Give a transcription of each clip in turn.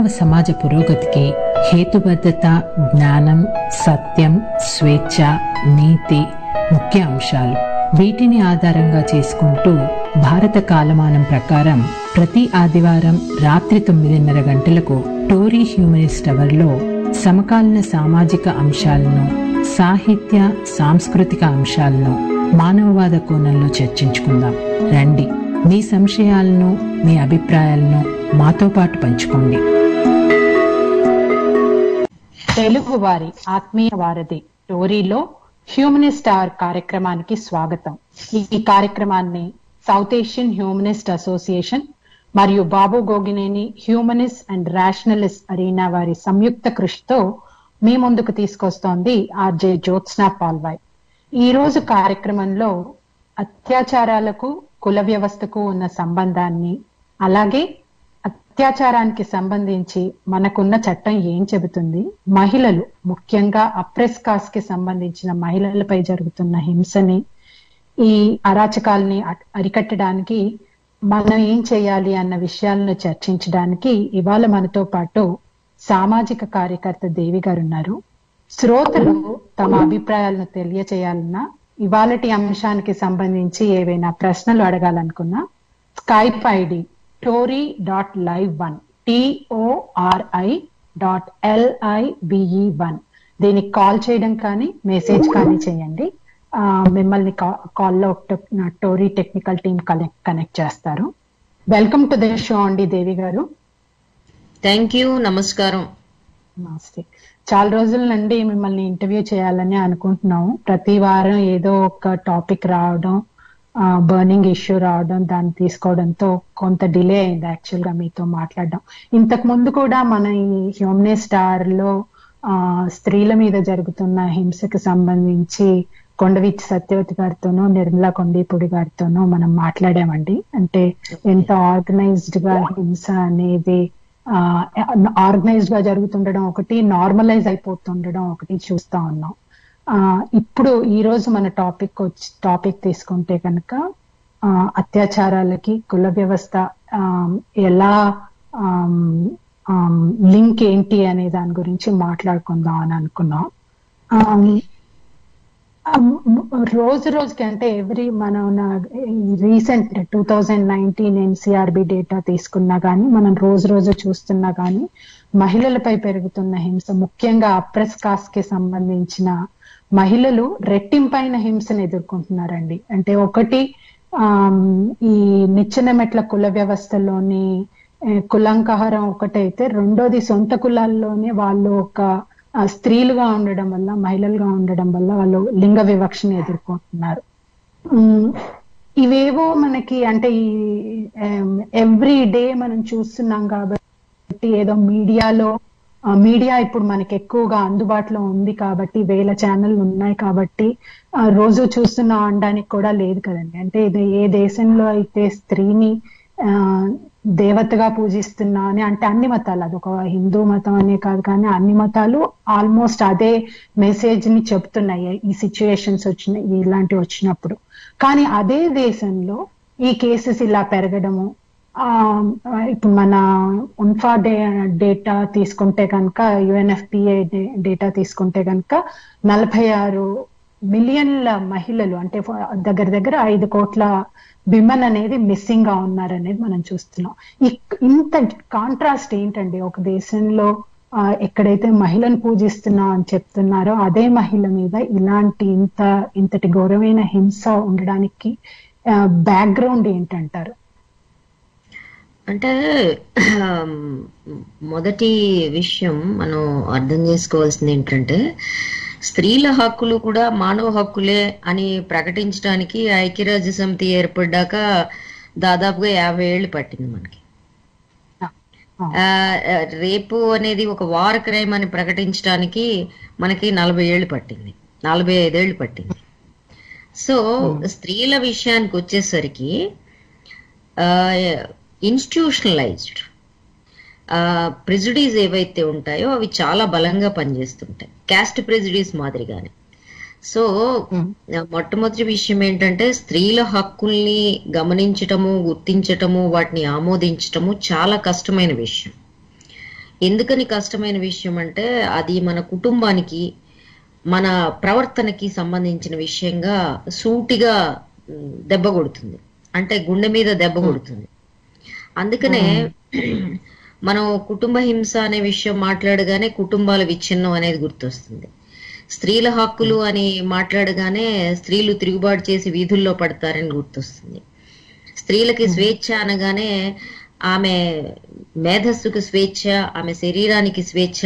మానవ సమాజ పురోగతికి హేతుబద్ధత, జ్ఞానం, సత్యం, స్వేచ్ఛ, నీతి ముఖ్య అంశాలు. వీటిని ఆధారంగా చేసుకుంటూ భారత కాలమానం ప్రకారం ప్రతి ఆదివారం రాత్రి 9:30 గంటలకు టోరీ హ్యూమనిస్ట్ అవర్లో సమకాలీన సామాజిక అంశాలను, సాహిత్య సాంస్కృతిక అంశాలను మానవవాద కోణంలో చర్చించుకుందాం. రండి, మీ సంశయాలను, మీ అభిప్రాయాలను మాతో పాటు పంచుకోండి. తెలుగు వారి ఆత్మీయ వారధి టోరీలో హ్యూమనిస్ట్ అవర్ కార్యక్రమానికి స్వాగతం. ఈ కార్యక్రమాన్ని సౌత్ ఏషియన్ హ్యూమనిస్ట్ అసోసియేషన్ మరియు Babu Gogineni humanist and rationalist arena వారి సంయుక్త కృషితో మీ ముందుకు తీసుకొస్తోంది ఆర్జే జ్యోత్స్నా పాల్వాయ్. ఈ రోజు కార్యక్రమంలో అత్యాచారాలకు, కుల వ్యవస్థకు ఉన్న సంబంధాన్ని, అలాగే అత్యాచారానికి సంబంధించి మనకున్న చట్టం ఏం చెబుతుంది, మహిళలు ముఖ్యంగా అప్రెస్ కాస్ట్ కి సంబంధించిన మహిళలపై జరుగుతున్న హింసని, ఈ అరాచకాలని అరికట్టడానికి మనం ఏం చేయాలి అన్న విషయాలను చర్చించడానికి ఇవాళ మనతో పాటు సామాజిక కార్యకర్త దేవి గారు ఉన్నారు. శ్రోతలు తమ అభిప్రాయాలను తెలియచేయాలన్నా, ఇవాళటి అంశానికి సంబంధించి ఏవైనా ప్రశ్నలు అడగాలనుకున్నా స్కైప్ ఐడి tory.live1 TORI.LIVE1 దీనికి కాల్ చేయడం కానీ మెసేజ్ కానీ చేయండి. మిమ్మల్ని కాల్లో టోరీ టెక్నికల్ టీమ్ కనెక్ట్ చేస్తారు. వెల్కమ్ టు ద షో అండి దేవి గారు. థ్యాంక్ యూ, నమస్కారం. నమస్తే. చాలా రోజుల నుండి మిమ్మల్ని ఇంటర్వ్యూ చేయాలని అనుకుంటున్నాము. ప్రతి వారం ఏదో ఒక టాపిక్ రావడం, బర్నింగ్ ఇష్యూ రావడం, దాన్ని తీసుకోవడంతో కొంత డిలే అయింది యాక్చువల్ గా మీతో మాట్లాడడం. ఇంతకు ముందు కూడా మన ఈ హ్యూమనిస్ట్ అవర్ లో స్త్రీల మీద జరుగుతున్న హింసకు సంబంధించి కొండవీచి సత్యవతి గారితోనో, నిర్మలా కొండీపూడి గారితోనో మనం మాట్లాడామండి. అంటే ఎంత ఆర్గనైజ్డ్ గా హింస అనేది ఆర్గనైజ్డ్ గా జరుగుతుండడం ఒకటి, నార్మలైజ్ అయిపోతుండడం ఒకటి చూస్తా ఉన్నాం. ఇప్పుడు ఈ రోజు మన టాపిక్ తీసుకుంటే కనుక అత్యాచారాలకి కుల వ్యవస్థ ఎలా లింక్ ఏంటి అనే దాని గురించి మాట్లాడుకుందాం అని అనుకున్నాం. రోజు రోజుకి అంటే మనం రీసెంట్ 2019 NCRB డేటా తీసుకున్నా కానీ, మనం రోజు చూస్తున్నా కానీ మహిళలపై పెరుగుతున్న హింస, ముఖ్యంగా అప్రెస్ కాస్ట్ కి సంబంధించిన మహిళలు రెట్టింపైన హింసను ఎదుర్కొంటున్నారండి. అంటే ఒకటి ఈ నిచ్చెన మెట్ల కుల వ్యవస్థలోని కులంకహారం ఒకటైతే, రెండోది సొంత కులాల్లోనే వాళ్ళు ఒక స్త్రీలుగా ఉండడం వల్ల, మహిళలుగా ఉండడం వల్ల వాళ్ళు లింగ వివక్షని ఎదుర్కొంటున్నారు. ఇవేవో మనకి అంటే ఈ ఎవ్రీ డే మనం చూస్తున్నాం కాబట్టి, ఏదో మీడియా ఇప్పుడు మనకి ఎక్కువగా అందుబాటులో ఉంది కాబట్టి, వేల ఛానళ్ళు ఉన్నాయి కాబట్టి రోజు చూస్తున్నా అనడానికి కూడా లేదు కదండి. అంటే ఇది ఏ దేశంలో అయితే స్త్రీని దేవతగా పూజిస్తున్నా అని, అంటే అన్ని మతాలు, అదొక హిందూ మతం అనే కాదు కానీ అన్ని మతాలు ఆల్మోస్ట్ అదే మెసేజ్ ని చెప్తున్నాయి ఈ సిచ్యువేషన్స్ ఇలాంటివి వచ్చినప్పుడు. కానీ అదే దేశంలో ఈ కేసెస్ ఇలా పెరగడము, ఇప్పుడు మన UNFPA డేటా తీసుకుంటే కనుక, UNFPA డేటా తీసుకుంటే కనుక 46 మిలియన్ల మహిళలు, అంటే దగ్గర 5 కోట్ల విమెన్ అనేది మిస్సింగ్ గా ఉన్నారనేది మనం చూస్తున్నాం. ఇంత కాంట్రాస్ట్ ఏంటండి, ఒక దేశంలో ఎక్కడైతే మహిళను పూజిస్తున్నా అని చెప్తున్నారో అదే మహిళ మీద ఇలాంటి ఇంతటి ఘోరమైన హింస ఉండడానికి బ్యాక్గ్రౌండ్ ఏంటంటారు? అంటే మొదటి విషయం మనం అర్థం చేసుకోవాల్సింది ఏంటంటే, స్త్రీల హక్కులు కూడా మానవ హక్కులే అని ప్రకటించడానికి ఐక్యరాజ్య సమితి ఏర్పడ్డాక దాదాపుగా 50 ఏళ్ళు పట్టింది మనకి. రేపు అనేది ఒక వార్ క్రైమ్ అని ప్రకటించడానికి మనకి 40 ఏళ్ళు పట్టింది, 45 ఏళ్ళు పట్టింది. సో స్త్రీల విషయానికి వచ్చేసరికి ఇన్స్టిట్యూషనలైజ్డ్ ప్రెజుడీస్ ఏవైతే ఉంటాయో అవి చాలా బలంగా పనిచేస్తుంటాయి, క్యాస్ట్ ప్రెజుడీస్ మాదిరిగానే. సో మొట్టమొదటి విషయం ఏంటంటే, స్త్రీల హక్కుల్ని గమనించటము, గుర్తించటము, వాటిని ఆమోదించటము చాలా కష్టమైన విషయం. ఎందుకని కష్టమైన విషయం అంటే అది మన కుటుంబానికి మన ప్రవర్తనకి సంబంధించిన విషయంగా సూటిగా దెబ్బ కొడుతుంది, అంటే గుండె మీద దెబ్బ కొడుతుంది. అందుకనే మనం కుటుంబ హింస అనే విషయం మాట్లాడగానే కుటుంబాల విచ్ఛిన్నం అనేది గుర్తొస్తుంది. స్త్రీల హక్కులు అని మాట్లాడగానే స్త్రీలు తిరుగుబాటు చేసి వీధుల్లో పడతారని గుర్తొస్తుంది. స్త్రీలకి స్వేచ్ఛ అనగానే ఆమె మేధస్సుకు స్వేచ్ఛ, ఆమె శరీరానికి స్వేచ్ఛ,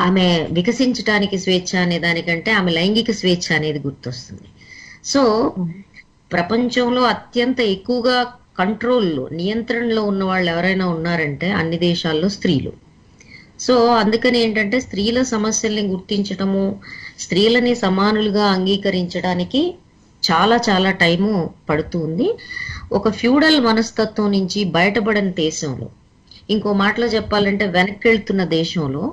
ఆమె వికసించడానికి స్వేచ్ఛ అనే దానికంటే ఆమె లైంగిక స్వేచ్ఛ అనేది గుర్తొస్తుంది. సో ప్రపంచంలో అత్యంత ఎక్కువగా కంట్రోల్లో, నియంత్రణలో ఉన్న వాళ్ళు ఎవరైనా ఉన్నారంటే అన్ని దేశాల్లో స్త్రీలు. సో అందుకని ఏంటంటే స్త్రీల సమస్యల్ని గుర్తించటము, స్త్రీలని సమానులుగా అంగీకరించడానికి చాలా చాలా టైము పడుతూ ఉంది. ఒక ఫ్యూడల్ మనస్తత్వం నుంచి బయటపడని దేశంలో, ఇంకో మాటలో చెప్పాలంటే వెనక్కి వెళ్తున్న దేశంలో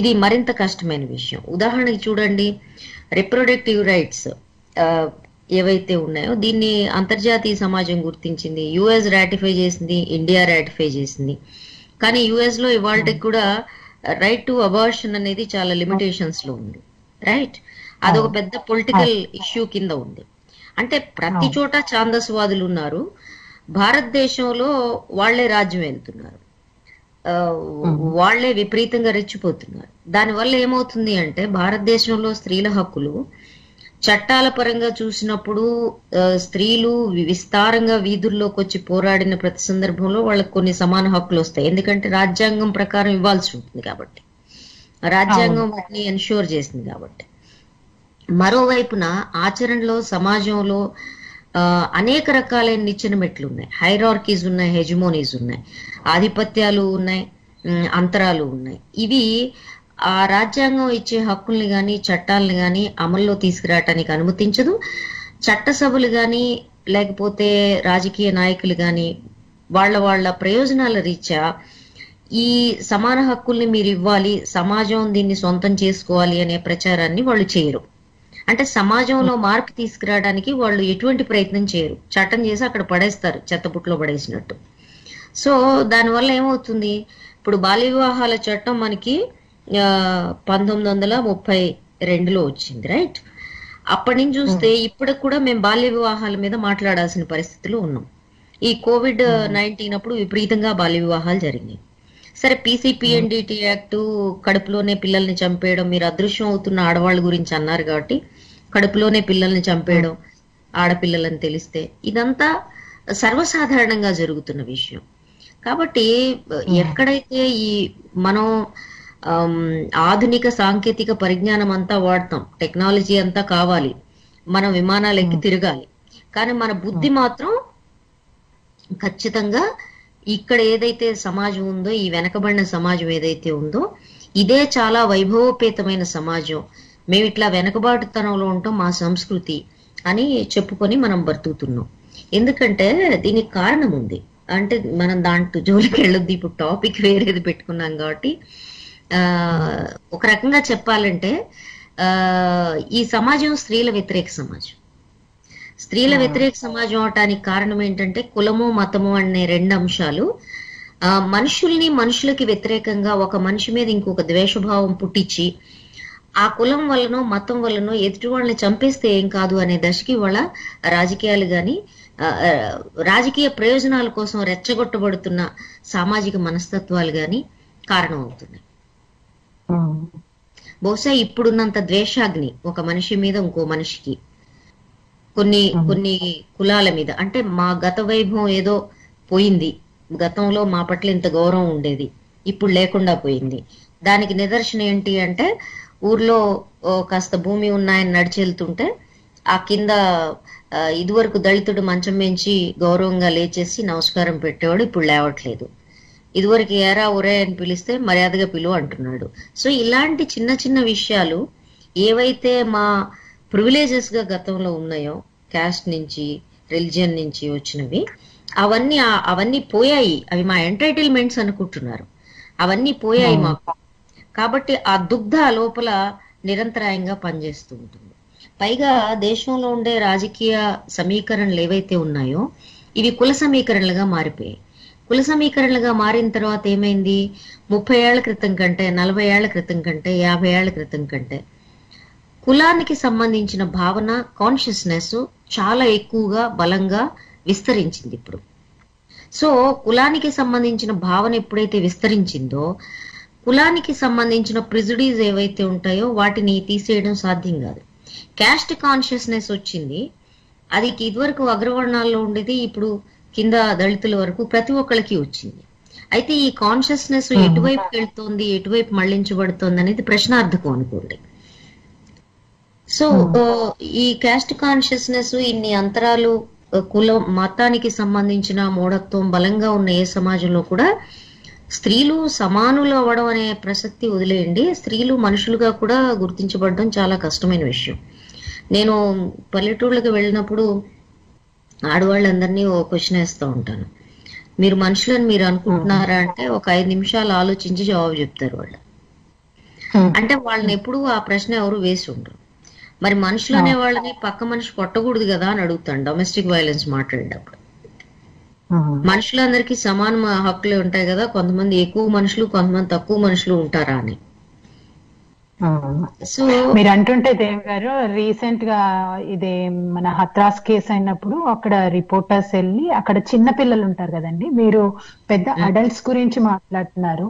ఇది మరింత కష్టమైన విషయం. ఉదాహరణకి చూడండి, రిప్రొడక్టివ్ రైట్స్ ఏవైతే ఉన్నాయో దీన్ని అంతర్జాతీయ సమాజం గుర్తించింది, యుఎస్ రాటిఫై చేసింది, ఇండియా రాటిఫై చేసింది. కానీ యుఎస్ లో ఇవాళకి కూడా రైట్ టు అబార్షన్ అనేది చాలా లిమిటేషన్స్ లో ఉంది, రైట్? అదొక పెద్ద పొలిటికల్ ఇష్యూ కింద ఉంది. అంటే ప్రతి చోట ఛాందస్వాదులు ఉన్నారు, భారతదేశంలో వాళ్లే రాజ్యం వెళ్తున్నారు, వాళ్లే విపరీతంగా రెచ్చిపోతున్నారు. దానివల్ల ఏమవుతుంది అంటే భారతదేశంలో స్త్రీల హక్కులు చట్టాల పరంగా చూసినప్పుడు స్త్రీలు విస్తారంగా వీధుల్లోకి వచ్చి పోరాడిన ప్రతి సందర్భంలో వాళ్ళకి కొన్ని సమాన హక్కులు వస్తాయి, ఎందుకంటే రాజ్యాంగం ప్రకారం ఇవ్వాల్సి ఉంటుంది కాబట్టి, రాజ్యాంగం వాటిని ఎన్ష్యూర్ చేసింది కాబట్టి. మరోవైపున ఆచరణలో సమాజంలో అనేక రకాలైన నిచ్చెన మెట్లు ఉన్నాయి, హైరార్కీస్ ఉన్నాయి, హెజిమోనీస్ ఉన్నాయి, ఆధిపత్యాలు ఉన్నాయి, అంతరాలు ఉన్నాయి. ఇవి ఆ రాజ్యాంగం ఇచ్చే హక్కుల్ని కానీ చట్టాలని కానీ అమల్లో తీసుకురావటానికి అనుమతించదు. చట్టసభలు కానీ లేకపోతే రాజకీయ నాయకులు కానీ వాళ్ళ ప్రయోజనాల రీత్యా ఈ సమాన హక్కుల్ని మీరు ఇవ్వాలి, సమాజం దీన్ని సొంతం చేసుకోవాలి అనే ప్రచారాన్ని వాళ్ళు చేయరు. అంటే సమాజంలో మార్పు తీసుకురావడానికి వాళ్ళు ఎటువంటి ప్రయత్నం చేయరు, చట్టం చేసి అక్కడ పడేస్తారు, చెత్తపుట్లో పడేసినట్టు. సో దానివల్ల ఏమవుతుంది, ఇప్పుడు బాల్య వివాహాల చట్టం మనకి 1932లో వచ్చింది, రైట్? అప్పటి నుంచి చూస్తే ఇప్పటికి కూడా మేము బాల్య వివాహాల మీద మాట్లాడాల్సిన పరిస్థితిలో ఉన్నాం. ఈ COVID-19 అప్పుడు విపరీతంగా బాల్య వివాహాలు జరిగినాయి. సరే, PCPNDT యాక్ట్ కడుపులోనే పిల్లల్ని చంపేయడం, మీరు అదృశ్యం అవుతున్న ఆడవాళ్ళ గురించి అన్నారు కాబట్టి కడుపులోనే పిల్లల్ని చంపేయడం ఆడపిల్లలని తెలిస్తే ఇదంతా సర్వసాధారణంగా జరుగుతున్న విషయం. కాబట్టి ఎక్కడైతే ఈ మనం ఆధునిక సాంకేతిక పరిజ్ఞానం అంతా వాడతాం, టెక్నాలజీ అంతా కావాలి, మనం విమానాలు ఎక్కి తిరగాలి, కానీ మన బుద్ధి మాత్రం ఖచ్చితంగా ఇక్కడ ఏదైతే సమాజం ఉందో, ఈ వెనకబడిన సమాజం ఏదైతే ఉందో ఇదే చాలా వైభవోపేతమైన సమాజం, మేము ఇట్లా వెనకబాటుతనంలో ఉంటాం, మా సంస్కృతి అని చెప్పుకొని మనం బ్రతుకుతున్నాం. ఎందుకంటే దీనికి కారణం ఉంది. అంటే మనం దాంట్లో జోలికి వెళ్ళొద్దు, ఇప్పుడు టాపిక్ వేరేది పెట్టుకున్నాం కాబట్టి ఒక రకంగా చెప్పాలంటే ఈ సమాజం స్త్రీల వ్యతిరేక సమాజం. స్త్రీల వ్యతిరేక సమాజం అవటానికి కారణం ఏంటంటే కులము మతము అనే రెండు అంశాలు మనుషుల్ని మనుషులకి వ్యతిరేకంగా ఒక మనిషి మీద ఇంకొక ద్వేషభావం పుట్టించి ఆ కులం వల్లనో మతం వల్లనో ఎదుటి వాళ్ళని చంపేస్తే ఏం కాదు అనే దశకి వాళ్ళ రాజకీయాలు కానీ రాజకీయ ప్రయోజనాల కోసం రెచ్చగొట్టబడుతున్న సామాజిక మనస్తత్వాలు కానీ కారణం అవుతున్నాయి. బహుశా ఇప్పుడున్నంత ద్వేషాగ్ని ఒక మనిషి మీద ఇంకో మనిషికి కొన్ని కులాల మీద, అంటే మా గత వైభవం ఏదో పోయింది, గతంలో మా పట్ల ఇంత గౌరవం ఉండేది, ఇప్పుడు లేకుండా పోయింది. దానికి నిదర్శనం ఏంటి అంటే ఊర్లో కాస్త భూమి ఉన్నాయని నడిచెళ్తుంటే ఆ కింద ఇదివరకు దళితుడు మంచం పెంచి గౌరవంగా లేచేసి నమస్కారం పెట్టేవాడు, ఇప్పుడు లేవట్లేదు. ఇదివరకు ఏరా ఒరే అని పిలిస్తే మర్యాదగా పిలువ అంటున్నాడు. సో ఇలాంటి చిన్న చిన్న విషయాలు ఏవైతే మా ప్రివిలేజెస్ గా గతంలో ఉన్నాయో, క్యాస్ట్ నుంచి రిలిజియన్ నుంచి వచ్చినవి, అవన్నీ పోయాయి. అవి మా ఎంటైటిల్మెంట్స్ అనుకుంటున్నారు, అవన్నీ పోయాయి మాకు. కాబట్టి ఆ దుగ్ధ లోపల నిరంతరాయంగా పనిచేస్తూ ఉంటుంది. పైగా దేశంలో ఉండే రాజకీయ సమీకరణలు ఏవైతే ఉన్నాయో ఇవి కుల సమీకరణలుగా మారిపోయాయి. కుల సమీకరణలుగా మారిన తర్వాత ఏమైంది? 30 ఏళ్ల క్రితం కంటే, 40 ఏళ్ల క్రితం కంటే, 50 ఏళ్ల క్రితం కంటే కులానికి సంబంధించిన భావన, కాన్షియస్నెస్ చాలా ఎక్కువగా బలంగా విస్తరించింది ఇప్పుడు. సో కులానికి సంబంధించిన భావన ఎప్పుడైతే విస్తరించిందో, కులానికి సంబంధించిన ప్రిజుడీస్ ఏవైతే ఉంటాయో వాటిని తీసేయడం సాధ్యం కాదు. క్యాస్ట్ కాన్షియస్నెస్ వచ్చింది. అది ఇదివరకు అగ్రవర్ణాల్లో ఉండేది, ఇప్పుడు కింద దళితుల వరకు ప్రతి ఒక్కరికి వచ్చింది. అయితే ఈ కాన్షియస్నెస్ ఎటువైపు వెళ్తోంది, ఎటువైపు మళ్లించబడుతోంది అనేది ప్రశ్నార్థకం అనుకోండి. సో ఈ క్యాస్ట్ కాన్షియస్నెస్ ఇన్ని అంతరాలు, కులం, మతానికి సంబంధించిన మూఢత్వం బలంగా ఉన్న ఏ సమాజంలో కూడా స్త్రీలు సమానులు అవ్వడం అనే ప్రసక్తి వదిలేయండి, స్త్రీలు మనుషులుగా కూడా గుర్తించబడడం చాలా కష్టమైన విషయం. నేను పల్లెటూళ్ళకి వెళ్ళినప్పుడు ఆడవాళ్ళందరినీ ఓ క్వశ్చన్ వేస్తూ ఉంటాను. మీరు మనుషులని మీరు అనుకుంటున్నారా అంటే ఒక 5 నిమిషాలు ఆలోచించి జవాబు చెప్తారు వాళ్ళు. అంటే వాళ్ళని ఎప్పుడు ఆ ప్రశ్న ఎవరు వేసి ఉండరు. మరి మనుషులు అనే వాళ్ళని పక్క మనిషి కొట్టకూడదు కదా అని అడుగుతాను డొమెస్టిక్ వైలెన్స్ మాట్లాడేటప్పుడు. మనుషులందరికీ సమాన హక్కులే ఉంటాయి కదా, కొంతమంది ఎక్కువ మనుషులు కొంతమంది తక్కువ మనుషులు ఉంటారా అని. సో మీరు అంటుంటే దేవ్ గారు, రీసెంట్ గా ఇదే మన హత్రాస్ కేసు అయినప్పుడు అక్కడ రిపోర్టర్స్ వెళ్ళి, అక్కడ చిన్న పిల్లలు ఉంటారు కదండి, మీరు పెద్ద అడల్ట్స్ గురించి మాట్లాడుతున్నారు,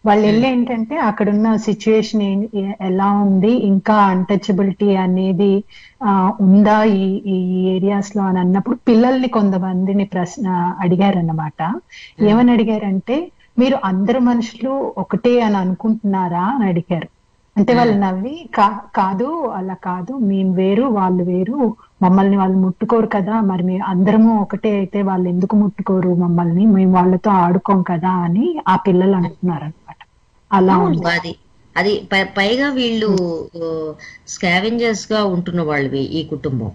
వాళ్ళు వెళ్ళి ఏంటంటే అక్కడున్న సిచ్యుయేషన్ ఎలా ఉంది, ఇంకా అన్టచబిలిటీ అనేది ఉందా ఈ ఏరియాస్ లో అని అన్నప్పుడు పిల్లల్ని కొంతమందిని ప్రశ్న అడిగారన్నమాట. ఏమని అడిగారంటే, మీరు అందరు మనుషులు ఒకటే అని అనుకుంటున్నారా అని అడిగారు. అంటే వాళ్ళు నవ్వి, కాదు అలా కాదు, మేము వేరు వాళ్ళు వేరు, మమ్మల్ని వాళ్ళు ముట్టుకోరు కదా, మరి మేము అందరము ఒకటే అయితే వాళ్ళు ఎందుకు ముట్టుకోరు మమ్మల్ని, మేము వాళ్ళతో ఆడుకోం కదా అని ఆ పిల్లలు అంటున్నారు అనమాట. అలా ఉంది అది. పైగా వీళ్ళు స్కావెంజర్స్ గా ఉంటున్న వాళ్ళవి ఈ కుటుంబం,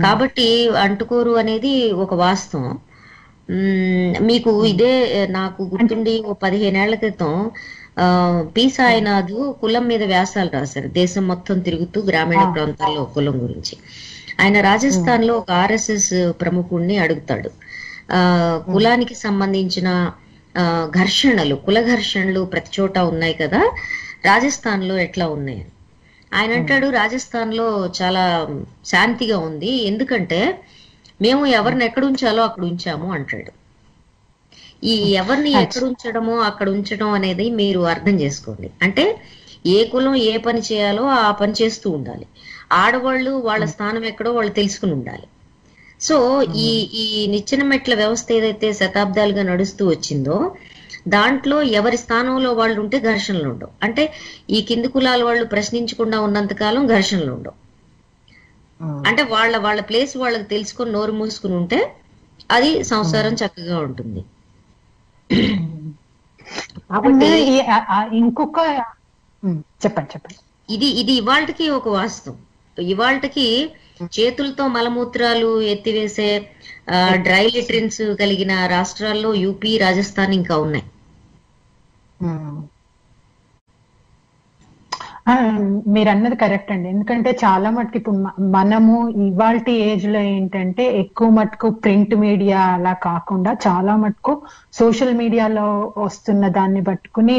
కాబట్టి అంటుకోరు అనేది ఒక వాస్తవం. మీకు ఇదే నాకు గుర్తుండి 15 ఏళ్ల క్రితం పి సాయినాథ్ కులం మీద వ్యాసాలు రాశారు, దేశం మొత్తం తిరుగుతూ గ్రామీణ ప్రాంతాల్లో కులం గురించి. ఆయన రాజస్థాన్ లో ఒక RSS ప్రముఖుడిని అడుగుతాడు, కులానికి సంబంధించిన ఘర్షణలు, కుల ఘర్షణలు ప్రతి చోట ఉన్నాయి కదా, రాజస్థాన్ లో ఎట్లా ఉన్నాయి? ఆయన అంటాడు, రాజస్థాన్ లో చాలా శాంతిగా ఉంది, ఎందుకంటే మేము ఎవరిని ఎక్కడ ఉంచాలో అక్కడ ఉంచాము అంటాడు. ఈ ఎవరిని ఎక్కడ ఉంచడమో అక్కడ ఉంచడం అనేది మీరు అర్థం చేసుకోండి. అంటే ఏ కులం ఏ పని చేయాలో ఆ పని చేస్తూ ఉండాలి, ఆడవాళ్ళు వాళ్ళ స్థానం ఎక్కడో వాళ్ళు తెలుసుకుని ఉండాలి. సో ఈ నిచ్చెన మెట్ల వ్యవస్థ ఏదైతే శతాబ్దాలుగా నడుస్తూ వచ్చిందో దాంట్లో ఎవరి స్థానంలో వాళ్ళు ఉంటే ఘర్షణలు ఉండవు. అంటే ఈ కింది కులాల వాళ్ళు ప్రశ్నించకుండా ఉన్నంత కాలం ఘర్షణలు ఉండవు. అంటే వాళ్ళ ప్లేస్ వాళ్ళకి తెలుసుకొని నోరు మూసుకుని ఉంటే అది సంసారం చక్కగా ఉంటుంది. కాబట్టి ఇంకొక చెప్పండి. ఇది ఇవాళకి ఒక వాస్తవం. ఇవాళకి చేతులతో మలమూత్రాలు ఎత్తివేసే డ్రై లిటరిన్స్ కలిగిన రాష్ట్రాల్లో యూపీ, రాజస్థాన్ ఇంకా ఉన్నాయి. మీరు అన్నది కరెక్ట్ అండి. ఎందుకంటే చాలా మటుకు ఇప్పుడు మనము ఇవాల్టి ఏజ్ లో ఏంటంటే ఎక్కువ మటుకు ప్రింట్ మీడియా అలా కాకుండా చాలా మటుకు సోషల్ మీడియాలో వస్తున్న దాన్ని పట్టుకుని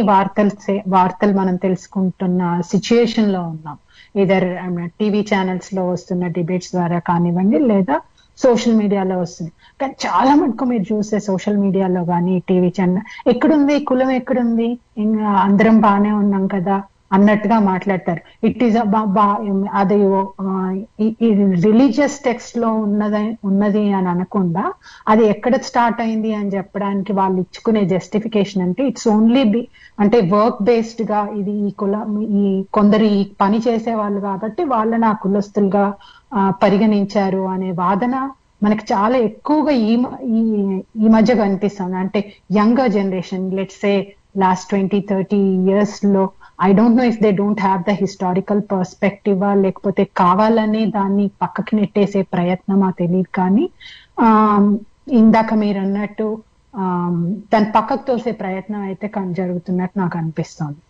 వార్తలు మనం తెలుసుకుంటున్న సిచ్యుయేషన్ లో ఉన్నాం. ఇదర్ టీవీ ఛానల్స్ లో వస్తున్న డిబేట్స్ ద్వారా కానివ్వండి, లేదా సోషల్ మీడియాలో వస్తుంది. కానీ చాలా మటుకు మీరు చూసే సోషల్ మీడియాలో కానీ టీవీ ఛానల్ ఎక్కడుంది, కులం ఎక్కడుంది, అందరం బాగానే ఉన్నాం కదా అన్నట్టుగా మాట్లాడతారు. ఇట్ ఈస్ అది రిలీజియస్ టెక్స్ట్ లో ఉన్నది అని అనకుండా అది ఎక్కడ స్టార్ట్ అయింది అని చెప్పడానికి వాళ్ళు ఇచ్చుకునే జస్టిఫికేషన్ అంటే ఇట్స్ ఓన్లీ అంటే వర్క్ బేస్డ్ గా ఇది ఈ కొందరు ఈ పని చేసే వాళ్ళు కాబట్టి వాళ్ళని ఆ కులస్తులుగా పరిగణించారు అనే వాదన మనకి చాలా ఎక్కువగా ఈ మధ్య కనిపిస్తుంది. అంటే younger generation, let's say last 20-30 years లో I don't no if they don't have the historical perspective, లేకపోతే కావాలని దాన్ని పక్కకి నెట్టేసే ప్రయత్నమా తెలియదు. కానీ ఇందాక మీరు అన్నట్టు దాన్ని పక్కకు తోసే ప్రయత్నం అయితే జరుగుతున్నట్టు నాకు అనిపిస్తోంది.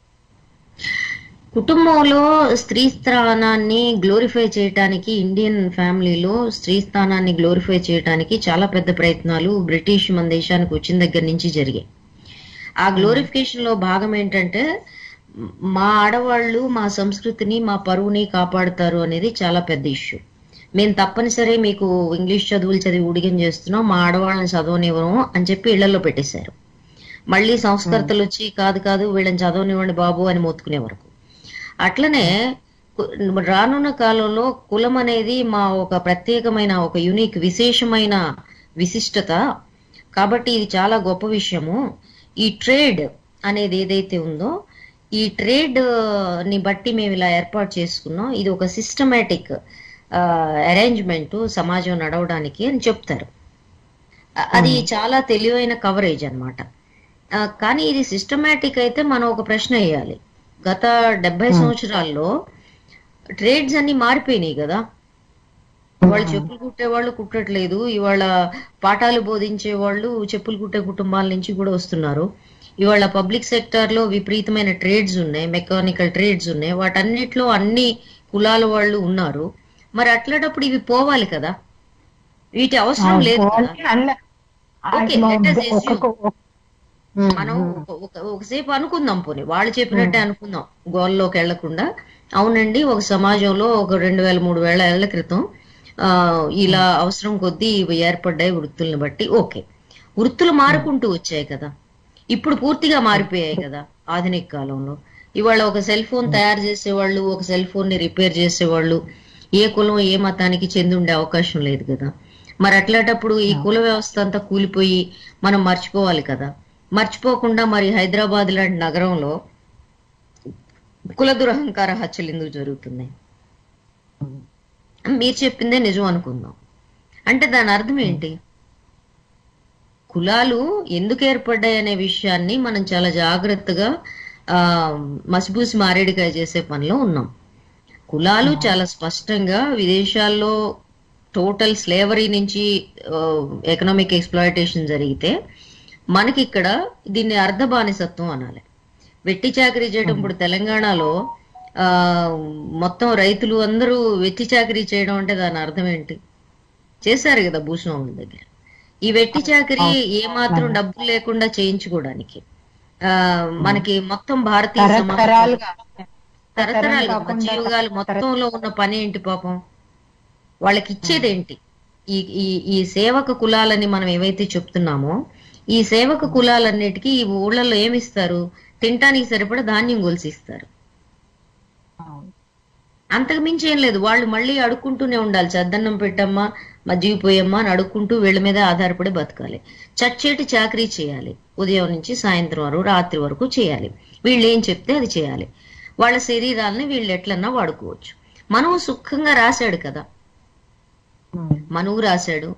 కుటుంబంలో స్త్రీ స్థానాన్ని గ్లోరిఫై చేయటానికి, ఇండియన్ ఫ్యామిలీలో స్త్రీ స్థానాన్ని గ్లోరిఫై చేయటానికి చాలా పెద్ద ప్రయత్నాలు బ్రిటిష్ మన దేశానికి వచ్చిన దగ్గర నుంచి జరిగాయి. ఆ గ్లోరిఫికేషన్ లో భాగం ఏంటంటే మా ఆడవాళ్ళు మా సంస్కృతిని మా పరువుని కాపాడుతారు అనేది చాలా పెద్ద ఇష్యూ. మేము తప్పనిసరి మీకు ఇంగ్లీష్ చదువులు చదివి ఊడిగం చేస్తున్నాం, మా ఆడవాళ్ళని చదవనివ్వము అని చెప్పి ఇళ్లలో పెట్టేశారు. మళ్ళీ సంస్కర్తలు వచ్చి కాదు కాదు వీళ్ళని చదవనివ్వండి బాబు అని మొత్తుకునే వరకు. అట్లనే రానున్న కాలంలో కులం అనేది మా ఒక ప్రత్యేకమైన ఒక యునిక్ విశేషమైన విశిష్టత కాబట్టి ఇది చాలా గొప్ప విషయము. ఈ ట్రేడ్ అనేది ఏదైతే ఉందో ఈ ట్రేడ్ ని బట్టి మేము ఇలా ఏర్పాటు చేసుకున్నాం, ఇది ఒక సిస్టమేటిక్ అరేంజ్మెంట్ సమాజం నడవడానికి అని చెప్తారు. అది చాలా తెలివైన కవరేజ్ అన్నమాట. కానీ ఇది సిస్టమేటిక్ అయితే మనం ఒక ప్రశ్న వేయాలి. గత 70 సంవత్సరాల్లో ట్రేడ్స్ అన్ని మారిపోయినాయి కదా. వాళ్ళు చెప్పులు కుట్టేవాళ్ళు కుట్టట్లేదు, ఇవాళ పాఠాలు బోధించే వాళ్ళు చెప్పులు కుట్టే కుటుంబాల నుంచి కూడా వస్తున్నారు. ఇవాళ పబ్లిక్ సెక్టర్ లో విపరీతమైన ట్రేడ్స్ ఉన్నాయి, మెకానికల్ ట్రేడ్స్ ఉన్నాయి, వాటన్నిటిలో అన్ని కులాల వాళ్ళు ఉన్నారు. మరి అట్లాంటప్పుడు ఇవి పోవాలి కదా, వీటి అవసరం లేదు కదా. ఓకే, మనం ఒకసేపు అనుకుందాం, పోనీ వాళ్ళు చెప్పినట్టే అనుకుందాం, గోల్లోకి వెళ్లకుండా. అవునండి, ఒక సమాజంలో ఒక 2000-3000 ఏళ్ల క్రితం ఇలా అవసరం కొద్దీ ఇవి ఏర్పడ్డాయి వృత్తుల్ని బట్టి. ఓకే, వృత్తులు మారుకుంటూ వచ్చాయి కదా, ఇప్పుడు పూర్తిగా మారిపోయాయి కదా ఆధునిక కాలంలో. ఇవాళ ఒక సెల్ ఫోన్ తయారు చేసేవాళ్ళు, ఒక సెల్ ఫోన్ ని రిపేర్ చేసేవాళ్ళు ఏ కులం ఏ మతానికి చెంది ఉండే అవకాశం లేదు కదా. మరి అట్లాంటప్పుడు ఈ కుల వ్యవస్థ అంతా కూలిపోయి మనం మర్చిపోవాలి కదా. మర్చిపోకుండా మరి హైదరాబాద్ లాంటి నగరంలో కుల దురహంకార హత్యలు ఎందుకు జరుగుతున్నాయి? మీరు చెప్పిందే నిజం అనుకుందాం అంటే దాని అర్థం ఏంటి? కులాలు ఎందుకు ఏర్పడ్డాయి అనే విషయాన్ని మనం చాలా జాగ్రత్తగా మసిబూసి మారేడికాయ చేసే పనిలో ఉన్నాం. కులాలు చాలా స్పష్టంగా విదేశాల్లో టోటల్ స్లేవరీ నుంచి ఎకనామిక్ ఎక్స్ప్లాయిటేషన్ జరిగితే మనకి ఇక్కడ దీన్ని అర్ధ బానిసత్వం అనాలి. వెట్టి చాకరీ చేయడం. ఇప్పుడు తెలంగాణలో మొత్తం రైతులు అందరూ వెట్టి చాకరీ చేయడం అంటే దాని అర్థం ఏంటి? చేశారు కదా భూస్వాముల దగ్గర. ఈ వెట్టి చాకరీ ఏమాత్రం డబ్బులు లేకుండా చేయించుకోవడానికి మనకి మొత్తం భారతీయ తరతరాలుగా మధ్యయుగాలు మొత్తంలో ఉన్న పని ఏంటి పాపం? వాళ్ళకి ఇచ్చేదేంటి? ఈ సేవక కులాలని మనం ఏవైతే చెప్తున్నామో ఈ సేవక కులాలన్నిటికీ ఈ ఊళ్ళల్లో ఏమిస్తారు? తినటానికి సరిపడా ధాన్యం గొలిసిస్తారు, అంతకు మించి ఏం లేదు. వాళ్ళు మళ్ళీ అడుక్కుంటూనే ఉండాలి. చద్దన్నం పెట్టమ్మా, మజ్జిగిపోయమ్మా అని అడుక్కుంటూ వీళ్ళ మీద ఆధారపడి బతకాలి. చచ్చేటి చాకరీ చేయాలి, ఉదయం నుంచి సాయంత్రం వరకు రాత్రి వరకు చేయాలి. వీళ్ళు ఏం చెప్తే అది చేయాలి. వాళ్ళ శరీరాలని వీళ్ళు ఎట్లన్నా వాడుకోవచ్చు. మనువు సుఖంగా రాశాడు కదా, మనువు రాశాడు,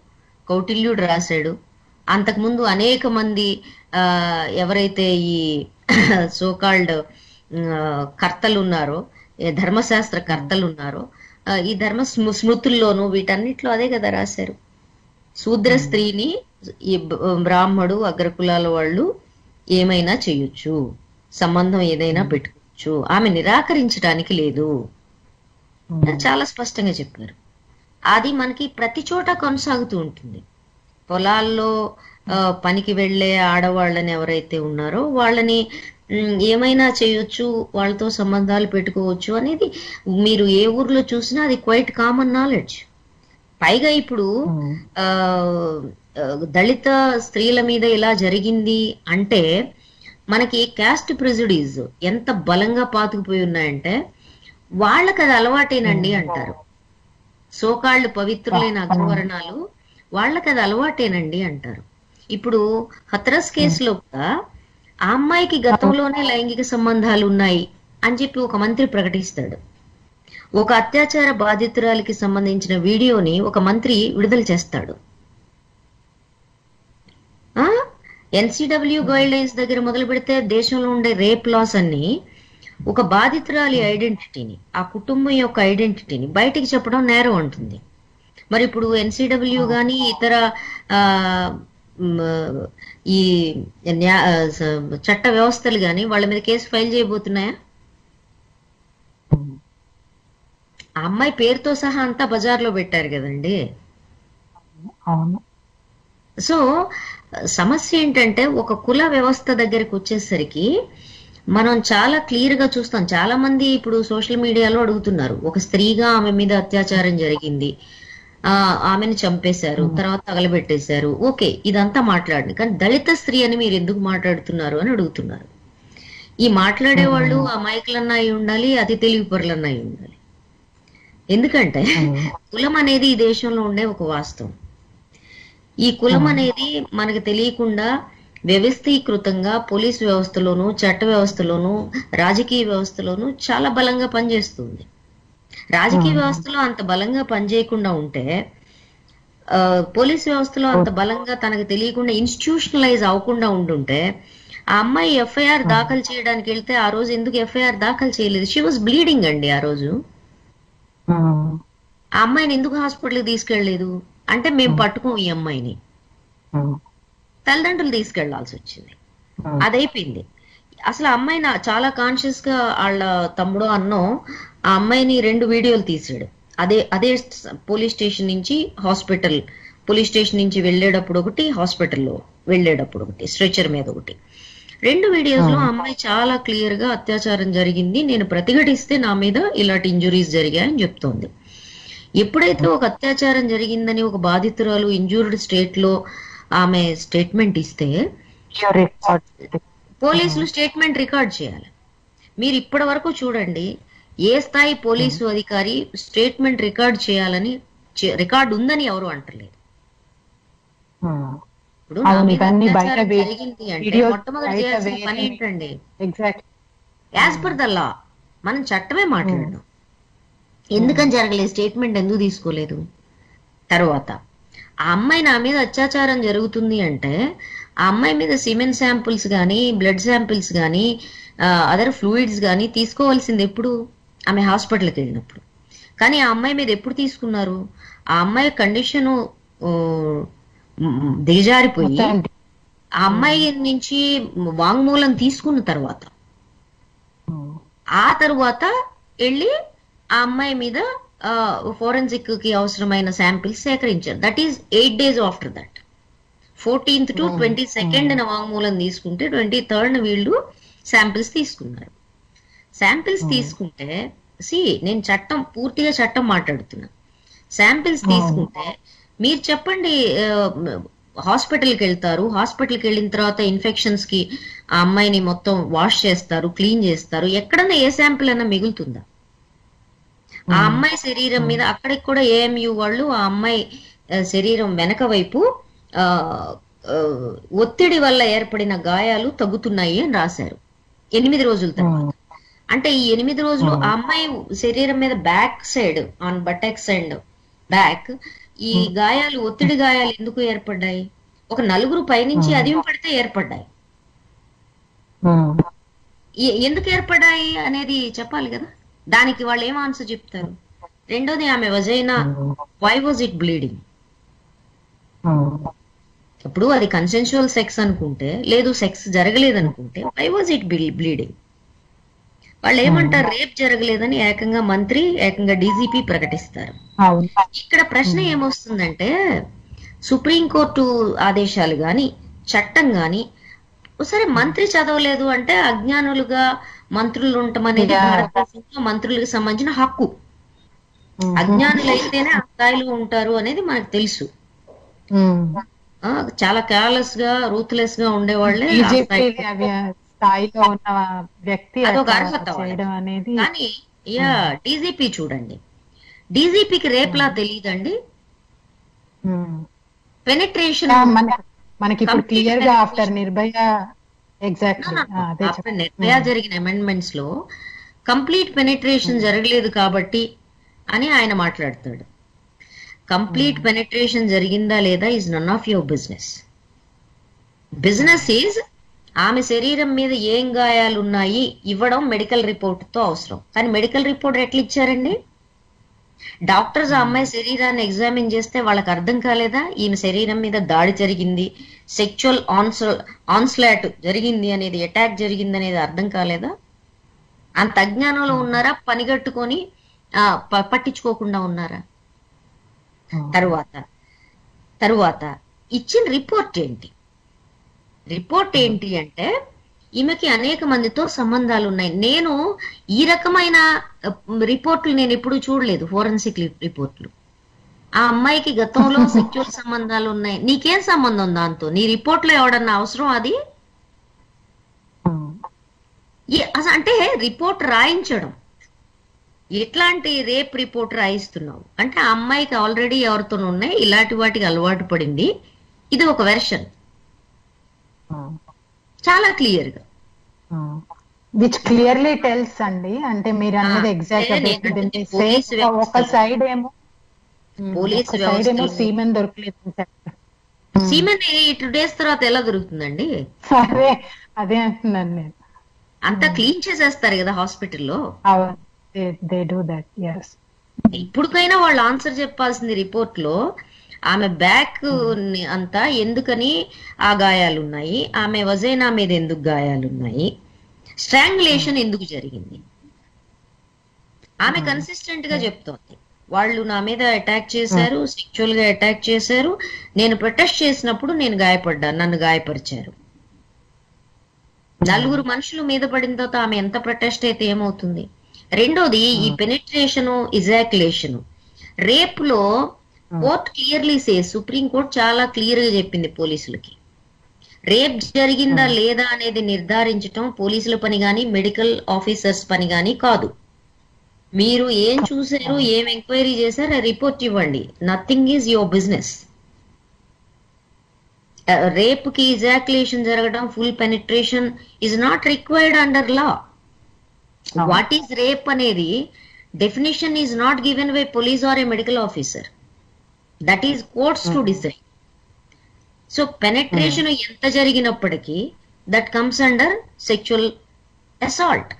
కౌటిల్యుడు రాశాడు. అంతకుముందు అనేక మంది ఎవరైతే ఈ సోకాల్డ్ కర్తలు ఉన్నారో, ధర్మశాస్త్ర కర్తలు ఉన్నారో, ఈ ధర్మ స్మృతుల్లోనూ వీటన్నిటిలో అదే కదా రాశారు. శూద్ర స్త్రీని ఈ బ్రాహ్మడు అగ్రకులాల వాళ్ళు ఏమైనా చేయొచ్చు, సంబంధం ఏదైనా పెట్టుకోవచ్చు, ఆమె నిరాకరించడానికి లేదు, చాలా స్పష్టంగా చెప్పారు. అది మనకి ప్రతి చోట కొనసాగుతూ ఉంటుంది. పొలాల్లో పనికి వెళ్లే ఆడవాళ్ళని ఎవరైతే ఉన్నారో వాళ్ళని ఏమైనా చేయొచ్చు, వాళ్ళతో సంబంధాలు పెట్టుకోవచ్చు అనేది మీరు ఏ ఊర్లో చూసినా అది క్వైట్ కామన్ నాలెడ్జ్. పైగా ఇప్పుడు దళిత స్త్రీల మీద ఇలా జరిగింది అంటే మనకి క్యాస్ట్ ప్రెజుడీస్ ఎంత బలంగా పాతుకుపోయి ఉన్నాయంటే వాళ్ళకి అది అలవాటేనండి అంటారు. సోకాళ్ళు పవిత్రులైన అగ్రవర్ణాలు వాళ్ళకి అది అలవాటేనండి అంటారు. ఇప్పుడు హత్రస్ కేసులో కూడా ఆ అమ్మాయికి గతంలోనే లైంగిక సంబంధాలు ఉన్నాయి అని చెప్పి ఒక మంత్రి ప్రకటిస్తాడు. ఒక అత్యాచార బాధితురాలికి సంబంధించిన వీడియోని ఒక మంత్రి విడుదల చేస్తాడు. ఎన్సిడబ్ల్యూ గైడ్ లైన్స్ దగ్గర మొదలు పెడితే దేశంలో ఉండే రేప్ లాస్ అన్ని ఒక బాధితురాలి ఐడెంటిటీని, ఆ కుటుంబం యొక్క ఐడెంటిటీని బయటికి చెప్పడం నేరం అంటుంది. మరి ఇప్పుడు ఎన్సిడబ్ల్యూ కానీ ఇతర ఈ చట్ట వ్యవస్థలు కానీ వాళ్ళ మీద కేసు ఫైల్ చేయబోతున్నాయా? ఆ అమ్మాయి పేరుతో సహా అంతా బజార్లో పెట్టారు కదండి. అవును. సో సమస్య ఏంటంటే ఒక కుల వ్యవస్థ దగ్గరికి వచ్చేసరికి మనం చాలా క్లియర్ గా చూస్తాం. చాలా మంది ఇప్పుడు సోషల్ మీడియాలో అడుగుతున్నారు, ఒక స్త్రీగా ఆమె మీద అత్యాచారం జరిగింది, ఆమెను చంపేశారు, తర్వాత తగలబెట్టేశారు, ఓకే ఇదంతా మాట్లాడండి, కానీ దళిత స్త్రీ అని మీరు ఎందుకు మాట్లాడుతున్నారు అని అడుగుతున్నారు. ఈ మాట్లాడే వాళ్ళు అమాయకులన్నా అయి ఉండాలి, అతి తెలివి పరులన్నా అయి ఉండాలి. ఎందుకంటే కులం అనేది ఈ దేశంలో ఉండే ఒక వాస్తవం. ఈ కులం అనేది మనకు తెలియకుండా వ్యవస్థీకృతంగా పోలీస్ వ్యవస్థలోను, చట్ట వ్యవస్థలోను, రాజకీయ వ్యవస్థలోను చాలా బలంగా పనిచేస్తుంది. రాజకీయ వ్యవస్థలో అంత బలంగా పనిచేయకుండా ఉంటే, పోలీస్ వ్యవస్థలో అంత బలంగా తనకు తెలియకుండా ఇన్స్టిట్యూషనలైజ్ అవ్వకుండా ఉంటుంటే, ఆ అమ్మాయి ఎఫ్ఐఆర్ దాఖలు చేయడానికి వెళ్తే ఆ రోజు ఎందుకు ఎఫ్ఐఆర్ దాఖలు చేయలేదు? షీ వాజ్ బ్లీడింగ్ అండి ఆ రోజు. ఆ అమ్మాయిని ఎందుకు హాస్పిటల్కి తీసుకెళ్లలేదు అంటే, మేము పట్టుకోం ఈ అమ్మాయిని, తల్లిదండ్రులు తీసుకెళ్లాల్సి వచ్చింది. అదైపోయింది. అసలు ఆ అమ్మాయి చాలా కాన్షియస్ గా వాళ్ళ తమ్ముడు అన్నో ఆ అమ్మాయిని 2 వీడియోలు తీసాడు. అదే పోలీస్ స్టేషన్ నుంచి హాస్పిటల్, పోలీస్ స్టేషన్ నుంచి వెళ్ళేటప్పుడు ఒకటి, హాస్పిటల్లో వెళ్ళేటప్పుడు ఒకటి, స్ట్రెచర్ మీద ఒకటి. 2 వీడియోస్ లో ఆ అమ్మాయి చాలా క్లియర్ గా అత్యాచారం జరిగింది, నేను ప్రతిఘటిస్తే నా మీద ఇలాంటి ఇంజురీస్ జరిగాయని చెప్తోంది. ఎప్పుడైతే ఒక అత్యాచారం జరిగిందని ఒక బాధితురాలు ఇంజూర్డ్ స్టేట్ లో ఆమె స్టేట్మెంట్ ఇస్తే, పోలీసులు స్టేట్మెంట్ రికార్డ్ చేయాలి. మీరు ఇప్పటి వరకు చూడండి, ఏ స్థాయి పోలీసు అధికారి స్టేట్మెంట్ రికార్డ్ చేయాలని, రికార్డ్ ఉందని ఎవరు అంటలేదు. ఇప్పుడు జరిగింది అంటే మొట్టమొదటి చేయాల్సిన పని ఏంటండి? యాజ్ పర్ ద లా మనం చట్టమే మాట్లాడడం. ఎందుకని జరగలేదు, స్టేట్మెంట్ ఎందుకు తీసుకోలేదు? తర్వాత ఆ అమ్మాయి నా మీద అత్యాచారం జరుగుతుంది అంటే, ఆ అమ్మాయి మీద సిమెన్ శాంపిల్స్ కానీ, బ్లడ్ శాంపిల్స్ కానీ, అదర్ ఫ్లూయిడ్స్ కానీ తీసుకోవాల్సింది ఎప్పుడు? ఆమె హాస్పిటల్కి వెళ్ళినప్పుడు. కానీ ఆ అమ్మాయి మీద ఎప్పుడు తీసుకున్నారు? ఆ అమ్మాయి కండిషను దిగజారిపోయి ఆ అమ్మాయి నుంచి వాంగ్మూలం తీసుకున్న తర్వాత, ఆ తర్వాత వెళ్ళి ఆ అమ్మాయి మీద ఫోరెన్సిక్ కి అవసరమైన శాంపిల్స్ సేకరించారు. That is 8 days after that. 14th to 22nd వాంగ్మూలం తీసుకుంటే 23rd వీళ్ళు శాంపిల్స్ తీసుకున్నారు. శాంపిల్స్ తీసుకుంటే, నేను పూర్తిగా చట్టం మాట్లాడుతున్నా. శాంపిల్స్ తీసుకుంటే మీరు చెప్పండి, హాస్పిటల్కి వెళ్తారు, హాస్పిటల్కి వెళ్ళిన తర్వాత ఇన్ఫెక్షన్స్ కి ఆ అమ్మాయిని మొత్తం వాష్ చేస్తారు, క్లీన్ చేస్తారు, ఎక్కడన్నా ఏ శాంపిల్ అన్నా మిగులుతుందా? ఆ అమ్మాయి శరీరం మీద అక్కడికి కూడా ఏఎంయు వాళ్ళు ఆ అమ్మాయి శరీరం వెనక వైపు ఒత్తిడి వల్ల ఏర్పడిన గాయాలు తగ్గుతున్నాయి అని రాశారు 8 రోజుల తర్వాత. అంటే ఈ 8 రోజులు ఆ అమ్మాయి శరీరం మీద back side, on బటెక్స్ and back, ఈ గాయాలు, ఒత్తిడి గాయాలు ఎందుకు ఏర్పడ్డాయి? ఒక 4 పైనుంచి అదిం పడితే ఏర్పడ్డాయి. ఎందుకు ఏర్పడ్డాయి అనేది చెప్పాలి కదా. దానికి వాళ్ళు ఏం ఆన్సర్ చెప్తారు? రెండోది, ఆమె vagina, why was it bleeding? ఇప్పుడు అది కన్సెన్షువల్ సెక్స్ అనుకుంటే, లేదు సెక్స్ జరగలేదు అనుకుంటే, వై వాజ్ ఇట్ బ్లీడింగ్? వాళ్ళు ఏమంటారు? రేప్ జరగలేదని ఏకంగా డీజీపీ ప్రకటిస్తారు. ఇక్కడ ప్రశ్న ఏమొస్తుందంటే, సుప్రీంకోర్టు ఆదేశాలు గాని, చట్టం గాని, సరే మంత్రి చదవలేదు అంటే అజ్ఞానులుగా మంత్రులు ఉండటం అనేది భారతదేశంలో మంత్రులకు సంబంధించిన హక్కు. అజ్ఞానులైతేనే ఆ స్థాయిలో ఉంటారు అనేది మనకు తెలుసు. చాలా కేర్లెస్ గా, రూత్లెస్ గా ఉండేవాళ్ళే స్థాయిలో ఉన్న వ్యక్తి అదొక అర్హత అనేది. కానీ డీజీపీ చూడండి, డీజీపీకి రేప్లా తెలియదండి. పెనిట్రేషన్ మనకి ఇప్పుడు క్లియర్ గా ఆఫ్టర్ నిర్భయ జరిగిన అమెండ్మెంట్స్ లో కంప్లీట్ పెనిట్రేషన్ జరగలేదు కాబట్టి అని ఆయన మాట్లాడతాడు. కంప్లీట్ పెనిట్రేషన్ జరిగిందా లేదా is none of your business. Business is ఆమె శరీరం మీద ఏం గాయాలు ఉన్నాయి ఇవ్వడం మెడికల్ రిపోర్ట్ తో అవసరం. కానీ మెడికల్ రిపోర్ట్ ఎట్లా ఇచ్చారండి? డాక్టర్స్ ఆ అమ్మాయి శరీరాన్ని ఎగ్జామిన్ చేస్తే వాళ్ళకి అర్థం కాలేదా ఈమె శరీరం మీద దాడి జరిగింది, సెక్చువల్ ఆన్స్లాట్ జరిగింది అనేది, అటాక్ జరిగింది అనేది అర్థం కాలేదా? అంత అజ్ఞానంలో ఉన్నారా? పనిగట్టుకొని పట్టించుకోకుండా ఉన్నారా? తరువాత ఇచ్చిన రిపోర్ట్ ఏంటి? రిపోర్ట్ ఏంటి అంటే ఈమెకి అనేక మందితో సంబంధాలు ఉన్నాయి. నేను ఈ రకమైన రిపోర్ట్లు నేను ఎప్పుడు చూడలేదు, ఫోరెన్సిక్ రిపోర్ట్లు. ఆ అమ్మాయికి గతంలో సెక్చువల్ సంబంధాలు ఉన్నాయి, నీకేం సంబంధం దాంతో? నీ రిపోర్ట్ లో ఎవడన్నా అవసరం అది? అంటే రిపోర్ట్ రాయించడం, ఎట్లాంటి రేప్ రిపోర్ట్ రాయిస్తున్నావు అంటే ఆ అమ్మాయికి ఆల్రెడీ ఎవరితో ఉన్నాయి, ఇలాంటి వాటికి అలవాటు పడింది, ఇది ఒక వెర్షన్ చాలా క్లియర్ గా, విచ్ క్లియర్లీ టెల్స్ అండి. అంటే మీరు అన్నది ఎగ్జాక్ట్ గా ఒక సైడ్ ఏమో పోలీస్ సీమెన్ దొరకలేదు, సీమెన్ 2 days తర్వాత ఎలా దొరుకుతుందండి? అదే అంటున్నాను నేను. అంతా క్లీన్ చేసేస్తారు కదా హాస్పిటల్లో. ఇప్పుడుకైనా వాళ్ళు ఆన్సర్ చెప్పాల్సింది రిపోర్ట్ లో. ఆమె బ్యాక్ అంతా ఎందుకని ఆ గాయాలు ఉన్నాయి, ఆమె వజైనా మీద ఎందుకు గాయాలు ఉన్నాయి, స్ట్రాంగులేషన్ ఎందుకు జరిగింది? ఆమె కన్సిస్టెంట్ గా చెప్తోంది, వాళ్ళు నా మీద అటాక్ చేశారు, సెక్చువల్ గా అటాక్ చేశారు, నేను ప్రొటెస్ట్ చేసినప్పుడు నేను గాయపడ్డాను, నన్ను గాయపరిచారు. 4 మనుషులు మీద పడిన తర్వాత ఆమె ఎంత ప్రొటెస్ట్ అయితే ఏమవుతుంది? రెండోది ఈ పెనిట్రేషన్, ఇజాక్యులేషన్, రేప్ లో court clearly says, supreme court చాలా క్లియర్ గా చెప్పింది పోలీసులకి, రేప్ జరిగిందా లేదా అనేది నిర్ధారించటం పోలీసుల పని గాని మెడికల్ ఆఫీసర్స్ పని గాని కాదు. మీరు ఏం చూసారు, ఏం ఎంక్వైరీ చేశారు, రిపోర్ట్ ఇవ్వండి, nothing is your business. Rape కి ఇజాక్యులేషన్ జరగడం, full penetration is not required under law. What is rape అనేది definition is not given by police or a medical officer, that is courts to decide. So penetration ఎంత జరిగినప్పటికీ that comes under sexual assault,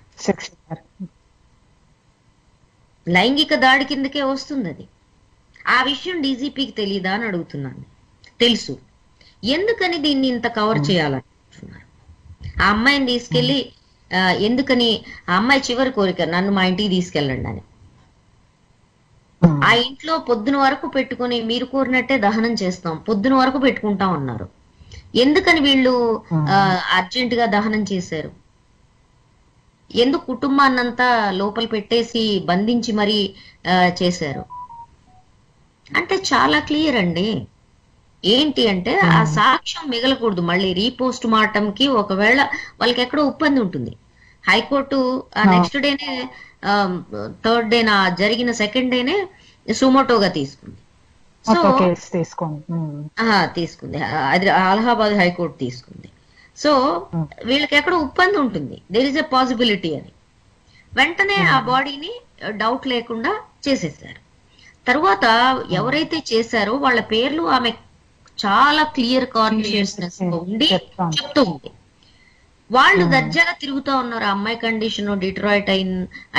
లైంగిక దాడి కిందకే వస్తుంది అది. ఆ విషయం డీజీపీకి తెలీదా అని అడుగుతున్నాను. తెలుసు, ఎందుకని దీన్ని ఇంత కవర్ చేయాలనుకుంటున్నారు? ఆ అమ్మాయిని తీసుకెళ్లి ఎందుకని, ఆ అమ్మాయి చివరి కోరిక నన్ను మా ఇంటికి తీసుకెళ్ళండి అని. ఆ ఇంట్లో పొద్దున వరకు పెట్టుకుని మీరు కోరినట్టే దహనం చేస్తాం, పొద్దున వరకు పెట్టుకుంటా ఉన్నారు. ఎందుకని వీళ్ళు అర్జెంట్ గా దహనం చేశారు? ఎందుకు కుటుంబాన్నంతా లోపల పెట్టేసి బంధించి మరీ చేశారు? అంటే చాలా క్లియర్ అండి. ఏంటి అంటే ఆ సాక్ష్యం మిగలకూడదు. మళ్ళీ రీపోస్ట్ మార్టం కి ఒకవేళ వాళ్ళకి ఎక్కడో ఉప్పంది ఉంటుంది, హైకోర్టు ఆ నెక్స్ట్ డేనే, 3rd డే జరిగిన 2nd డేనే సుమోటోగా తీసుకుంది. సో తీసుకుంది, అది అలహాబాద్ హైకోర్టు తీసుకుంది. సో వీళ్ళకి ఎక్కడో ఉప్పంది ఉంటుంది, దేర్ ఇస్ ఎ పాసిబిలిటీ అని వెంటనే ఆ బాడీని డౌట్ లేకుండా చేసేసారు. తర్వాత ఎవరైతే చేశారో వాళ్ళ పేర్లు ఆమె చాలా క్లియర్ కాన్షియస్నెస్ ఉండి చెప్తూ ఉంది. వాళ్ళు దర్జాగా తిరుగుతూ ఉన్నారు. ఆ అమ్మాయి కండిషన్ డిట్రాయిట్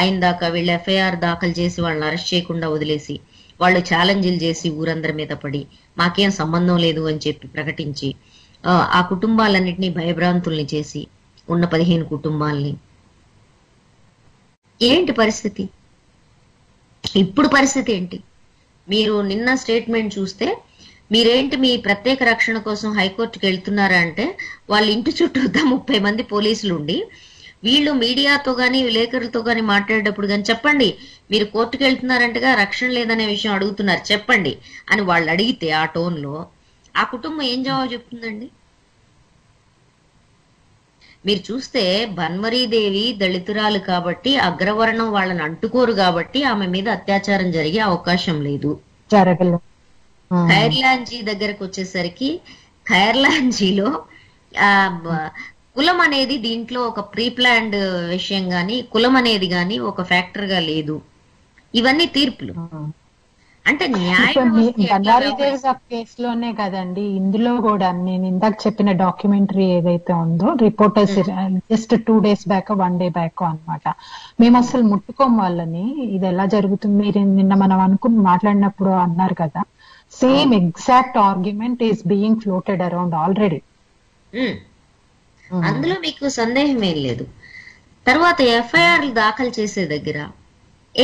అయిన దాకా వీళ్ళు ఎఫ్ఐఆర్ దాఖలు చేసి వాళ్ళని అరెస్ట్ చేయకుండా వదిలేసి, వాళ్ళు ఛాలెంజ్లు చేసి ఊరందరి మీద పడి మాకేం సంబంధం లేదు అని చెప్పి ప్రకటించి ఆ కుటుంబాలన్నింటినీ భయభ్రాంతుల్ని చేసి ఉన్న 15 కుటుంబాలని. ఏంటి పరిస్థితి? ఇప్పుడు పరిస్థితి ఏంటి? మీరు నిన్న స్టేట్మెంట్ చూస్తే మీరేంటి మీ ప్రత్యేక రక్షణ కోసం హైకోర్టుకి వెళ్తున్నారా అంటే వాళ్ళ ఇంటి చుట్టూ 30 మంది పోలీసులు ఉండి వీళ్ళు మీడియాతో గానీ విలేకరులతో గానీ మాట్లాడేటప్పుడు కానీ చెప్పండి మీరు కోర్టుకు వెళ్తున్నారంటగా, రక్షణ లేదనే విషయం అడుగుతున్నారు చెప్పండి అని వాళ్ళు అడిగితే ఆ టోన్ లో ఆ కుటుంబం ఏం జవాబు చెప్తుందండి? మీరు చూస్తే బన్వరీదేవి దళితురాలు కాబట్టి, అగ్రవర్ణం వాళ్ళని అంటుకోరు కాబట్టి ఆమె మీద అత్యాచారం జరిగే అవకాశం లేదు. ఖైర్లాంజీ దగ్గరకు వచ్చేసరికి ఖైర్లాంజీలో కులం అనేది దీంట్లో ఒక ప్రీ ప్లాన్డ్ విషయం గాని, కులం అనేది గాని ఒక ఫ్యాక్టర్ గా లేదు. ఇవన్నీ తీర్పులు. అంటే బన్వారీదేవి కేసులోనే కదండి, ఇందులో కూడా నేను ఇందాక చెప్పిన డాక్యుమెంటరీ ఏదైతే ఉందో, reporters just 2 days back 1 day back అన్నమాట, మేము అసలు ముట్టుకోం వాళ్ళని, ఇది ఎలా జరుగుతుంది, మీరు నిన్న మనం మాట్లాడినప్పుడు అన్నారు కదా, same exact argument is being floated around already. అందులో మీకు సందేహం ఏం లేదు. తర్వాత ఎఫ్ఐఆర్ దాఖలు చేసే దగ్గర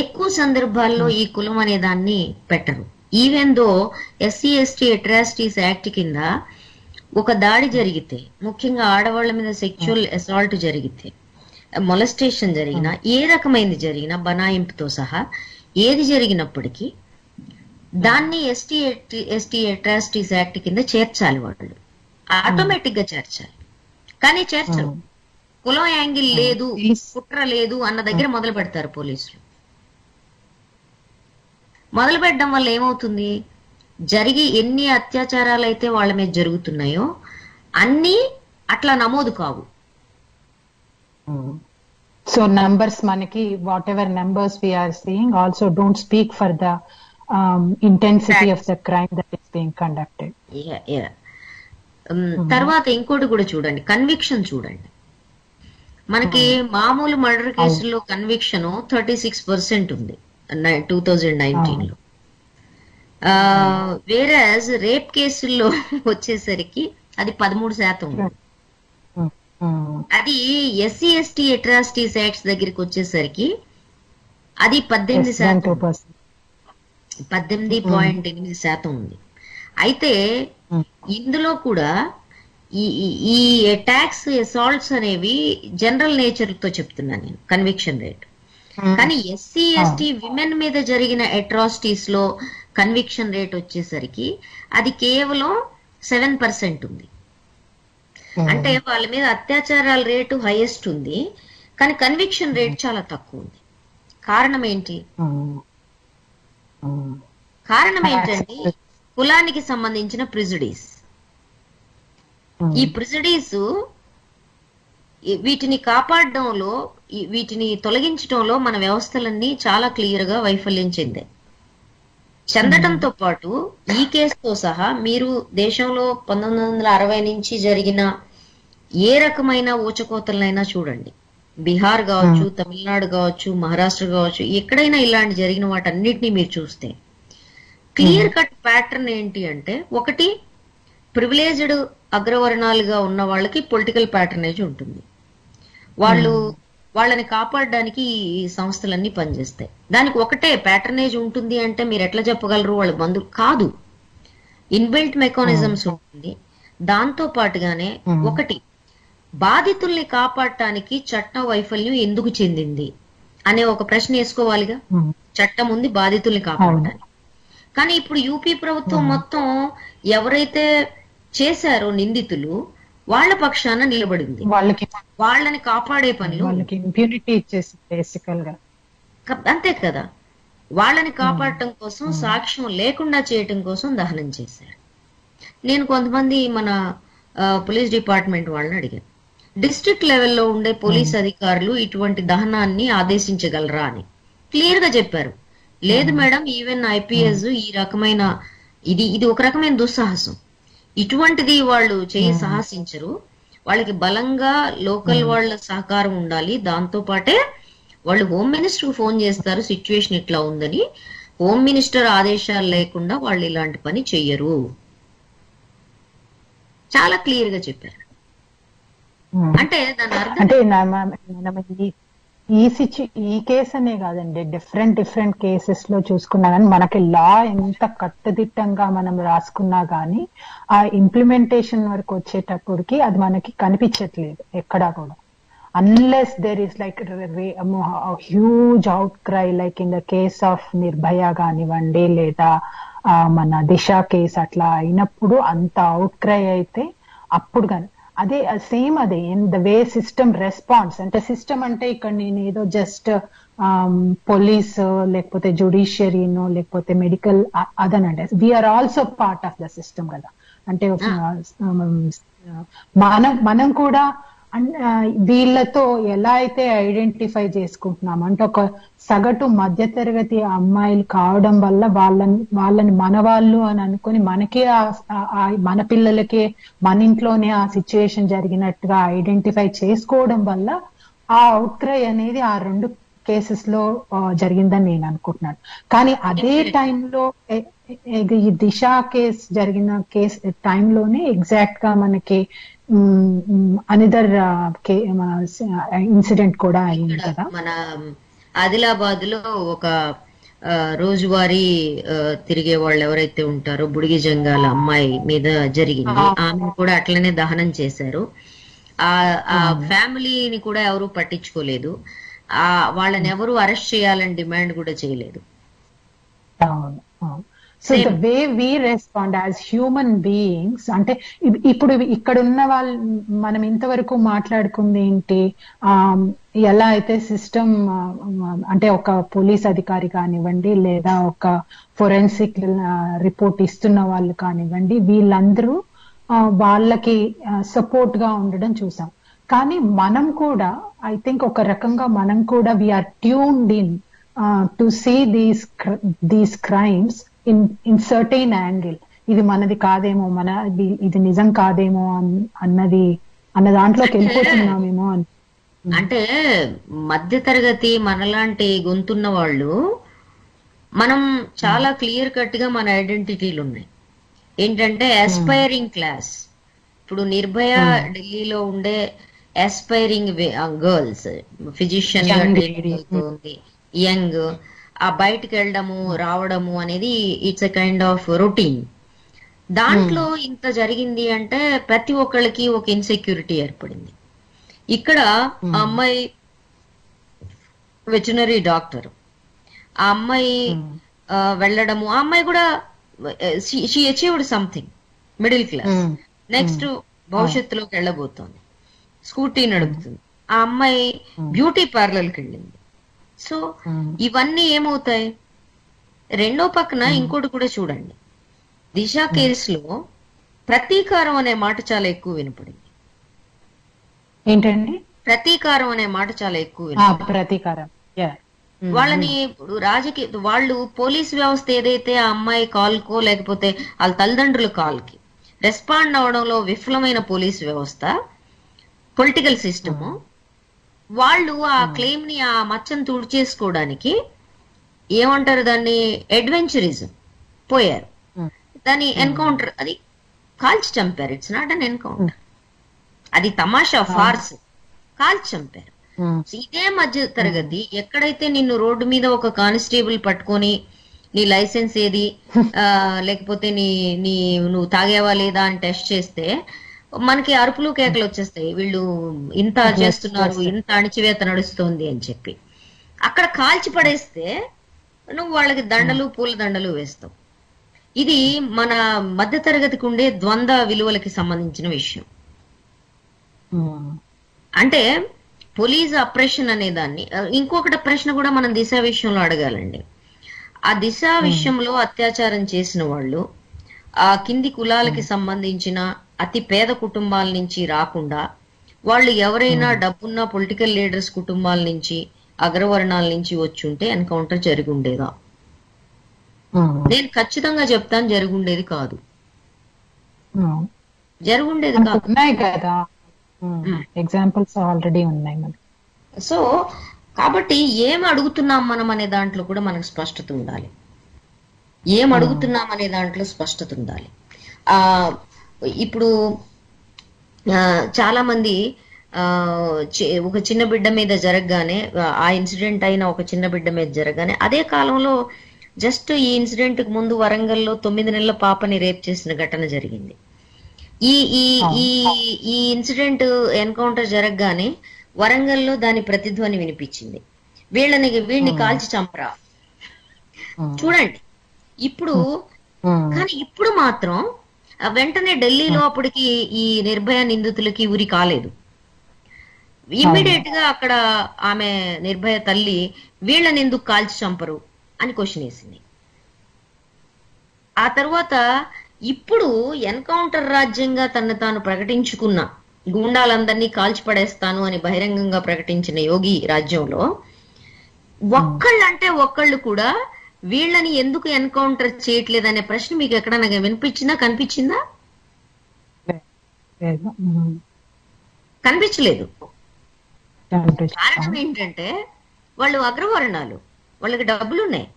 ఎక్కువ సందర్భాల్లో ఈ కులం అనే దాన్ని పెట్టరు. Even though SC/ST atrocities act కింద ఒక దాడి జరిగితే, ముఖ్యంగా ఆడవాళ్ల మీద సెక్చువల్ అసాల్ట్ జరిగితే, మొలస్టేషన్ జరిగినా, ఏ రకమైనది జరిగినా బనాయింపుతో సహా ఏది జరిగినప్పటికీ దాన్ని SC/ST అట్రాసిటీస్ యాక్ట్ కింద చేర్చాలి. వాళ్ళు ఆటోమేటిక్ గా చేర్చాలి. కానీ చేర్చరు. కులం యాంగిల్ లేదు, కుట్ర లేదు అన్న దగ్గర మొదలు పెడతారు పోలీసులు. మొదలు పెట్టడం వల్ల ఏమవుతుంది, జరిగి ఎన్ని అత్యాచారాలు అయితే వాళ్ళ మీద జరుగుతున్నాయో అన్ని అట్లా నమోదు కావు. సో నంబర్స్ మనకి whatever numbers we are seeing also don't speak for the intensity of the crime that is being conducted. తర్వాత ఇంకోటి కూడా చూడండి, కన్విక్షన్ చూడండి. మనకి మామూలు మర్డర్ కేసుల్లో కన్విక్షన్ 36% ఉంది 2019 లో. వేరేస్ రేప్ కేసుల్లో వచ్చేసరికి అది 13% ఉంది. అది SC/ST అట్రాసిటీస్ యాక్ట్స్ దగ్గరికి వచ్చేసరికి అది 18%, 18.8% ఉంది. అయితే ఇందులో కూడా ఈ అటాక్స్, అసాల్ట్స్ అనేవి జనరల్ నేచర్ తో చెప్తున్నాను నేను, కన్విక్షన్ రేట్. కానీ SC/ST విమెన్ మీద జరిగిన అట్రాసిటీస్ లో కన్విక్షన్ రేట్ వచ్చేసరికి అది కేవలం 7% ఉంది. అంటే వాళ్ళ మీద అత్యాచారాల రేటు హైయెస్ట్ ఉంది, కానీ కన్విక్షన్ రేట్ చాలా తక్కువ ఉంది. కారణం ఏంటి? కారణం ఏంటంటే కులానికి సంబంధించిన ప్రిజుడీస్. ఈ ప్రిజుడీస్ వీటిని కాపాడడంలో, వీటిని తొలగించడంలో మన వ్యవస్థలన్నీ చాలా క్లియర్ గా వైఫల్యం చెందటంతో పాటు ఈ కేసుతో సహా మీరు దేశంలో 1960 నుంచి జరిగిన ఏ రకమైన ఊచకోతలనైనా చూడండి, బీహార్ కావచ్చు, తమిళనాడు కావచ్చు, మహారాష్ట్ర కావచ్చు, ఎక్కడైనా ఇలాంటి జరిగిన వాటన్నిటినీ మీరు చూస్తే క్లియర్ కట్ ప్యాటర్న్ ఏంటి అంటే, ఒకటి ప్రివిలేజ్డ్ అగ్రవర్ణాలుగా ఉన్న వాళ్ళకి పొలిటికల్ ప్యాటర్నేజ్ ఉంటుంది. వాళ్ళని కాపాడడానికి ఈ సంస్థలన్నీ పనిచేస్తాయి. దానికి ఒకటే ప్యాటర్నేజ్ ఉంటుంది అంటే మీరు ఎట్లా చెప్పగలరు? వాళ్ళ బంధువులు కాదు, ఇన్బిల్ట్ మెకానిజమ్స్ ఉంటుంది. దాంతో పాటుగానే ఒకటి, బాధితుల్ని కాపాడటానికి చట్ట వైఫల్యం ఎందుకు చెందింది అనే ఒక ప్రశ్న వేసుకోవాలిగా. చట్టం ఉంది బాధితుల్ని కాపాడటానికి. కానీ ఇప్పుడు యూపీ ప్రభుత్వం మొత్తం ఎవరైతే చేశారో నిందితులు వాళ్ళ పక్షాన నిలబడింది. వాళ్ళని కాపాడే పనిలో ఇంప్యూనిటీ ఇచ్చేసి బేసికల్ గా, అంతే కదా, వాళ్ళని కాపాడటం కోసం, సాక్ష్యం లేకుండా చేయటం కోసం దహనం చేశారు. నేను కొంతమంది మన పోలీస్ డిపార్ట్మెంట్ వాళ్ళని అడిగాను, డిస్ట్రిక్ట్ లెవెల్లో ఉండే పోలీస్ అధికారులు ఇటువంటి దహనాన్ని ఆదేశించగలరా అని. క్లియర్ గా చెప్పారు, లేదు మేడం, ఈవెన్ IPS ఈ రకమైన ఇది ఒక రకమైన దుస్సాహసం, ఇటువంటిది వాళ్ళు సాహసించరు. వాళ్ళకి బలంగా లోకల్ వాళ్ళ సహకారం ఉండాలి. దాంతో పాటే వాళ్ళు హోమ్ మినిస్టర్ ఫోన్ చేస్తారు, సిచ్యువేషన్ ఇట్లా ఉందని. హోమ్ మినిస్టర్ ఆదేశాలు లేకుండా వాళ్ళు ఇలాంటి పని చెయ్యరు. చాలా క్లియర్ గా చెప్పారు. అంటే దాని అర్థం ఈ కేసు అనే కాదండి, డిఫరెంట్ కేసెస్ లో చూసుకున్నా కానీ మనకి లా ఎంత కట్టుదిట్టంగా మనం రాసుకున్నా గానీ ఆ ఇంప్లిమెంటేషన్ వరకు వచ్చేటప్పటికి అది మనకి కనిపించట్లేదు ఎక్కడా కూడా. Unless there is like huge outcry, like in the case of Nirbhaya కానివ్వండి, లేదా మన దిశ కేసు అట్లా అయినప్పుడు అంత అవుట్ క్రై అయితే అప్పుడు కానీ అదే సేమ్ అదే in the way system response. అంటే సిస్టమ్ అంటే ఇక్కడ నేను ఏదో జస్ట్ పోలీస్ లేకపోతే జ్యుడిషియరీనో లేకపోతే మెడికల్ అదనంటే, we're also part of the system కదా. అంటే మనం కూడా వీళ్ళతో ఎలా అయితే ఐడెంటిఫై చేసుకుంటున్నాం అంటే, ఒక సగటు మధ్యతరగతి అమ్మాయిలు కావడం వల్ల వాళ్ళని మన వాళ్ళు అని అనుకుని మనకే మన పిల్లలకే మన ఇంట్లోనే ఆ సిచ్యుయేషన్ జరిగినట్టుగా ఐడెంటిఫై చేసుకోవడం వల్ల ఆ అవుట్క్రై అనేది ఆ 2 కేసెస్ లో జరిగిందని నేను అనుకుంటున్నాను. కానీ అదే టైంలో ఈ దిశ కేసు జరిగిన టైంలోనే ఎగ్జాక్ట్ గా మనకి అనదర్ ఇన్సిడెంట్ కూడా అయింది కదా. మన ఆదిలాబాద్ లో ఒక రోజువారీ తిరిగే వాళ్ళు ఎవరైతే ఉంటారో బుడిగి జంగాల అమ్మాయి మీద జరిగింది. ఆమెను కూడా అట్లనే దహనం చేశారు. ఆ ఫ్యామిలీని కూడా ఎవరు పట్టించుకోలేదు. వాళ్ళని ఎవరు అరెస్ట్ చేయాలని డిమాండ్ కూడా చేయలేదు. So the way we respond as human beings, అంటే ఇప్పుడు ఇక్కడ ఉన్న వాళ్ళు మనం ఇంతవరకు మాట్లాడుకుంది ఏంటి, ఎలా అయితే సిస్టమ్ అంటే ఒక పోలీస్ అధికారి కానివ్వండి లేదా ఒక ఫోరెన్సిక్ రిపోర్ట్ ఇస్తున్న వాళ్ళు కానివ్వండి, వీళ్ళందరూ వాళ్ళకి సపోర్ట్ గా ఉండడం చూసాం. కానీ మనం కూడా ఐ థింక్ ఒక రకంగా మనం కూడా we are tuned in to see these crimes in certain angle. ఇది మనది కాదేమో, ఇది నిజం కాదేమో అన్న దాంట్లోకి వెళ్ళిపోతున్నామేమో అని. అంటే మధ్య తరగతి మనలాంటి గొంతున్న వాళ్ళు మనం చాలా క్లియర్ కట్ గా మన ఐడెంటిటీలు ఉన్నాయి. ఏంటంటే ఆస్పైరింగ్ క్లాస్. ఇప్పుడు నిర్భయ ఢిల్లీలో ఉండే ఆస్పైరింగ్ గర్ల్స్, ఫిజిషియన్ యంగ్, ఆ బయటకు వెళ్ళడము రావడము అనేది it's a kind of routine. దాంట్లో ఇంత జరిగింది అంటే ప్రతి ఒక్కళ్ళకి ఒక ఇన్సెక్యూరిటీ ఏర్పడింది. ఇక్కడ ఆ అమ్మాయి వెటర్నరీ డాక్టర్, ఆ అమ్మాయి వెళ్ళడము, ఆ అమ్మాయి కూడా she achieved something, middle class. Next భవిష్యత్తులోకి వెళ్ళబోతోంది, స్కూటీ నడుపుతుంది. ఆ అమ్మాయి బ్యూటీ పార్లర్కి వెళ్ళింది. సో ఇవన్నీ ఏమవుతాయి? రెండో పక్కన ఇంకోటి కూడా చూడండి, దిశ కేసులో ప్రతీకారం అనే మాట చాలా ఎక్కువ వినపడింది. ఏంటండి? ప్రతీకారం అనే మాట చాలా ఎక్కువ వినపడింది. ప్రతీకారం. వాళ్ళని ఇప్పుడు వాళ్ళు పోలీస్ వ్యవస్థ ఏదైతే ఆ అమ్మాయి కాల్కో లేకపోతే వాళ్ళ తల్లిదండ్రుల కాల్కి రెస్పాండ్ అవడంలో విఫలమైన పోలీస్ వ్యవస్థ, పొలిటికల్ సిస్టము, వాళ్ళు ఆ క్లెయిమ్ ని, ఆ మచ్చను తుడిచేసుకోవడానికి ఏమంటారు దాన్ని, అడ్వెంచరిజం పోయారు. దాని ఎన్కౌంటర్, అది కాల్చి చంపారు. ఇట్స్ నాట్ అన్ ఎన్కౌంటర్, అది తమాషా, ఫార్స్, కాల్చి చంపారు. ఇదే మధ్య తరగతి ఎక్కడైతే నిన్ను రోడ్డు మీద ఒక కానిస్టేబుల్ పట్టుకొని నీ లైసెన్స్ ఏది, లేకపోతే నువ్వు తాగేవా లేదా అని టెస్ట్ చేస్తే మనకి అరుపులు కేకలు వచ్చేస్తాయి, వీళ్ళు ఇంత చేస్తున్నారు, ఇంత అణిచివేత నడుస్తుంది అని చెప్పి. అక్కడ కాల్చి పడేస్తే నువ్వు వాళ్ళకి దండలు, పూల దండలు వేస్తావు. ఇది మన మధ్య తరగతికి ఉండే ద్వంద్వ విలువలకి సంబంధించిన విషయం. అంటే పోలీస్ అప్రెషన్ అనే దాన్ని, ఇంకొకటి ప్రశ్న కూడా మనం దిశ విషయంలో అడగాలండి. ఆ దిశ విషయంలో అత్యాచారం చేసిన వాళ్ళు ఆ కింది కులాలకి సంబంధించిన అతి పేద కుటుంబాల నుంచి రాకుండా, వాళ్ళు ఎవరైనా డబ్బున్న పొలిటికల్ లీడర్స్ కుటుంబాల నుంచి, అగ్రవర్ణాల నుంచి వచ్చి ఉంటే ఎన్కౌంటర్ జరిగి ఉండేదా? నేను ఖచ్చితంగా చెప్తాను, జరుగుండేది కాదు. జరుగుండేది కాదు. ఉన్నాయి కదా ఎగ్జాంపుల్స్ ఆల్రెడీ ఉన్నాయి మనకి. సో కాబట్టి ఏం అడుగుతున్నాం మనం అనే దాంట్లో కూడా మనకు స్పష్టత ఉండాలి. ఏం అడుగుతున్నాం అనే దాంట్లో స్పష్టత ఉండాలి. ఇప్పుడు చాలా మంది ఒక చిన్న బిడ్డ మీద జరగగానే, ఆ ఇన్సిడెంట్ అయిన ఒక చిన్న బిడ్డ మీద జరగగానే, అదే కాలంలో జస్ట్ ఈ ఇన్సిడెంట్ కు ముందు వరంగల్లో 9 నెలల పాపని రేప్ చేసిన ఘటన జరిగింది. ఈ ఇన్సిడెంట్ ఎన్కౌంటర్ జరగగానే వరంగల్లో దాని ప్రతిధ్వని వినిపించింది, వీడిని కాల్చి చంపరా. చూడండి ఇప్పుడు. కానీ ఇప్పుడు మాత్రం వెంటనే ఢిల్లీలో అప్పటికి ఈ నిర్భయ నిందితులకి ఉరి కాలేదు. ఇమ్మీడియట్ గా అక్కడ ఆమె నిర్భయ తల్లి వీళ్ళని ఎందుకు కాల్చి చంపరు అని క్వశ్చన్ వేసింది. ఆ తర్వాత ఇప్పుడు ఎన్కౌంటర్ రాజ్యంగా తను తాను ప్రకటించుకున్న, గూండాలందరినీ కాల్చి పడేస్తాను అని బహిరంగంగా ప్రకటించిన యోగి రాజ్యంలో ఒక్కళ్ళు కూడా వీళ్ళని ఎందుకు ఎన్కౌంటర్ చేయట్లేదనే ప్రశ్న మీకు ఎక్కడైనా వినిపించిందా, కనిపించిందా? కనిపించలేదు. కారణం ఏంటంటే వాళ్ళు అగ్రవర్ణాలు, వాళ్ళకి డబ్బులున్నాయి,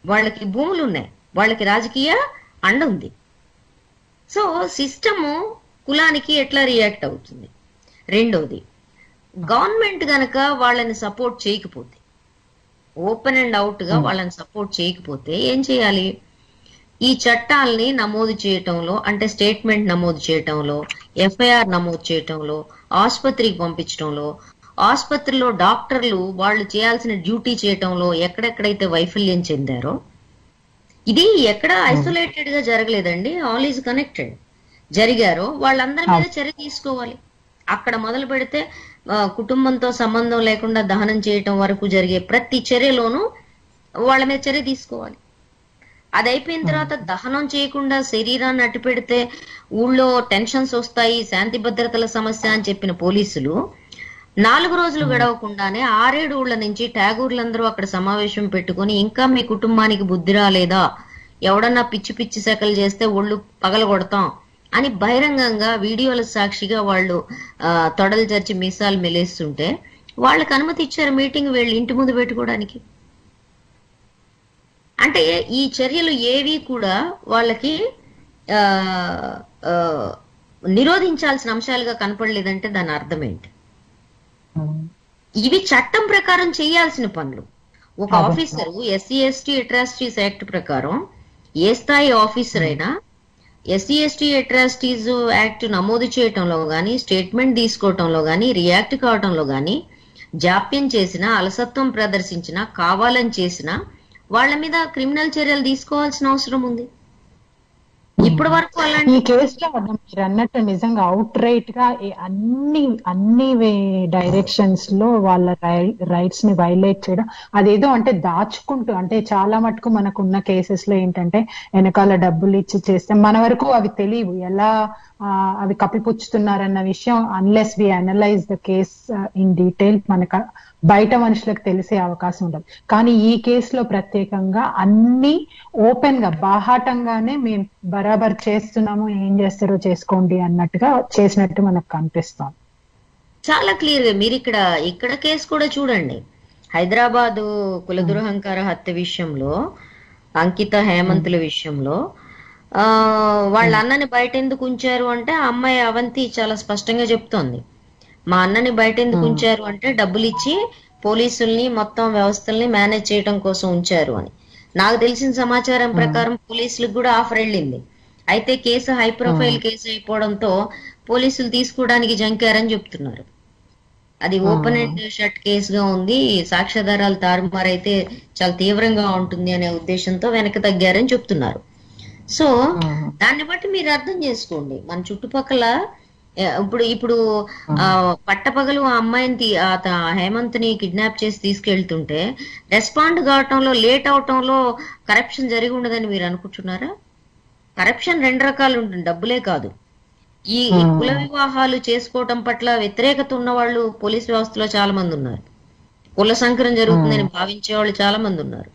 వాళ్ళకి భూములు ఉన్నాయి, వాళ్ళకి రాజకీయ అండ ఉంది. సో సిస్టము కులానికి ఎట్లా రియాక్ట్ అవుతుంది? రెండోది, గవర్నమెంట్ గనక వాళ్ళని సపోర్ట్ చేయకపోతే, ఓపెన్ అండ్ అవుట్ గా వాళ్ళని సపోర్ట్ చేయకపోతే ఏం చేయాలి? ఈ చట్టాలని నమోదు చేయటంలో, అంటే స్టేట్మెంట్ నమోదు చేయటంలో, ఎఫ్ఐఆర్ నమోదు చేయటంలో, ఆసుపత్రికి పంపించడంలో, ఆసుపత్రిలో డాక్టర్లు వాళ్ళు చేయాల్సిన డ్యూటీ చేయటంలో ఎక్కడెక్కడైతే వైఫల్యం చెందారో, ఇది ఎక్కడ ఐసోలేటెడ్ గా జరగలేదండి, ఆల్ ఈజ్ కనెక్టెడ్. జరిగారో వాళ్ళందరి మీద చర్య తీసుకోవాలి. అక్కడ మొదలు పెడితే కుటుంబంతో సంబంధం లేకుండా దహనం చేయటం వరకు జరిగే ప్రతి చర్యలోనూ వాళ్ళ మీద చర్య తీసుకోవాలి. అది అయిపోయిన తర్వాత దహనం చేయకుండా శరీరాన్ని అట్టి పెడితే ఊళ్ళో టెన్షన్స్ వస్తాయి, శాంతి భద్రతల సమస్య అని చెప్పిన పోలీసులు 4 రోజులు గడవకుండానే 6-7 ఊళ్ళ నుంచి ట్యాగూర్లందరూ అక్కడ సమావేశం పెట్టుకుని, ఇంకా మీ కుటుంబానికి బుద్ధి రాలేదా, ఎవడన్నా పిచ్చి పిచ్చి సెకలు చేస్తే ఒళ్ళు పగలగొడతాం అని బహిరంగంగా వీడియోల సాక్షిగా వాళ్ళు తొడలు చర్చి మీసాలు మెలేస్తుంటే వాళ్ళకి అనుమతి ఇచ్చారు మీటింగ్ వీళ్ళు ఇంటి ముందు పెట్టుకోవడానికి. అంటే ఈ చర్యలు ఏవి కూడా వాళ్ళకి నిరోధించాల్సిన అంశాలుగా కనపడలేదంటే దాని అర్థం ఏంటి? ఇవి చట్టం ప్రకారం చేయాల్సిన పనులు. ఒక officer SC ST atrocities act ప్రకారం ఏ స్థాయి ఆఫీసర్ అయినా ఎస్సీ ఎస్టీ అట్రాసిటీస్ యాక్ట్ నమోదు చేయటంలో గానీ, స్టేట్మెంట్ తీసుకోవటంలో గానీ, రియాక్ట్ కావటంలో గానీ జాప్యం చేసినా, అలసత్వం ప్రదర్శించినా, కావాలని చేసినా వాళ్ళ మీద క్రిమినల్ చర్యలు తీసుకోవాల్సిన అవసరం ఉంది. ఇప్పటి వరకు ఈ కేసులో మీరు అన్నట్టు నిజంగా అవుట్ రైట్ గా అన్ని డైరెక్షన్స్ లో వాళ్ళ రైట్స్ ని వైలేట్ చేయడం, అదేదో అంటే దాచుకుంటూ, అంటే చాలా మటుకు మనకున్న కేసెస్ లో ఏంటంటే వెనకాల డబ్బులు ఇచ్చి చేస్తే మన వరకు అవి తెలియవు, ఎలా అవి కప్పిపుచ్చుతున్నారన్న విషయం unless we analyse the case in detail మనకు బయట మనుషులకు తెలిసే అవకాశం ఉండదు. కానీ ఈ కేసులో ప్రత్యేకంగా అన్ని ఓపెన్ గా బాహాటంగానే మేము బరాబర్ చేస్తున్నాము, ఏం చేస్తారో చేసుకోండి అన్నట్టుగా చేసినట్టు మనకు కనిపిస్తాం. చాలా క్లియర్ గా మీరు ఇక్కడ కేసు కూడా చూడండి. హైదరాబాదు కుల దురహంకార హత్య విషయంలో, అంకిత హేమంతుల విషయంలో వాళ్ళ అన్నని బయట ఎందుకు ఉంచారు అంటే, ఆ అమ్మాయి అవంతి చాలా స్పష్టంగా చెప్తోంది, మా అన్నని బయట ఎందుకు ఉంచారు అంటే డబ్బులు ఇచ్చి పోలీసుల్ని మొత్తం వ్యవస్థల్ని మేనేజ్ చేయడం కోసం ఉంచారు అని. నాకు తెలిసిన సమాచారం ప్రకారం పోలీసులకు కూడా ఆఫర్ వెళ్ళింది. అయితే కేసు హై ప్రొఫైల్ కేసు అయిపోవడంతో పోలీసులు తీసుకోవడానికి జంకారని చెప్తున్నారు. అది ఓపెన్ అండ్ షట్ కేసుగా ఉంది, సాక్ష్యాధారాలు తారుమారైతే చాలా తీవ్రంగా ఉంటుంది అనే ఉద్దేశంతో వెనక్కి తగ్గారని చెప్తున్నారు. సో దాన్ని బట్టి మీరు అర్థం చేసుకోండి, మన చుట్టుపక్కల ఇప్పుడు పట్టపగలు ఆ అమ్మాయిని హేమంత్ని కిడ్నాప్ చేసి తీసుకెళ్తుంటే రెస్పాండ్ కావటంలో లేట్ అవటంలో కరప్షన్ జరిగి ఉండదని మీరు అనుకుంటున్నారా? కరప్షన్ 2 రకాలు ఉంటుంది, డబ్బులే కాదు. ఈ కుల వివాహాలు చేసుకోవటం పట్ల వ్యతిరేకత ఉన్న వాళ్ళు పోలీస్ వ్యవస్థలో చాలా మంది ఉన్నారు. కుల సంకరం జరుగుతుందని భావించే వాళ్ళు చాలా మంది ఉన్నారు.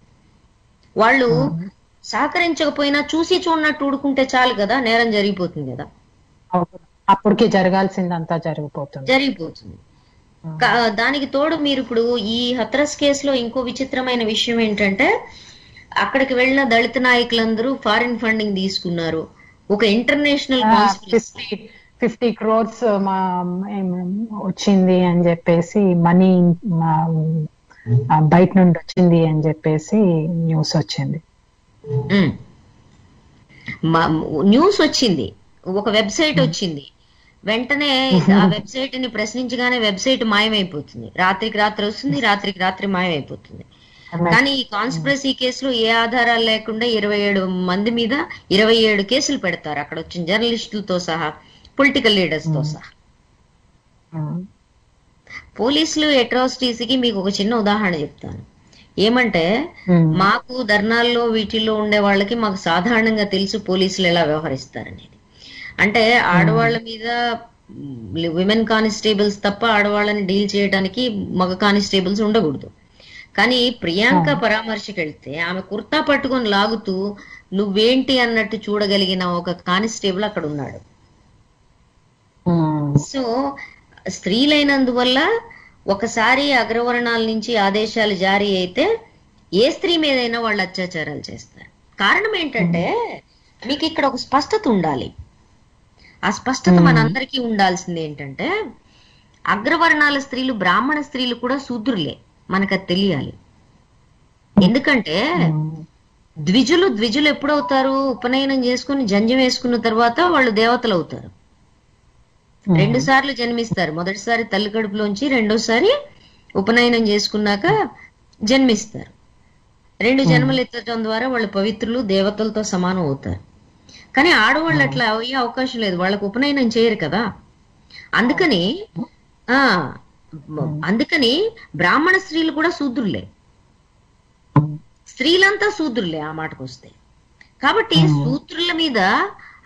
వాళ్ళు సహకరించకపోయినా చూసి చూడనట్టు ఊడుకుంటే చాలు కదా, నేరం జరిగిపోతుంది కదా. అప్పటికి జరగాల్సిందంతా జరిగిపోతుంది. దానికి తోడు మీరు ఇప్పుడు ఈ హత్రస్ కేసులో ఇంకో విచిత్రమైన విషయం ఏంటంటే, అక్కడికి వెళ్ళిన దళిత నాయకులందరూ ఫారిన్ ఫండింగ్ తీసుకున్నారు. ఒక ఇంటర్నేషనల్ 50 crores వచ్చింది అని చెప్పేసి, మనీ బయట నుండి వచ్చింది అని చెప్పేసి న్యూస్ వచ్చింది. ఒక వెబ్సైట్ వచ్చింది, వెంటనే ఆ వెబ్సైట్ ని ప్రశ్నించగానే వెబ్సైట్ మాయమైపోతుంది. రాత్రికి రాత్రి వస్తుంది, రాత్రికి రాత్రి మాయమైపోతుంది. కానీ ఈ కాన్స్పిరసీ కేసులో ఏ ఆధారాలు లేకుండా 27 మంది మీద 27 కేసులు పెడతారు, అక్కడ వచ్చిన జర్నలిస్టులతో సహా, పొలిటికల్ లీడర్స్ తో సహా. పోలీసులు అట్రాసిటీస్ కి మీకు ఒక చిన్న ఉదాహరణ చెప్తాను. ఏమంటే, మాకు ధర్నాల్లో వీటిల్లో ఉండే వాళ్ళకి మాకు సాధారణంగా తెలుసు పోలీసులు ఎలా వ్యవహరిస్తారనేది. అంటే ఆడవాళ్ళ మీద విమెన్ కానిస్టేబుల్స్ తప్ప ఆడవాళ్ళని డీల్ చేయడానికి మగ కానిస్టేబుల్స్ ఉండకూడదు. కానీ ప్రియాంక పరామర్శకి వెళ్తే ఆమె కుర్తా పట్టుకొని లాగుతూ నువ్వేంటి అన్నట్టు చూడగలిగిన ఒక కానిస్టేబుల్ అక్కడ ఉన్నాడు. సో స్త్రీలైనందువల్ల ఒకసారి అగ్రవర్ణాల నుంచి ఆదేశాలు జారీ అయితే ఏ స్త్రీ మీదైనా వాళ్ళు అత్యాచారాలు చేస్తారు. కారణం ఏంటంటే, మీకు ఇక్కడ ఒక స్పష్టత ఉండాలి. ఆ స్పష్టత మనందరికీ ఉండాల్సింది ఏంటంటే, అగ్రవర్ణాల స్త్రీలు, బ్రాహ్మణ స్త్రీలు కూడా శూద్రులే, మనకు అది తెలియాలి. ఎందుకంటే ద్విజులు ఎప్పుడవుతారు? ఉపనయనం చేసుకుని జంజం వేసుకున్న తర్వాత వాళ్ళు దేవతలు అవుతారు. 2 సార్లు జన్మిస్తారు. మొదటిసారి తల్లి కడుపులోంచి, రెండోసారి ఉపనయనం చేసుకున్నాక జన్మిస్తారు. 2 జన్మలు ఎత్తడం ద్వారా వాళ్ళు పవిత్రులు, దేవతలతో సమానం అవుతారు. కానీ ఆడవాళ్ళు అట్లా అయ్యే అవకాశం లేదు, వాళ్ళకు ఉపనయనం చేయరు కదా. అందుకని బ్రాహ్మణ స్త్రీలు కూడా శూద్రులే, స్త్రీలంతా శూద్రులే ఆ మాటకు వస్తే. కాబట్టి శూద్రుల మీద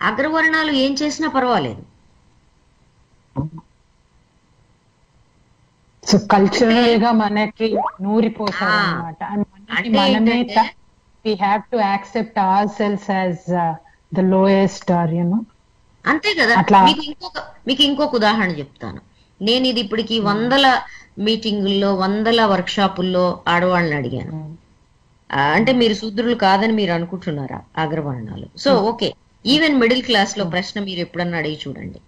అగ్రవర్ణాలు ఏం చేసినా పర్వాలేదు. సో కల్చరల్ గా మనకి నూరిపోతారు అన్నమాట. మనమే we have to accept ourselves as the lowest, or you know. అంతే కదా. మీకు ఇంకొక ఉదాహరణ చెప్తాను. నేను ఇది ఇప్పటికి 100 మీటింగుల్లో, 100 వర్క్షాపుల్లో ఆడవాళ్ళని అడిగాను. అంటే మీరు శూద్రులు కాదని మీరు అనుకుంటున్నారా అగ్రవర్ణాలు? So okay, even middle class లో ప్రశ్న మీరు ఎప్పుడన్నా అడిగి చూడండి.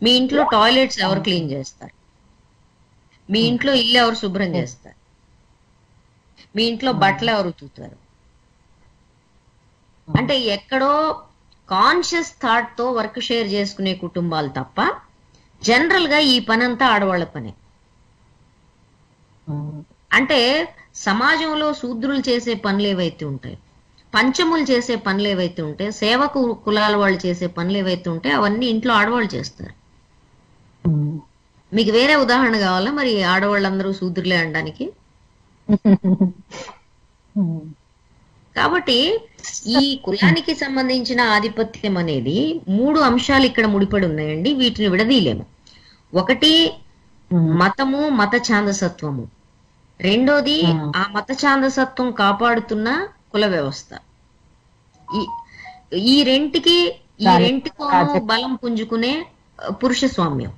మీ ఇంట్లో టాయిలెట్స్ ఎవరు క్లీన్ చేస్తారు? మీ ఇంట్లో ఇల్లు ఎవరు శుభ్రం చేస్తారు? మీ ఇంట్లో బట్టలు ఎవరు ఉతుకుతారు? అంటే ఎక్కడో కాన్షియస్ థాట్ తో వర్క్ షేర్ చేసుకునే కుటుంబాలు తప్ప జనరల్ గా ఈ పని అంతా ఆడవాళ్ల పనే. అంటే సమాజంలో శూద్రులు చేసే పనులు ఏవైతే ఉంటాయి, పంచములు చేసే పనులు ఏవైతే ఉంటాయి, సేవకు కులాల వాళ్ళు చేసే పనులు ఏవైతే ఉంటాయి, అవన్నీ ఇంట్లో ఆడవాళ్ళు చేస్తారు. మీకు వేరే ఉదాహరణ కావాలా మరి ఆడవాళ్ళందరూ శూద్రులే అనడానికి? కాబట్టి ఈ కులానికి సంబంధించిన ఆధిపత్యం అనేది 3 అంశాలు ఇక్కడ ముడిపడి ఉన్నాయండి. వీటిని విడదీయలేము. ఒకటి మతము, మత ఛాందసత్వము. రెండోది ఆ మత ఛాందసత్వం కాపాడుతున్న కుల వ్యవస్థ. ఈ రెంటికోను బలం పుంజుకునే పురుష స్వామ్యం.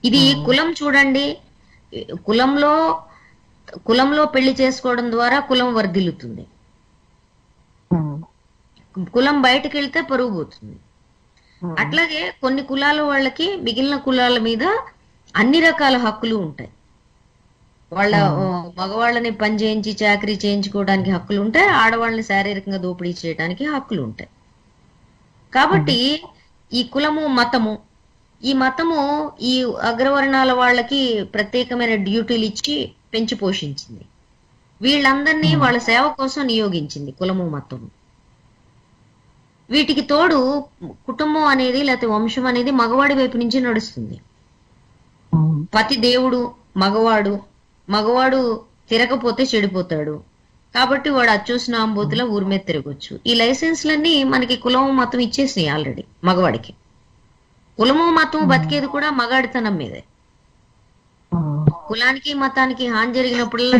ఇది కులం చూడండి, కులంలో పెళ్లి చేసుకోవడం ద్వారా కులం వర్ధిల్లుతుంది. కులం బయటకు వెళ్తే పరుగు పోతుంది. అట్లాగే కొన్ని కులాల వాళ్ళకి మిగిలిన కులాల మీద అన్ని రకాల హక్కులు ఉంటాయి. వాళ్ళ మగవాళ్ళని పని చేయించి చాకరీ చేయించుకోవడానికి హక్కులు ఉంటాయి, ఆడవాళ్ళని శారీరకంగా దోపిడీ చేయడానికి హక్కులు ఉంటాయి. కాబట్టి ఈ కులము, మతము, ఈ అగ్రవర్ణాల వాళ్ళకి ప్రత్యేకమైన డ్యూటీలు ఇచ్చి పెంచి పోషించింది. వీళ్ళందరినీ వాళ్ళ సేవ కోసం నియోగించింది కులము, మతము. వీటికి తోడు కుటుంబం అనేది లేకపోతే వంశం అనేది మగవాడి వైపు నుంచి నడుస్తుంది. పతి దేవుడు మగవాడు తిరగపోతే చెడిపోతాడు. కాబట్టి వాడు అచ్చోసిన ఆంబోతుల ఊరి మీద తిరగొచ్చు. ఈ లైసెన్స్లన్నీ మనకి కులము, మతం ఇచ్చేసినాయి ఆల్రెడీ మగవాడికి. కులము, మతం బతికేది కూడా మగాడితనం మీదే. కులానికి, మతానికి హాని జరిగినప్పుడల్లా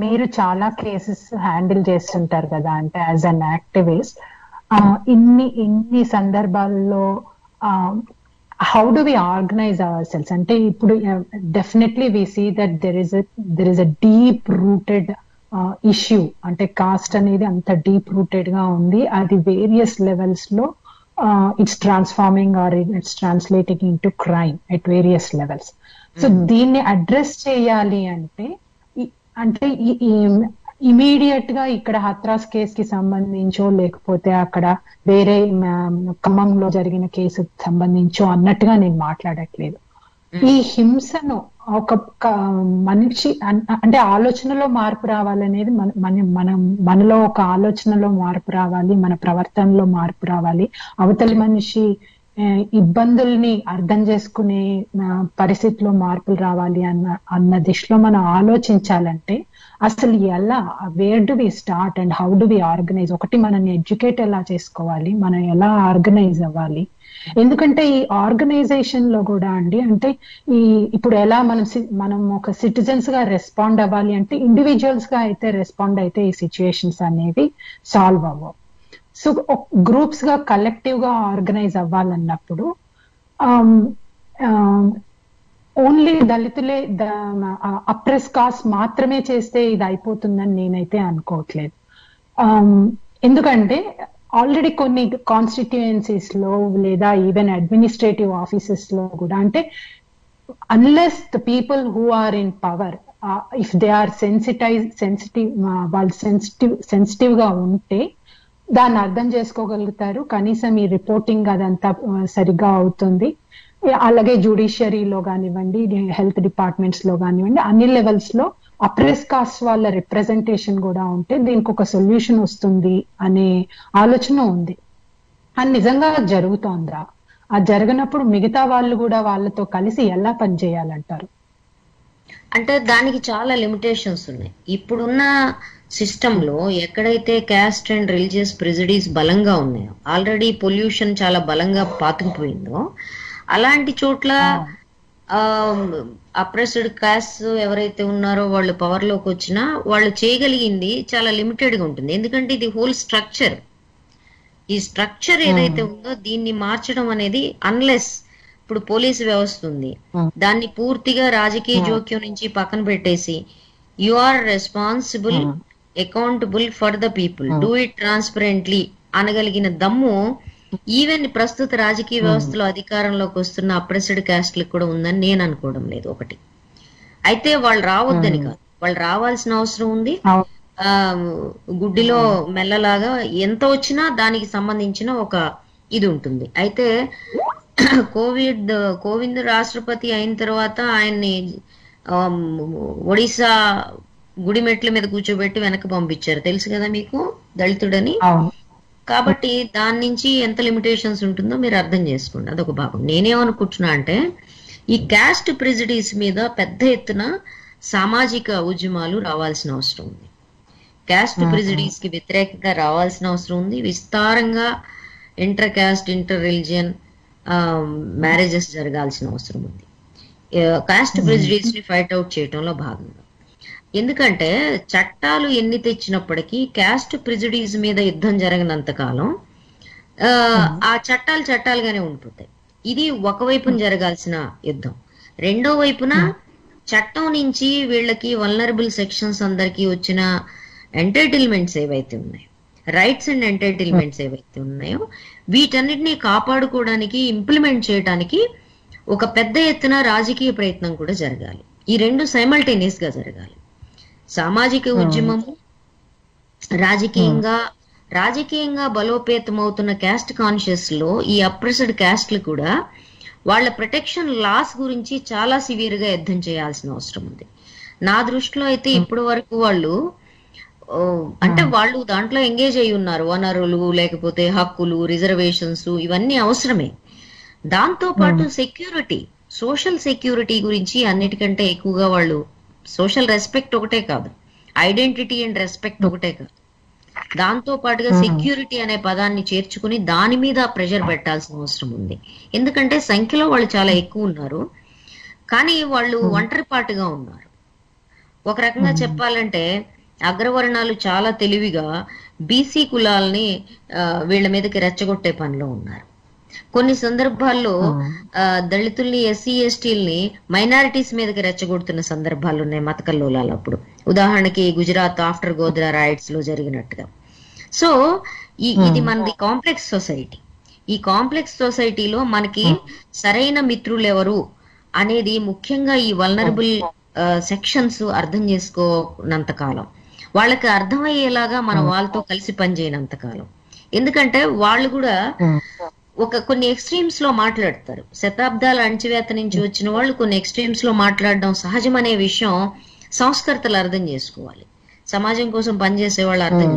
మీరు చాలా కేసెస్ హ్యాండిల్ చేస్తుంటారు కదా, అంటే యాజ్ అన్ యాక్టివిస్ట్. ఇన్ని సందర్భాల్లో how do we organise our cells? అంటే ఇప్పుడు definitely we see that there is a deep rooted issue. అంటే కాస్ట్ అనేది అంత డీప్ రూటెడ్ గా ఉంది. అది వేరియస్ లెవెల్స్ లో it's transforming or it's translating into crime at various levels. So దీన్ని అడ్రస్ చేయాలి అంటే ఇమీడియట్ గా ఇక్కడ హత్రాస్ కేసు కి సంబంధించో లేకపోతే అక్కడ వేరే ఖమ్మంలో జరిగిన కేసుకు సంబంధించో అన్నట్టుగా నేను మాట్లాడట్లేదు. ఈ హింసను ఒక మనిషి అంటే ఆలోచనలో మార్పు రావాలనేది మనలో ఒక ఆలోచనలో మార్పు రావాలి, మన ప్రవర్తనలో మార్పు రావాలి, అవతలి మనిషి ఇబ్బందుల్ని అర్థం చేసుకునే పరిస్థితిలో మార్పులు రావాలి అన్న దిశలో మనం ఆలోచించాలంటే అసలు ఎలా, where do we start and how do we organise? ఒకటి మనల్ని ఎడ్యుకేట్ ఎలా చేసుకోవాలి, మనం ఎలా ఆర్గనైజ్ అవ్వాలి? ఎందుకంటే ఈ ఆర్గనైజేషన్ లో కూడా అండి, అంటే ఇప్పుడు ఎలా మనం ఒక సిటిజన్స్ గా రెస్పాండ్ అవ్వాలి అంటే ఇండివిజువల్స్ గా అయితే రెస్పాండ్ అయితే ఈ సిచ్యుయేషన్స్ అనేవి సాల్వ్ అవ్వవు. సో గ్రూప్స్ గా కలెక్టివ్ గా ఆర్గనైజ్ అవ్వాలన్నప్పుడు ఓన్లీ దళితులే అప్రెస్ కాస్ట్ మాత్రమే చేస్తే ఇది అయిపోతుందని నేనైతే అనుకోవట్లేదు. ఎందుకంటే ఆల్రెడీ కొన్ని కాన్స్టిట్యుయెన్సీస్ లో లేదా ఈవెన్ అడ్మినిస్ట్రేటివ్ ఆఫీసెస్ లో కూడా అంటే unless the people who are in power, if they are వాళ్ళు సెన్సిటివ్ గా ఉంటే దాన్ని అర్థం చేసుకోగలుగుతారు. కనీసం ఈ రిపోర్టింగ్ అదంతా సరిగ్గా అవుతుంది. అలాగే జ్యుడిషియరీలో కానివ్వండి, హెల్త్ డిపార్ట్మెంట్స్ లో కానివ్వండి, అన్ని లెవెల్స్ లో అప్రెస్ కాస్ట్ వాళ్ళ రిప్రజెంటేషన్ కూడా ఉంటే దీనికి ఒక సొల్యూషన్ వస్తుంది అనే ఆలోచన ఉంది. అది నిజంగా జరుగుతోందా? అది జరగనప్పుడు మిగతా వాళ్ళు కూడా వాళ్ళతో కలిసి ఎలా పనిచేయాలంటారు? అంటే దానికి చాలా లిమిటేషన్స్ ఉన్నాయి. ఇప్పుడున్న సిస్టంలో ఎక్కడైతే క్యాస్ట్ అండ్ రిలీజియస్ ప్రెజుడీస్ బలంగా ఉన్నాయో, ఆల్రెడీ పొల్యూషన్ చాలా బలంగా పాతుకుపోయిందో, అలాంటి చోట్ల అప్రెస్డ్ కాస్ట్ ఎవరైతే ఉన్నారో వాళ్ళు పవర్ లోకి వచ్చినా వాళ్ళు చేయగలిగింది చాలా లిమిటెడ్ గా ఉంటుంది. ఎందుకంటే ఇది హోల్ స్ట్రక్చర్, ఈ స్ట్రక్చర్ ఏదైతే ఉందో దీన్ని మార్చడం అనేది, అన్లెస్ ఇప్పుడు పోలీసు వ్యవస్థ ఉంది, దాన్ని పూర్తిగా రాజకీయ జోక్యం నుంచి పక్కన పెట్టేసి you are responsible, accountable for the people, do it transparently అనగలిగిన దమ్ము ఈవెన్ ప్రస్తుత రాజకీయ వ్యవస్థలో అధికారంలోకి వస్తున్న అప్రెస్డ్ క్యాస్ట్లకు కూడా ఉందని నేను అనుకోవడం లేదు. ఒకటి అయితే వాళ్ళు రావద్దని కాదు, వాళ్ళు రావాల్సిన అవసరం ఉంది. గుడ్డిలో మెల్లలాగా ఎంత వచ్చినా దానికి సంబంధించిన ఒక ఇది ఉంటుంది. అయితే కోవింద్ రాష్ట్రపతి అయిన తర్వాత ఆయన్ని ఒడిశా గుడిమెట్ల మీద కూర్చోబెట్టి వెనక్కి పంపించారు, తెలుసు కదా మీకు, దళితుడని. కాబట్టి దాని నుంచి ఎంత లిమిటేషన్స్ ఉంటుందో మీరు అర్థం చేసుకోండి, అదొక భాగం. నేనేమనుకుంటున్నా అంటే ఈ క్యాస్ట్ ప్రెజుడీస్ మీద పెద్ద ఎత్తున సామాజిక ఉద్యమాలు రావాల్సిన అవసరం ఉంది. క్యాస్ట్ ప్రెజుడీస్ కి వ్యతిరేకంగా రావాల్సిన అవసరం ఉంది. విస్తారంగా inter caste, inter religion marriages జరగాల్సిన అవసరం ఉంది క్యాస్ట్ ప్రెజుడీస్ ని ఫైట్ అవుట్ చేయడంలో భాగంగా. ఎందుకంటే చట్టాలు ఎన్ని తెచ్చినప్పటికీ క్యాస్ట్ ప్రెజుడీస్ మీద యుద్ధం జరగనంత కాలం ఆ చట్టాలు చట్టాలుగానే ఉండిపోతాయి. ఇది ఒకవైపున జరగాల్సిన యుద్ధం. రెండో వైపున చట్టం నుంచి వీళ్ళకి వల్నరబుల్ సెక్షన్స్ అందరికీ వచ్చిన ఎంటైటిల్మెంట్స్ ఏవైతే ఉన్నాయో, రైట్స్ అండ్ ఎంటైటిల్మెంట్స్ ఏవైతే ఉన్నాయో, వీటన్నిటిని కాపాడుకోవడానికి, ఇంప్లిమెంట్ చేయడానికి ఒక పెద్ద ఎత్తున రాజకీయ ప్రయత్నం కూడా జరగాలి. ఈ రెండు సైమల్టేనియస్ గా జరగాలి. సామాజిక ఉద్యమము, రాజకీయంగా బలోపేతమవుతున్న క్యాస్ట్ కాన్షియస్ లో ఈ అప్రెస్డ్ క్యాస్ట్లు కూడా వాళ్ళ ప్రొటెక్షన్ లాస్ గురించి చాలా సివియర్ గా యుద్ధం చేయాల్సిన అవసరం ఉంది. నా దృష్టిలో అయితే ఇప్పటి వరకు వాళ్ళు అంటే వాళ్ళు దాంట్లో ఎంగేజ్ అయి ఉన్నారు. వనరులు, లేకపోతే హక్కులు, రిజర్వేషన్స్ ఇవన్నీ అవసరమే. దాంతో పాటు సెక్యూరిటీ, సోషల్ సెక్యూరిటీ గురించి అన్నిటికంటే ఎక్కువగా వాళ్ళు, సోషల్ రెస్పెక్ట్ ఒకటే కాదు, ఐడెంటిటీ అండ్ రెస్పెక్ట్ ఒకటే కాదు, దాంతో పాటుగా సెక్యూరిటీ అనే పదాన్ని చేర్చుకుని దాని మీద ప్రెషర్ పెట్టాల్సిన అవసరం ఉంది. ఎందుకంటే సంఖ్యలో వాళ్ళు చాలా ఎక్కువ ఉన్నారు, కానీ వాళ్ళు ఒంటరిపాటుగా ఉన్నారు. ఒక రకంగా చెప్పాలంటే అగ్రవర్ణాలు చాలా తెలివిగా బీసీ కులాలని వీళ్ళ మీదకి రెచ్చగొట్టే పనిలో ఉన్నారు. కొన్ని సందర్భాల్లో దళితుల్ని, ఎస్సీ ఎస్టీల్ని మైనారిటీస్ మీదకి రెచ్చగొడుతున్న సందర్భాలు ఉన్నాయి మత కల్లోలాలు. అప్పుడు ఉదాహరణకి గుజరాత్ ఆఫ్టర్ గోద్రా రైట్స్ లో జరిగినట్టుగా. సో ఇది మనది కాంప్లెక్స్ సొసైటీ. ఈ కాంప్లెక్స్ సొసైటీలో మనకి సరైన మిత్రులు ఎవరు అనేది ముఖ్యంగా ఈ వల్నరబుల్ సెక్షన్స్ అర్థం చేసుకోనంత కాలం, వాళ్ళకి అర్థమయ్యేలాగా మనం వాళ్ళతో కలిసి పనిచేయనంత కాలం. ఎందుకంటే వాళ్ళు కూడా కొన్ని ఎక్స్ట్రీమ్స్ లో మాట్లాడతారు. శతాబ్దాల అణచివేత నుంచి వచ్చిన వాళ్ళు కొన్ని ఎక్స్ట్రీమ్స్ లో మాట్లాడడం సహజం అనే విషయం సంస్కర్తలు అర్థం చేసుకోవాలి. సమాజం కోసం పనిచేసే వాళ్ళు అర్థం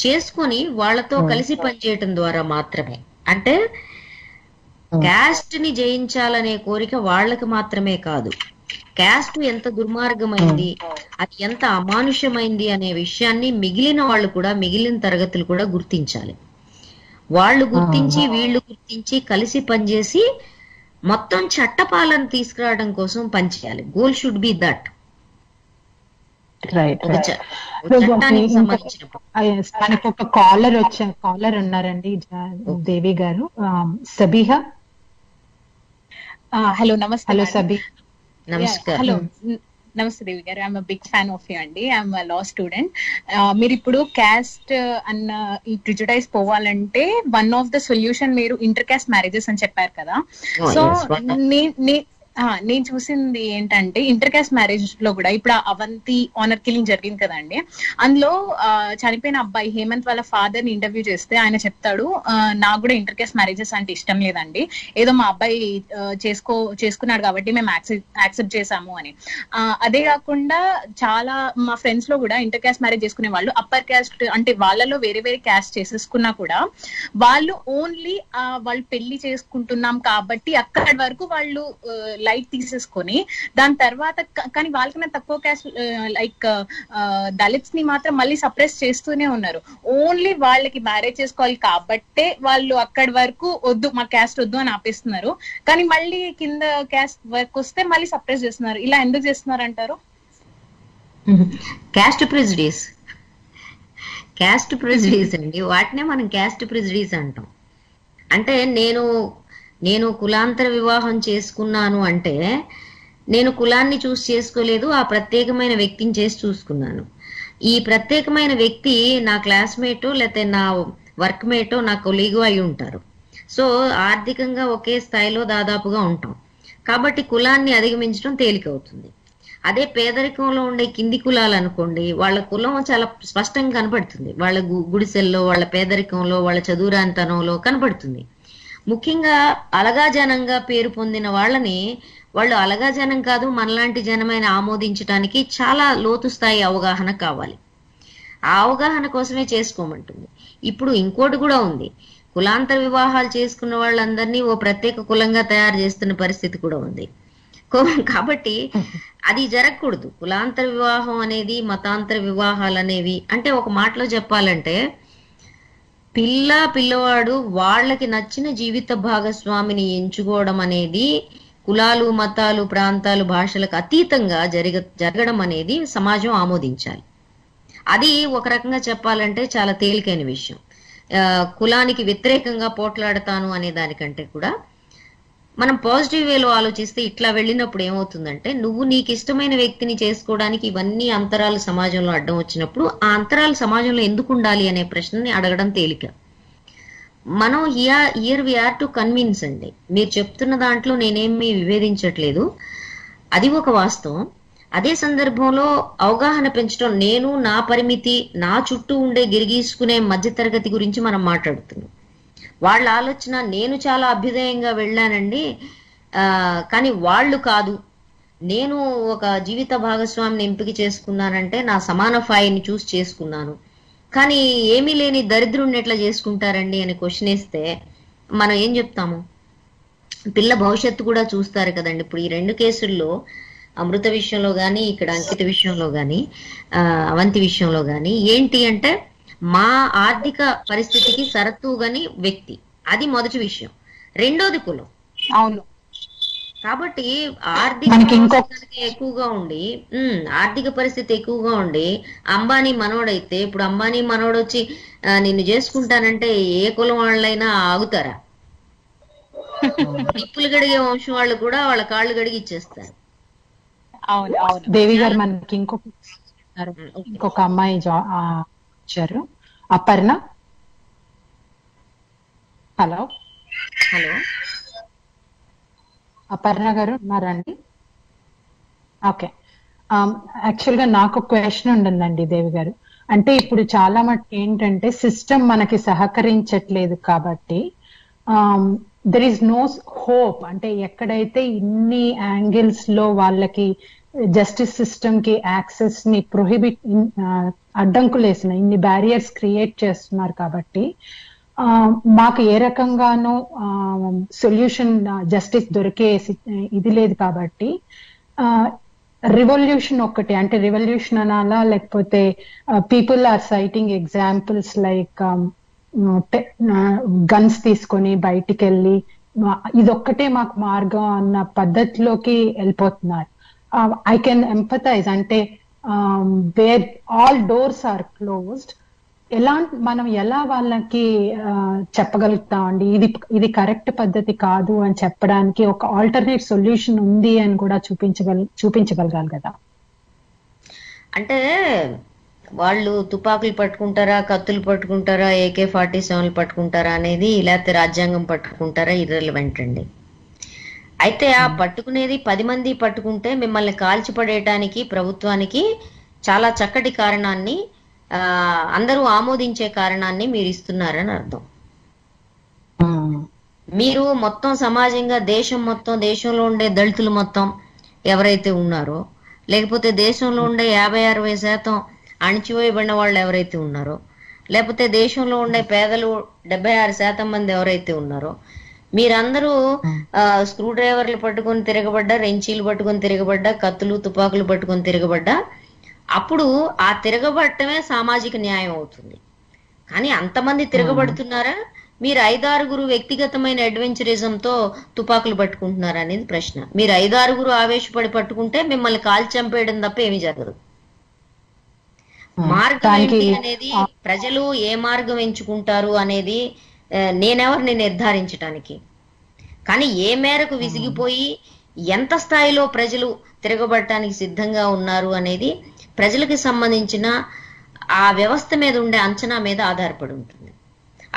చేసుకొని వాళ్ళతో కలిసి పనిచేయటం ద్వారా మాత్రమే, అంటే క్యాస్ట్ ని జయించాలనే కోరిక వాళ్ళకి మాత్రమే కాదు, క్యాస్ట్ ఎంత దుర్మార్గమైంది, అది ఎంత అమానుష్యమైంది అనే విషయాన్ని మిగిలిన వాళ్ళు కూడా, మిగిలిన తరగతులు కూడా గుర్తించాలి. వాళ్ళు గుర్తించి, వీళ్ళు గుర్తించి కలిసి పనిచేసి మొత్తం చట్టపాలన తీసుకురావడం కోసం పనిచేయాలి. Goal should be that. మనకు ఒక కాలర్ ఉన్నారండి, దేవి గారు. సబీహా. హలో, నమస్తే. హలో సబీ. నమస్కారం. హలో, నమస్తే దేవి గారు. I'm big fan of you అండి. I'm law student. మీరు ఇప్పుడు క్యాస్ట్ అన్న ఈ ప్రిజుడైజ్ పోవాలంటే వన్ ఆఫ్ ద సొల్యూషన్ మీరు ఇంటర్ క్యాస్ట్ మ్యారేజెస్ అని చెప్పారు కదా. సో నేను చూసింది ఏంటంటే ఇంటర్ కాస్ట్ మ్యారేజ్ లో కూడా ఇప్పుడు అవంతి ఆనర్ కిల్లింగ్ జరిగింది కదండి, అందులో చనిపోయిన అబ్బాయి హేమంత్ వాళ్ళ ఫాదర్ ని ఇంటర్వ్యూ చేస్తే ఆయన చెప్తాడు, నాకు కూడా ఇంటర్ కాస్ట్ మ్యారేజెస్ అంటే ఇష్టం లేదండి, ఏదో మా అబ్బాయి చేసుకున్నాడు కాబట్టి మేము యాక్సెప్ట్ చేసాము అని. అదే కాకుండా చాలా మా ఫ్రెండ్స్ లో కూడా ఇంటర్ కాస్ట్ మ్యారేజ్ చేసుకునే వాళ్ళు అప్పర్ క్యాస్ట్ అంటే వాళ్ళలో వేరే వేరే క్యాస్ట్ చేసేసుకున్నా కూడా వాళ్ళు ఓన్లీ వాళ్ళు పెళ్లి చేసుకుంటున్నాం కాబట్టి అక్కడి వరకు వాళ్ళు లైట్ తీసేసుకొని దాని తర్వాత కానీ వాళ్ళకన్నా తక్కువ క్యాస్ట్ లైక్ దళిత్స్ ని మాత్రం మళ్ళీ సప్రెస్ చేస్తూనే ఉన్నారు. ఓన్లీ వాళ్ళకి మ్యారేజ్ చేసుకోవాలి కాబట్టే వాళ్ళు అక్కడి వరకు వద్దు మా క్యాస్ట్ వద్దు అని ఆపేస్తున్నారు, కానీ మళ్ళీ కింద క్యాస్ట్ వర్క్ వస్తే మళ్ళీ సప్రెస్ చేస్తున్నారు. ఇలా ఎందుకు చేస్తున్నారు అంటారు? క్యాస్ట్ ప్రెజుడిస్ అండి, వాటినే మనం క్యాస్ట్ ప్రెజుడిస్ అంటాం. అంటే నేను కులాంతర వివాహం చేసుకున్నాను అంటే నేను కులాన్ని చూసి చేసుకోలేదు, ఆ ప్రత్యేకమైన వ్యక్తిని చేసి చూసుకున్నాను. ఈ ప్రత్యేకమైన వ్యక్తి నా క్లాస్మేటో లేకపోతే నా వర్క్ మేటో నా కొలీగో అయి ఉంటారు. సో ఆర్థికంగా ఒకే స్థాయిలో దాదాపుగా ఉంటాం కాబట్టి కులాన్ని అధిగమించడం తేలికవుతుంది. అదే పేదరికంలో ఉండే కింది కులాలు అనుకోండి, వాళ్ళ కులం చాలా స్పష్టంగా కనపడుతుంది, వాళ్ళ గుడిసెల్లో, వాళ్ళ పేదరికంలో, వాళ్ళ చదువురానితనంలో కనపడుతుంది. ముఖ్యంగా అలగా జనంగా పేరు పొందిన వాళ్ళని వాళ్ళు అలగా జనం కాదు మనలాంటి జనమైన ఆమోదించడానికి చాలా లోతు స్థాయి అవగాహన కావాలి. ఆ అవగాహన కోసమే చేసుకోమంటుంది. ఇప్పుడు ఇంకోటి కూడా ఉంది, కులాంతర వివాహాలు చేసుకున్న వాళ్ళందరినీ ఓ ప్రత్యేక కులంగా తయారు చేస్తున్న పరిస్థితి కూడా ఉంది. కాబట్టి అది జరగకూడదు. కులాంతర వివాహం అనేది, మతాంతర వివాహాలు అనేవి అంటే ఒక మాటలో చెప్పాలంటే పిల్లవాడు వాళ్ళకి నచ్చిన జీవిత భాగస్వామిని ఎంచుకోవడం అనేది కులాలు, మతాలు, ప్రాంతాలు, భాషలకు అతీతంగా జరగడం అనేది సమాజం ఆమోదించాలి. అది ఒక రకంగా చెప్పాలంటే చాలా తేలికైన విషయం. కులానికి వ్యతిరేకంగా పోట్లాడతాను అనే దానికంటే కూడా మనం పాజిటివ్ వేలో ఆలోచిస్తే ఇట్లా వెళ్ళినప్పుడు ఏమవుతుందంటే, నువ్వు నీకు ఇష్టమైన వ్యక్తిని చేసుకోవడానికి ఇవన్నీ అంతరాలు సమాజంలో అడ్డం వచ్చినప్పుడు ఆ అంతరాలు సమాజంలో ఎందుకు ఉండాలి అనే ప్రశ్నని అడగడం తేలిక. మనం here we are to convince అండి. మీరు చెప్తున్న దాంట్లో నేనేమి విభేదించట్లేదు, అది ఒక వాస్తవం. అదే సందర్భంలో అవగాహన పెంచడం, నేను నా పరిమితి, నా చుట్టూ ఉండే గిరిగీసుకునే మధ్యతరగతి గురించి మనం మాట్లాడుతున్నాం. వాళ్ళ ఆలోచన నేను చాలా అభ్యుదయంగా వెళ్ళానండి, కానీ వాళ్ళు కాదు, నేను ఒక జీవిత భాగస్వామిని ఎంపిక చేసుకున్నానంటే నా సమాన ఫాయిని చూసి చేసుకున్నాను, కానీ ఏమీ లేని దరిద్రుడిని ఎట్లా చేసుకుంటారండి అని క్వశ్చన్ వేస్తే మనం ఏం చెప్తాము? పిల్ల భవిష్యత్తు కూడా చూస్తారు కదండి. ఇప్పుడు ఈ రెండు కేసుల్లో, అమృత విషయంలో కానీ, ఇక్కడ అంకిత విషయంలో కానీ, అవంతి విషయంలో కానీ ఏంటి అంటే, మా ఆర్థిక పరిస్థితికి సరతూగని వ్యక్తి, అది మొదటి విషయం. రెండోది కులం. అవును. కాబట్టి ఆర్థిక పరిస్థితి ఎక్కువగా ఉండి అంబానీ మనోడైతే, ఇప్పుడు అంబానీ మనోడు వచ్చి నిన్ను చేసుకుంటానంటే ఏ కులం వాళ్ళైనా ఆగుతారా? నిప్పులు గడిగే వంశం వాళ్ళు కూడా వాళ్ళ కాళ్ళు గడిగి ఇచ్చేస్తారు. దేవి గారు, మనకి ఇంకొక అమ్మాయి వచ్చారు, అపర్ణ. హలో అపర్ణ గారు ఉన్నారండి? ఓకే. యాక్చువల్ గా నాకు క్వశ్చన్ ఉంటుందండి దేవి గారు. అంటే ఇప్పుడు చాలా మటుకు ఏంటంటే సిస్టమ్ మనకి సహకరించట్లేదు కాబట్టి దెర్ ఈస్ నో హోప్. అంటే ఎక్కడైతే ఇన్ని యాంగిల్స్ లో వాళ్ళకి జస్టిస్ సిస్టమ్ కి యాక్సెస్ ని ప్రొహిబిట్, అడ్డంకులు వేసిన, ఇన్ని బ్యారియర్స్ క్రియేట్ చేస్తున్నారు కాబట్టి మాకు ఏ రకంగానూ సొల్యూషన్, జస్టిస్ దొరికే ఇది లేదు కాబట్టి రివల్యూషన్ ఒక్కటి, అంటే రివల్యూషన్ అనాలా, లేకపోతే people are citing examples like guns తీసుకొని బయటికి వెళ్ళి ఇదొక్కటే మాకు మార్గం అన్న పద్ధతిలోకి వెళ్ళిపోతున్నారు. I can empathise. అంటే where all doors are closed, మనం ఎలా వాళ్ళకి చెప్పగలుగుతామండి ఇది కరెక్ట్ పద్ధతి కాదు అని చెప్పడానికి ఒక ఆల్టర్నేట్ సొల్యూషన్ ఉంది అని కూడా చూపించగలగాలి కదా. అంటే వాళ్ళు తుపాకులు పట్టుకుంటారా, కత్తులు పట్టుకుంటారా, AK-47 పట్టుకుంటారా అనేది, లేకపోతే రాజ్యాంగం పట్టుకుంటారా, ఇర్రెలవెంట్ అండి. అయితే ఆ పట్టుకునేది 10 మంది పట్టుకుంటే మిమ్మల్ని కాల్చిపడేయటానికి ప్రభుత్వానికి చాలా చక్కటి కారణాన్ని, అందరూ ఆమోదించే కారణాన్ని మీరు ఇస్తున్నారని అర్థం. మీరు మొత్తం సమాజంగా దేశంలో ఉండే దళితులు మొత్తం ఎవరైతే ఉన్నారో, లేకపోతే దేశంలో ఉండే 50-60% అణచివేయబడిన వాళ్ళు ఎవరైతే ఉన్నారో, లేకపోతే దేశంలో ఉండే పేదలు 76% మంది ఎవరైతే ఉన్నారో, మీరందరూ స్క్రూ డ్రైవర్లు పట్టుకొని తిరగబడ్డా, రెంచీలు పట్టుకొని తిరగబడ్డా, కత్తులు తుపాకులు పట్టుకొని తిరగబడ్డా, అప్పుడు ఆ తిరగబడటమే సామాజిక న్యాయం అవుతుంది. కానీ అంతమంది తిరగబడుతున్నారా, మీరు 5-6 వ్యక్తిగతమైన అడ్వెంచరిజంతో తుపాకులు పట్టుకుంటున్నారా అనేది ప్రశ్న. మీరు 5-6 ఆవేశపడి పట్టుకుంటే మిమ్మల్ని కాల్చి చంపేయడం తప్ప ఏమీ జరగదు. మార్గం ఏంటి అనేది, ప్రజలు ఏ మార్గం ఎంచుకుంటారు అనేది నేనెవరిని నిర్ధారించడానికి. కానీ ఏ మేరకు విసిగిపోయి ఎంత స్థాయిలో ప్రజలు తిరగబడటానికి సిద్ధంగా ఉన్నారు అనేది ప్రజలకు సంబంధించిన ఆ వ్యవస్థ మీద ఉండే అంచనా మీద ఆధారపడి ఉంటుంది.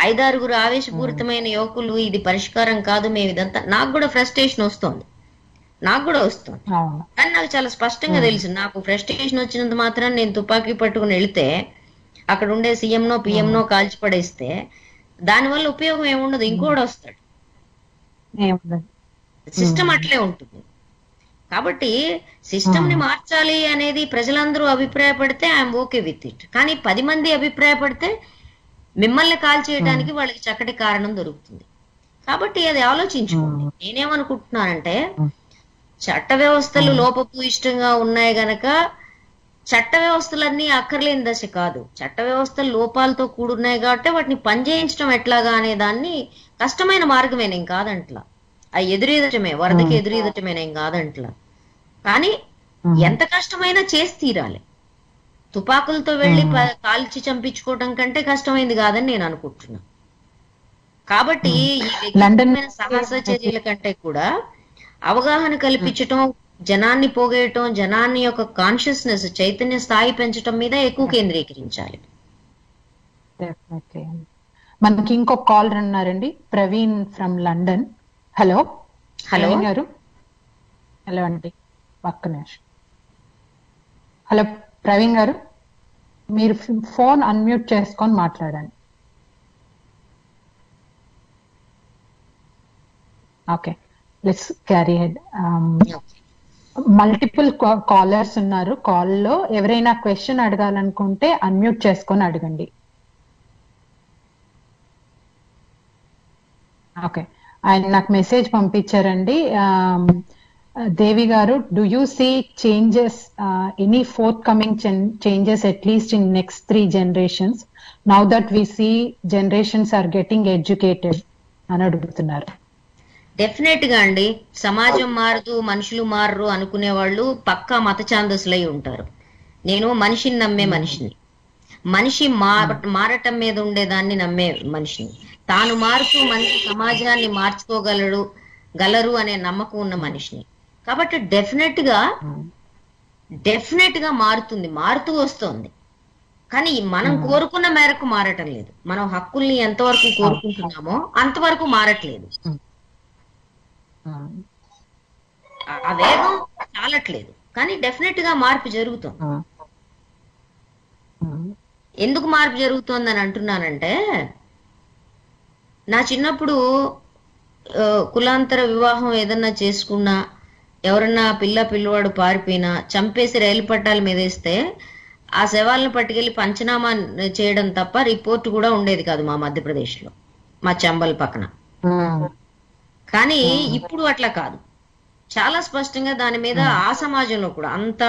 5-6 ఆవేశపూరితమైన యువకులు ఇది పరిష్కారం కాదు, మేము ఇదంతా, నాకు కూడా ఫ్రస్ట్రేషన్ వస్తుంది, నాకు కూడా వస్తుంది. కానీ నాకు చాలా స్పష్టంగా తెలుసు, నాకు ఫ్రస్ట్రేషన్ వచ్చినంత మాత్రం నేను తుపాకీ పట్టుకుని వెళితే అక్కడ ఉండే సీఎంనో పిఎంనో కాల్చి పడేస్తే దానివల్ల ఉపయోగం ఏముండదు, ఇంకోటి వస్తాడు. సిస్టమ్ అట్లే ఉంటుంది. కాబట్టి సిస్టమ్ ని మార్చాలి అనేది ప్రజలందరూ అభిప్రాయపడితే ఐఎమ్ ఓకే విత్ ఇట్. కానీ 10 మంది అభిప్రాయపడితే మిమ్మల్ని కాల్ చేయడానికి వాళ్ళకి చక్కటి కారణం దొరుకుతుంది. కాబట్టి అది ఆలోచించుకోండి. నేనేమనుకుంటున్నానంటే, చట్ట వ్యవస్థలు లోపభూయిష్టంగా ఉన్నాయి గనక చట్ట వ్యవస్థలన్నీ అక్కర్లేని దశ కాదు. చట్ట వ్యవస్థలు లోపాలతో కూడున్నాయి కాబట్టి వాటిని పనిచేయించడం ఎట్లాగా అనే దాన్ని కష్టమైన మార్గమే, నేను కాదంట్లా. అది ఎదురీదటమే, వరదకి ఎదురీదటమే, నేను కాదంట్లా. కానీ ఎంత కష్టమైనా చేసి తీరాలి. తుపాకులతో వెళ్లి కాల్చి చంపించుకోవడం కంటే కష్టమైంది కాదని నేను అనుకుంటున్నా. కాబట్టి ఈ వ్యక్తిగతమైన సాహస చర్యల కంటే కూడా అవగాహన కల్పించటం, జనాన్ని పోగేయటం, జనాన్ని యొక్క కాన్షియస్నెస్, చైతన్య స్థాయి పెంచడం మీద ఎక్కువ కేంద్రీకరించాలి. మనకి ఇంకొక కాల్ ఉన్నారండి, Praveen from London. Hello hello గారు. హలో అండి, ఒక్క నిమిషం. హలో ప్రవీణ్ గారు, మీరు ఫోన్ అన్మ్యూట్ చేసుకొని మాట్లాడండి. Okay, let's carry head. Multiple callers ఉన్నారు కాల్లో. ఎవరైనా క్వశ్చన్ అడగాలనుకుంటే అన్మ్యూట్ చేసుకొని అడగండి. ఓకే, ఆయన నాకు మెసేజ్ పంపించారండి. దేవి గారు, do you see changes, any forthcoming changes at least in next 3 generations now that we see generations are getting educated అని అడుగుతున్నారు. డెఫినెట్ గా అండి. సమాజం మారదు, మనుషులు మారరు అనుకునే వాళ్ళు పక్కా మత ఛాందసులై ఉంటారు. నేను మనిషిని నమ్మే మనిషిని, మనిషి మారటం మీద ఉండేదాన్ని నమ్మే మనిషిని, తాను మారుతూ మనిషి సమాజాన్ని మార్చుకోగలరు అనే నమ్మకం ఉన్న మనిషిని. కాబట్టి డెఫినెట్ గా మారుతుంది, మారుతూ వస్తుంది. కానీ మనం కోరుకున్న మేరకు మారటం లేదు. మనం హక్కుల్ని ఎంతవరకు కోరుకుంటున్నామో అంతవరకు మారట్లేదు. ఆ వేగం చాలట్లేదు, కానీ డెఫినెట్ గా మార్పు జరుగుతుంది. ఎందుకు మార్పు జరుగుతోందని అంటున్నానంటే, నా చిన్నప్పుడు కులాంతర వివాహం ఏదన్నా చేసుకున్నా, ఎవరన్నా పిల్లవాడు పారిపోయినా చంపేసి రైలు పట్టాల మీద వేస్తే ఆ శవాలను పట్టుకెళ్లి పంచనామా చేయడం తప్ప రిపోర్ట్ కూడా ఉండేది కాదు మా మధ్యప్రదేశ్ లో, మా చంబల్ పక్కన. కానీ ఇప్పుడు అట్లా కాదు. చాలా స్పష్టంగా దాని మీద ఆ సమాజంలో కూడా, అంత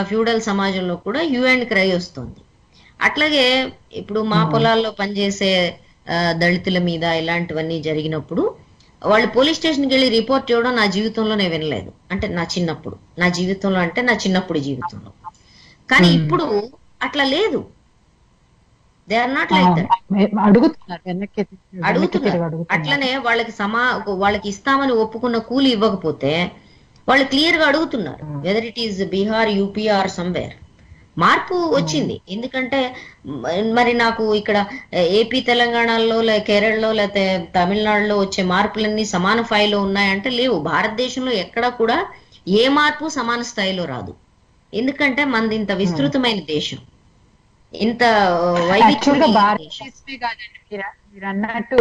ఫ్యూడల్ సమాజంలో కూడా యూ అండ్ క్రై వస్తుంది. అట్లాగే ఇప్పుడు మా పొలాల్లో పనిచేసే దళితుల మీద ఇలాంటివన్నీ జరిగినప్పుడు వాళ్ళు పోలీస్ స్టేషన్కి వెళ్ళి రిపోర్ట్ ఇవ్వడం నా జీవితంలో నేను వినలేదు. అంటే నా చిన్నప్పుడు జీవితంలో. కానీ ఇప్పుడు అట్లా లేదు. They are not like that. అడుగుతున్నారు. అట్లనే వాళ్ళకి ఇస్తామని ఒప్పుకున్న కూలి ఇవ్వకపోతే వాళ్ళు క్లియర్ గా అడుగుతున్నారు, whether it is Bihar, UP or somewhere. మార్పు వచ్చింది. ఎందుకంటే మరి నాకు ఇక్కడ ఏపీ తెలంగాణలో కేరళలో లేకపోతే తమిళనాడులో వచ్చే మార్పులన్నీ సమాన స్థాయిలో ఉన్నాయంటే లేవు. భారతదేశంలో ఎక్కడ కూడా ఏ మార్పు సమాన స్థాయిలో రాదు. ఎందుకంటే మనది ఇంత విస్తృతమైన దేశం, ఇంత మీరు అన్నట్టు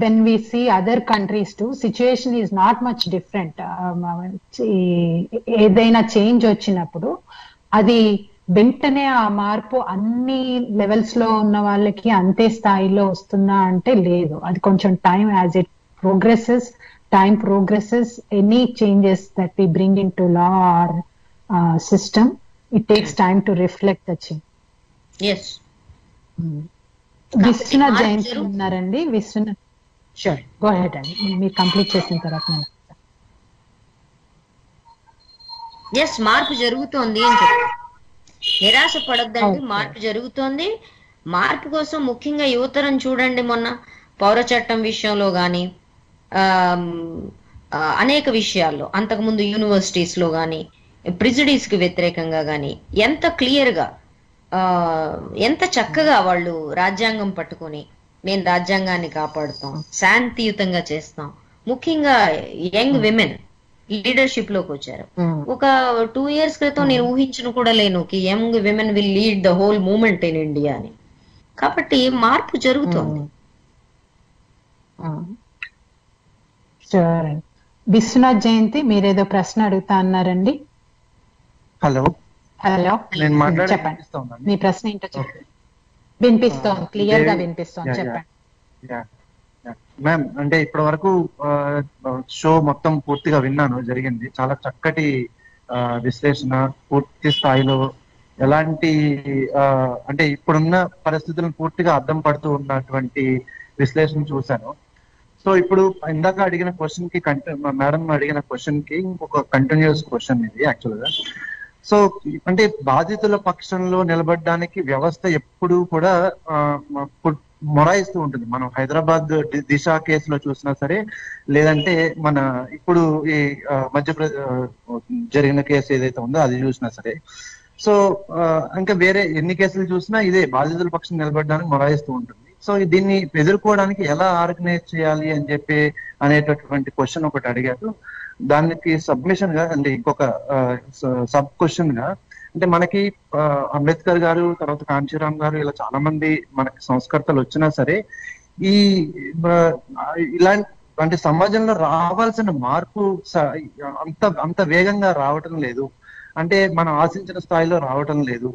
when we see other countries too, situation is not much different. ఏదైనా చేంజ్ వచ్చినప్పుడు అది వెంటనే ఆ మార్పు అన్ని లెవెల్స్ లో ఉన్న వాళ్ళకి అంతే స్థాయిలో వస్తుందా అంటే లేదు. అది కొంచెం time, as it progresses, time progresses, any changes that we bring into law or system, it takes time to reflect the change. Yes. Vishwanath Jayanthi ఉన్నారండి. విశ్వనాథ్, షూర్, గో హెడ్ అండి, మీరు కంప్లీట్ చేసిన తర్వాత. ఎస్, మార్పు జరుగుతోంది అని చెప్పి నిరాశ పడొద్దండి. మార్పు జరుగుతోంది. మార్పు కోసం ముఖ్యంగా యువతరం చూడండి, మొన్న పౌర చట్టం విషయంలో కానీ అనేక విషయాల్లో, అంతకుముందు యూనివర్సిటీస్ లో కానీ ప్రిజుడీస్ కి వ్యతిరేకంగా కానీ ఎంత క్లియర్ గా ఎంత చక్కగా వాళ్ళు రాజ్యాంగం పట్టుకొని మేము రాజ్యాంగాన్ని కాపాడుతాం, శాంతియుతంగా చేస్తాం. ముఖ్యంగా యంగ్ విమెన్ లీడర్షిప్ లోకి వచ్చారు. ఒక 2 years క్రితం నేను ఊహించను కూడా లేను కి young women will lead the whole movement in India అని. కాబట్టి మార్పు జరుగుతోంది. విశ్వనాథ్ జయంతి, మీరేదో ప్రశ్న అడుగుతా అన్నారండి. హలో హలో, చెప్పండి, మీ ప్రశ్న ఏంటో చెప్పండి. వినిపిస్తోంది, క్లియర్ గా వినిపిస్తోంది, చెప్పండి. మ్యామ్, అంటే ఇప్పటి వరకు షో మొత్తం పూర్తిగా విన్నాను, జరిగింది. చాలా చక్కటి విశ్లేషణ, పూర్తి స్థాయిలో ఎలాంటి అంటే ఇప్పుడున్న పరిస్థితులను పూర్తిగా అర్థం పడుతూ ఉన్నటువంటి విశ్లేషణ చూశాను. సో ఇప్పుడు ఇందాక అడిగిన క్వశ్చన్ కి, మేడం అడిగిన క్వశ్చన్ కి ఇంకొక కంటిన్యూస్ క్వశ్చన్ ఇది యాక్చువల్ గా. సో అంటే బాధితుల పక్షంలో నిలబడడానికి వ్యవస్థ ఎప్పుడు కూడా మొరాయిస్తూ ఉంటుంది. మనం హైదరాబాద్ దిశ కేసులో చూసినా సరే, లేదంటే మన ఇప్పుడు ఈ మధ్యప్రదేశ్ జరిగిన కేసు ఏదైతే ఉందో అది చూసినా సరే, సో ఇంకా వేరే ఎన్ని కేసులు చూసినా ఇదే బాధితుల పక్షం నిలబడడానికి మొరాయిస్తూ ఉంటుంది. సో దీన్ని ఎదుర్కోవడానికి ఎలా ఆర్గనైజ్ చేయాలి అని చెప్పి అనేటటువంటి క్వశ్చన్ ఒకటి అడిగారు. దానికి సబ్మిషన్ గా, అంటే ఇంకొక సబ్ క్వశ్చన్ గా, అంటే మనకి అంబేద్కర్ గారు, తర్వాత కాంచీరామ్ గారు, ఇలా చాలా మంది మనకి సంస్కర్తలు వచ్చినా సరే ఈ ఇలాంటి అంటే సమాజంలో రావాల్సిన మార్పు అంత వేగంగా రావటం లేదు. అంటే మనం ఆశించిన స్థాయిలో రావటం లేదు.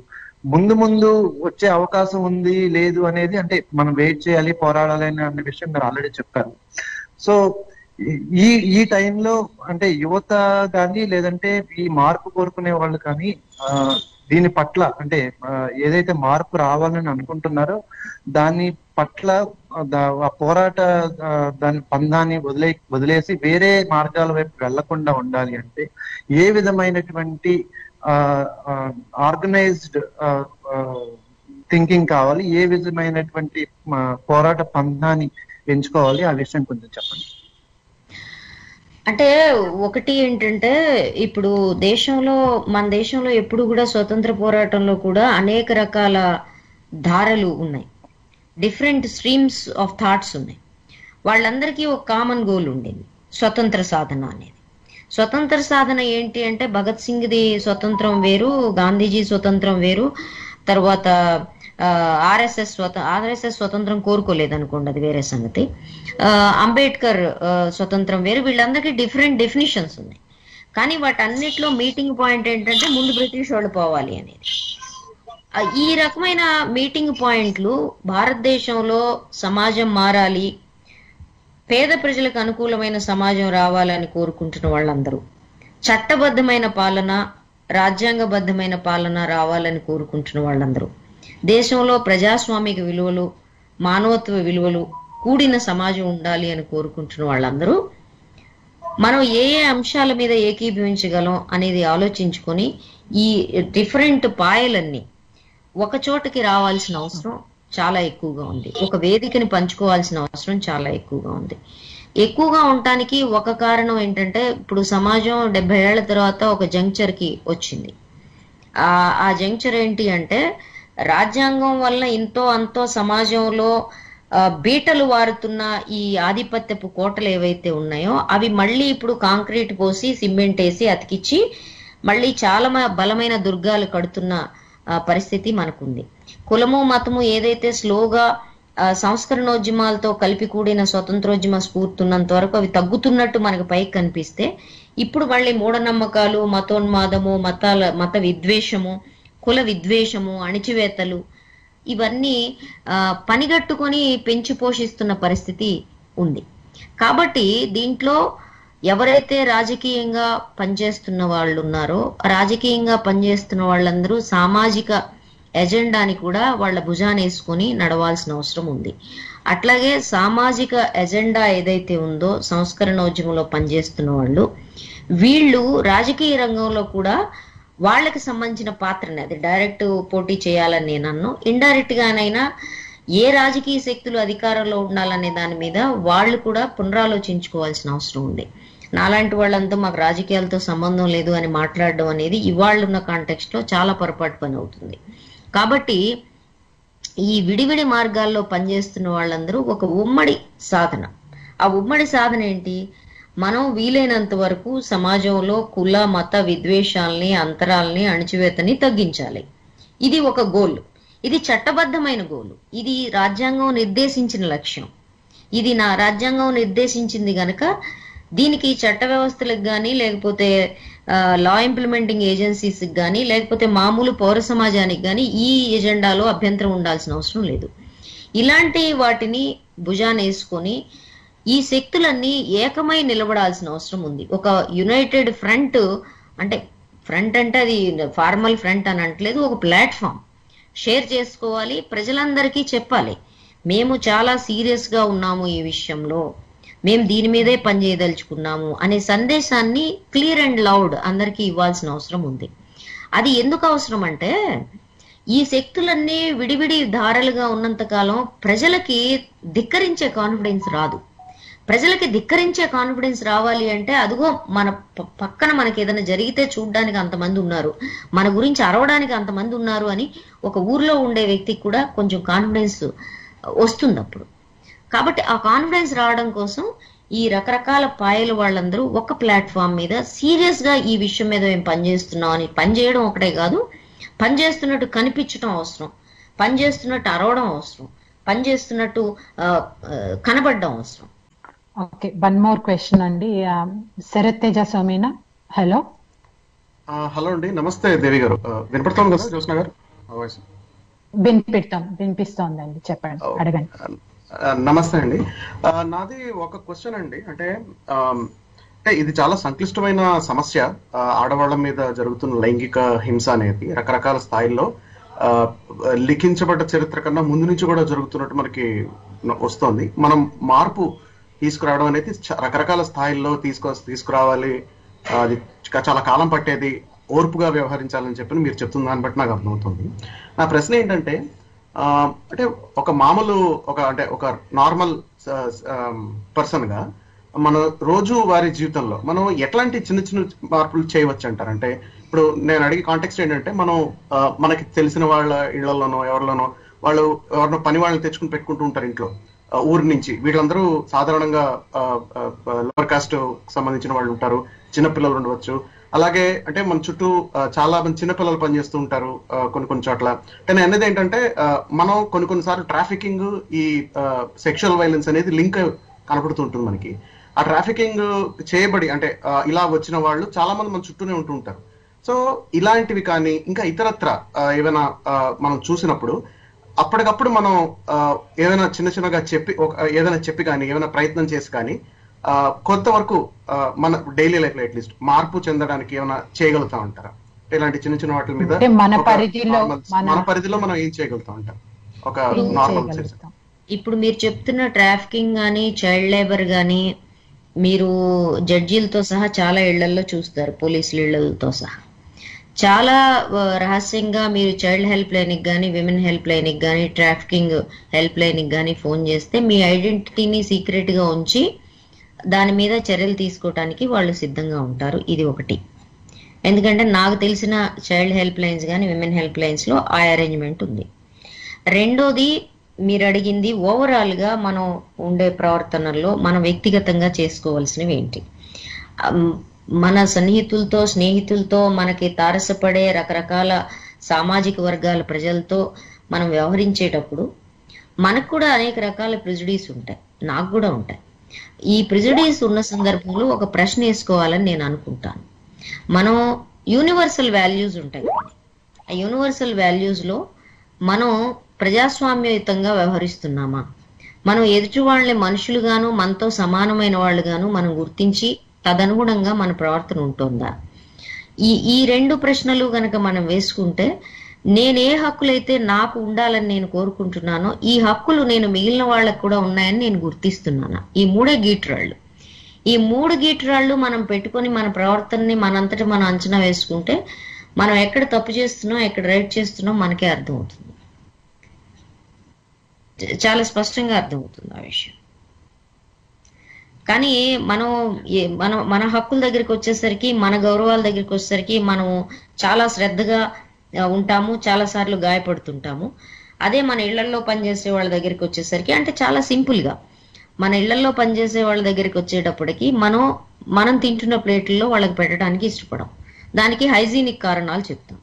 ముందు ముందు వచ్చే అవకాశం ఉంది లేదు అనేది, అంటే మనం వెయిట్ చేయాలి, పోరాడాలి అనే విషయం మీరు ఆల్రెడీ చెప్పారు. సో ఈ టైంలో అంటే యువత కానీ, లేదంటే ఈ మార్పు కోరుకునే వాళ్ళు కానీ దీని పట్ల, అంటే ఏదైతే మార్పు రావాలని అనుకుంటున్నారో దాని పట్ల ఆ పోరాట దాని పందాన్ని వదిలేసి వేరే మార్గాల వైపు వెళ్లకుండా ఉండాలి అంటే ఏ విధమైనటువంటి ఆర్గనైజ్డ్ థింకింగ్ కావాలి, ఏ విధమైనటువంటి పోరాట పందాన్ని ఎంచుకోవాలి, ఆ విషయం కొంచెం చెప్పండి. అంటే ఒకటి ఏంటంటే, ఇప్పుడు మన దేశంలో ఎప్పుడు కూడా స్వతంత్ర పోరాటంలో కూడా అనేక రకాల ధారలు ఉన్నాయి, డిఫరెంట్ స్ట్రీమ్స్ ఆఫ్ థాట్స్ ఉన్నాయి. వాళ్ళందరికీ ఒక కామన్ గోల్ ఉండేది, స్వతంత్ర సాధన అనేది. స్వతంత్ర సాధన ఏంటి అంటే, భగత్ సింగ్ది స్వతంత్రం వేరు, గాంధీజీ స్వతంత్రం వేరు, తర్వాత ఆర్ఎస్ఎస్ స్వతంత్రం కోరుకోలేదు అనుకోండి, అది వేరే సంగతి. అంబేద్కర్ స్వతంత్రం వేరు. వీళ్ళందరికీ డిఫరెంట్ డెఫినిషన్స్ ఉన్నాయి. కానీ వాటన్నిటిలో మీటింగ్ పాయింట్ ఏంటంటే ముందు బ్రిటిష్ వాళ్ళు పోవాలి అనేది. ఈ రకమైన మీటింగ్ పాయింట్లు భారతదేశంలో సమాజం మారాలి, పేద ప్రజలకు అనుకూలమైన సమాజం రావాలని కోరుకుంటున్న వాళ్ళందరూ, చట్టబద్ధమైన పాలన, రాజ్యాంగబద్ధమైన పాలన రావాలని కోరుకుంటున్న వాళ్ళందరూ, దేశంలో ప్రజాస్వామిక విలువలు, మానవత్వ విలువలు కూడిన సమాజం ఉండాలి అని కోరుకుంటున్న వాళ్ళందరూ మనం ఏ అంశాల మీద ఏకీభవించగలం అనేది ఆలోచించుకొని ఈ డిఫరెంట్ పాయలన్నీ ఒక చోటకి రావాల్సిన అవసరం చాలా ఎక్కువగా ఉంది. ఒక వేదికని పంచుకోవాల్సిన అవసరం చాలా ఎక్కువగా ఉంది. ఎక్కువగా ఉండటానికి ఒక కారణం ఏంటంటే, ఇప్పుడు సమాజం 70 ఏళ్ల తర్వాత ఒక జంక్చర్ కి వచ్చింది. ఆ జంక్చర్ ఏంటి అంటే రాజ్యాంగం వల్ల ఇంతో అంతో సమాజంలో బీటలు వారుతున్న ఈ ఆధిపత్యపు కోటలు ఏవైతే ఉన్నాయో అవి మళ్ళీ ఇప్పుడు కాంక్రీట్ పోసి సిమెంట్ వేసి అతికిచ్చి మళ్ళీ చాలా బలమైన దుర్గాలు కడుతున్న పరిస్థితి మనకుంది. కులము మతము ఏదైతే స్లోగా సంస్కరణోద్యమాలతో కలిపి కూడిన స్వతంత్రోద్యమ స్ఫూర్తి ఉన్నంత వరకు అవి తగ్గుతున్నట్టు మనకు పైకి కనిపిస్తే ఇప్పుడు మళ్ళీ మూఢనమ్మకాలు, మతోన్మాదము, మత విద్వేషము, కుల విద్వేషము, అణిచివేతలు ఇవన్నీ పనిగట్టుకొని పెంచి పోషిస్తున్న పరిస్థితి ఉంది. కాబట్టి దీంట్లో ఎవరైతే రాజకీయంగా పనిచేస్తున్న వాళ్ళు ఉన్నారో రాజకీయంగా పనిచేస్తున్న వాళ్ళందరూ సామాజిక ఎజెండాని కూడా వాళ్ళ భుజాన వేసుకొని నడవాల్సిన అవసరం ఉంది. అట్లాగే సామాజిక ఎజెండా ఏదైతే ఉందో సంస్కరణోద్యమంలో పనిచేస్తున్న వాళ్ళు వీళ్ళు రాజకీయ రంగంలో కూడా వాళ్ళకి సంబంధించిన పాత్రని, అది డైరెక్ట్ పోటీ చేయాలని నేను అన్ను, ఇండైరెక్ట్ గానైనా ఏ రాజకీయ శక్తులు అధికారంలో ఉండాలనే దాని మీద వాళ్ళు కూడా పునరాలోచించుకోవాల్సిన అవసరం ఉంది. నాలాంటి వాళ్ళంతా మాకు రాజకీయాలతో సంబంధం లేదు అని మాట్లాడడం అనేది ఇవాళ ఉన్న కాంటెక్స్ట్ లో చాలా పొరపాటు పని అవుతుంది. కాబట్టి ఈ విడివిడి మార్గాల్లో పనిచేస్తున్న వాళ్ళందరూ ఒక ఉమ్మడి సాధన, ఆ ఉమ్మడి సాధన ఏంటి, మనం వీలైనంత వరకు సమాజంలో కుల మత విద్వేషాలని, అంతరాలని, అణిచివేతని తగ్గించాలి. ఇది ఒక గోల్, ఇది చట్టబద్ధమైన గోలు, ఇది రాజ్యాంగం నిర్దేశించిన లక్ష్యం. ఇది నా రాజ్యాంగం నిర్దేశించింది గనక దీనికి చట్ట వ్యవస్థలకు కానీ లేకపోతే లా ఇంప్లిమెంటింగ్ ఏజెన్సీస్ కానీ లేకపోతే మామూలు పౌర సమాజానికి కానీ ఈ ఎజెండాలో అభ్యంతరం ఉండాల్సిన అవసరం లేదు. ఇలాంటి వాటిని భుజాన వేసుకొని ఈ శక్తులన్నీ ఏకమై నిలబడాల్సిన అవసరం ఉంది. ఒక యునైటెడ్ ఫ్రంట్, అంటే అది ఫార్మల్ ఫ్రంట్ అని అంటలేదు, ఒక ప్లాట్ఫామ్ షేర్ చేసుకోవాలి, ప్రజలందరికీ చెప్పాలి మేము చాలా సీరియస్ గా ఉన్నాము ఈ విషయంలో, మేము దీని మీదే పనిచేయదలుచుకున్నాము అనే సందేశాన్ని క్లియర్ అండ్ లౌడ్ అందరికీ ఇవ్వాల్సిన అవసరం ఉంది. అది ఎందుకు అవసరం అంటే ఈ శక్తులన్నీ విడివిడి ధారలుగా ఉన్నంత కాలం ప్రజలకి ధిక్కరించే కాన్ఫిడెన్స్ రాదు. ప్రజలకి ధిక్కరించే కాన్ఫిడెన్స్ రావాలి అంటే అదిగో మన పక్కన మనకి ఏదైనా జరిగితే చూడడానికి అంతమంది ఉన్నారు, మన గురించి అరవడానికి అంతమంది ఉన్నారు అని ఒక ఊర్లో ఉండే వ్యక్తికి కూడా కొంచెం కాన్ఫిడెన్స్ వస్తుంది అప్పుడు. కాబట్టి ఆ కాన్ఫిడెన్స్ రావడం కోసం ఈ రకరకాల పాయలు వాళ్ళందరూ ఒక ప్లాట్ఫామ్ మీద సీరియస్ గా ఈ విషయం మీద మేము పనిచేస్తున్నాం అని పనిచేయడం ఒకటే కాదు, పనిచేస్తున్నట్టు కనిపించడం అవసరం, పనిచేస్తున్నట్టు అరవడం అవసరం, పనిచేస్తున్నట్టు కనబడడం అవసరం. ఓకే, వన్ మోర్ క్వశ్చన్ అండి. శరత్ తేజ సోమేనా. హలో హలో అండి, నమస్తే దేవి గారు, వినపడుతోంది కదా జ్యోత్స్న గారు? వినిపిస్తోందండి, చెప్పండి, అడగండి. నమస్తే అండి, నాది ఒక క్వశ్చన్ అండి. అంటే ఇది చాలా సంక్లిష్టమైన సమస్య. ఆడవాళ్ల మీద జరుగుతున్న లైంగిక హింస అనేది రకరకాల స్థాయిల్లో లిఖించబడ్డ చరిత్ర కన్నా ముందు నుంచి కూడా జరుగుతున్నట్టు మనకి వస్తోంది. మనం మార్పు తీసుకురావడం అనేది రకరకాల స్థాయిల్లో తీసుకురావాలి, అది చాలా కాలం పట్టేది, ఓర్పుగా వ్యవహరించాలని చెప్పి మీరు చెప్తున్న దాన్ని బట్టి నాకు అర్థమవుతుంది. నా ప్రశ్న ఏంటంటే అంటే ఒక మామూలు ఒక నార్మల్ పర్సన్ గా మన రోజు వారి జీవితంలో మనం ఎట్లాంటి చిన్న చిన్న మార్పులు చేయవచ్చు అంటారు? అంటే ఇప్పుడు నేను అడిగే కాంటెక్స్ట్ ఏంటంటే మనం మనకి తెలిసిన వాళ్ళ ఇళ్లలోనో ఎవరిలోనో వాళ్ళు ఎవరినో పని వాళ్ళని తెచ్చుకుని పెట్టుకుంటూ ఉంటారు ఇంట్లో ఊరి నుంచి. వీళ్ళందరూ సాధారణంగా లోవర్ కాస్ట్ సంబంధించిన వాళ్ళు ఉంటారు, చిన్నపిల్లలు ఉండవచ్చు. అలాగే అంటే మన చుట్టూ చాలా మంది చిన్నపిల్లలు పనిచేస్తూ ఉంటారు కొన్ని చోట్ల. కానీ అనేది ఏంటంటే మనం కొన్నిసార్లు ట్రాఫికింగ్, ఈ సెక్షువల్ వైలెన్స్ అనేది లింక్ కనపడుతూ ఉంటుంది మనకి. ఆ ట్రాఫికింగ్ చేయబడి అంటే ఇలా వచ్చిన వాళ్ళు చాలా మంది మన చుట్టూనే ఉంటూ ఉంటారు. సో ఇలాంటివి కానీ ఇంకా ఇతరత్ర ఏమైనా మనం చూసినప్పుడు అప్పటికప్పుడు మనం ఏదైనా చిన్నగా చెప్పి కానీ ఏమైనా ప్రయత్నం చేసి కానీ కొంతవరకు మన డైలీ లైఫ్ లో అట్లీస్ట్ మార్పు చెందడానికి ఏమైనా చేయగలుగుతా ఉంటారా? ఇలాంటి చిన్న వాటి మీద మన పరిధిలో మనం ఏం చేయగలుగుతా ఉంటాం ఒక నార్మల్? ఇప్పుడు మీరు చెప్తున్న ట్రాఫికింగ్ గానీ చైల్డ్ లేబర్ గానీ మీరు జడ్జీలతో సహా చాలా ఇళ్లలో చూస్తారు, పోలీసుల ఇళ్లతో సహా. చాలా రహస్యంగా మీరు చైల్డ్ హెల్ప్ లైన్కి కానీ విమెన్ హెల్ప్ లైన్కి కానీ ట్రాఫికింగ్ హెల్ప్ లైన్కి కానీ ఫోన్ చేస్తే మీ ఐడెంటిటీని సీక్రెట్ గా ఉంచి దాని మీద చర్యలు తీసుకోవటానికి వాళ్ళు సిద్ధంగా ఉంటారు. ఇది ఒకటి. ఎందుకంటే నాకు తెలిసిన చైల్డ్ హెల్ప్ లైన్స్ కానీ విమెన్ హెల్ప్ లైన్స్లో ఆ అరేంజ్మెంట్ ఉంది. రెండోది మీరు అడిగింది ఓవరాల్గా మనం ఉండే ప్రవర్తనల్లో మనం వ్యక్తిగతంగా చేసుకోవాల్సినవి ఏంటి. మన సన్నిహితులతో స్నేహితులతో మనకి తారసపడే రకరకాల సామాజిక వర్గాల ప్రజలతో మనం వ్యవహరించేటప్పుడు మనకు కూడా అనేక రకాల ప్రిజుడీస్ ఉంటాయి, నాకు కూడా ఉంటాయి. ఈ ప్రిజుడీస్ ఉన్న సందర్భంలో ఒక ప్రశ్న వేసుకోవాలని నేను అనుకుంటాను. మనం యూనివర్సల్ వాల్యూస్ ఉంటాయి, ఆ యూనివర్సల్ వాల్యూస్లో మనం ప్రజాస్వామ్యయుతంగా వ్యవహరిస్తున్నామా, మనం ఎదుటి వాళ్ళని మనుషులుగాను మనతో సమానమైన వాళ్ళుగాను మనం గుర్తించి తదనుగుణంగా మన ప్రవర్తన ఉంటుందా? ఈ రెండు ప్రశ్నలు కనుక మనం వేసుకుంటే నేనే హక్కులైతే నాకు ఉండాలని నేను కోరుకుంటున్నానో ఈ హక్కులు నేను మిగిలిన వాళ్ళకు కూడా ఉన్నాయని నేను గుర్తిస్తున్నాను. ఈ మూడే గీటురాళ్ళు. ఈ మూడు గీటురాళ్ళు మనం పెట్టుకొని మన ప్రవర్తనని మనంతటా మనం అంచనా వేసుకుంటే మనం ఎక్కడ తప్పు చేస్తున్నాం ఎక్కడ రైట్ చేస్తున్నాం మనకే అర్థమవుతుంది, చాలా స్పష్టంగా అర్థమవుతుంది ఆ విషయం. కానీ మన హక్కుల దగ్గరికి వచ్చేసరికి మన గౌరవాల దగ్గరికి వచ్చేసరికి మనం చాలా శ్రద్ధగా ఉంటాము, చాలా సార్లు గాయపడుతుంటాము. అదే మన ఇళ్లలో పనిచేసే వాళ్ళ దగ్గరికి వచ్చేసరికి అంటే చాలా సింపుల్గా మన ఇళ్లలో పనిచేసే వాళ్ళ దగ్గరికి వచ్చేటప్పటికి మనం తింటున్న ప్లేట్లలో వాళ్ళకి పెట్టడానికి ఇష్టపడం. దానికి హైజీనిక్ కారణాలు చెప్తాం,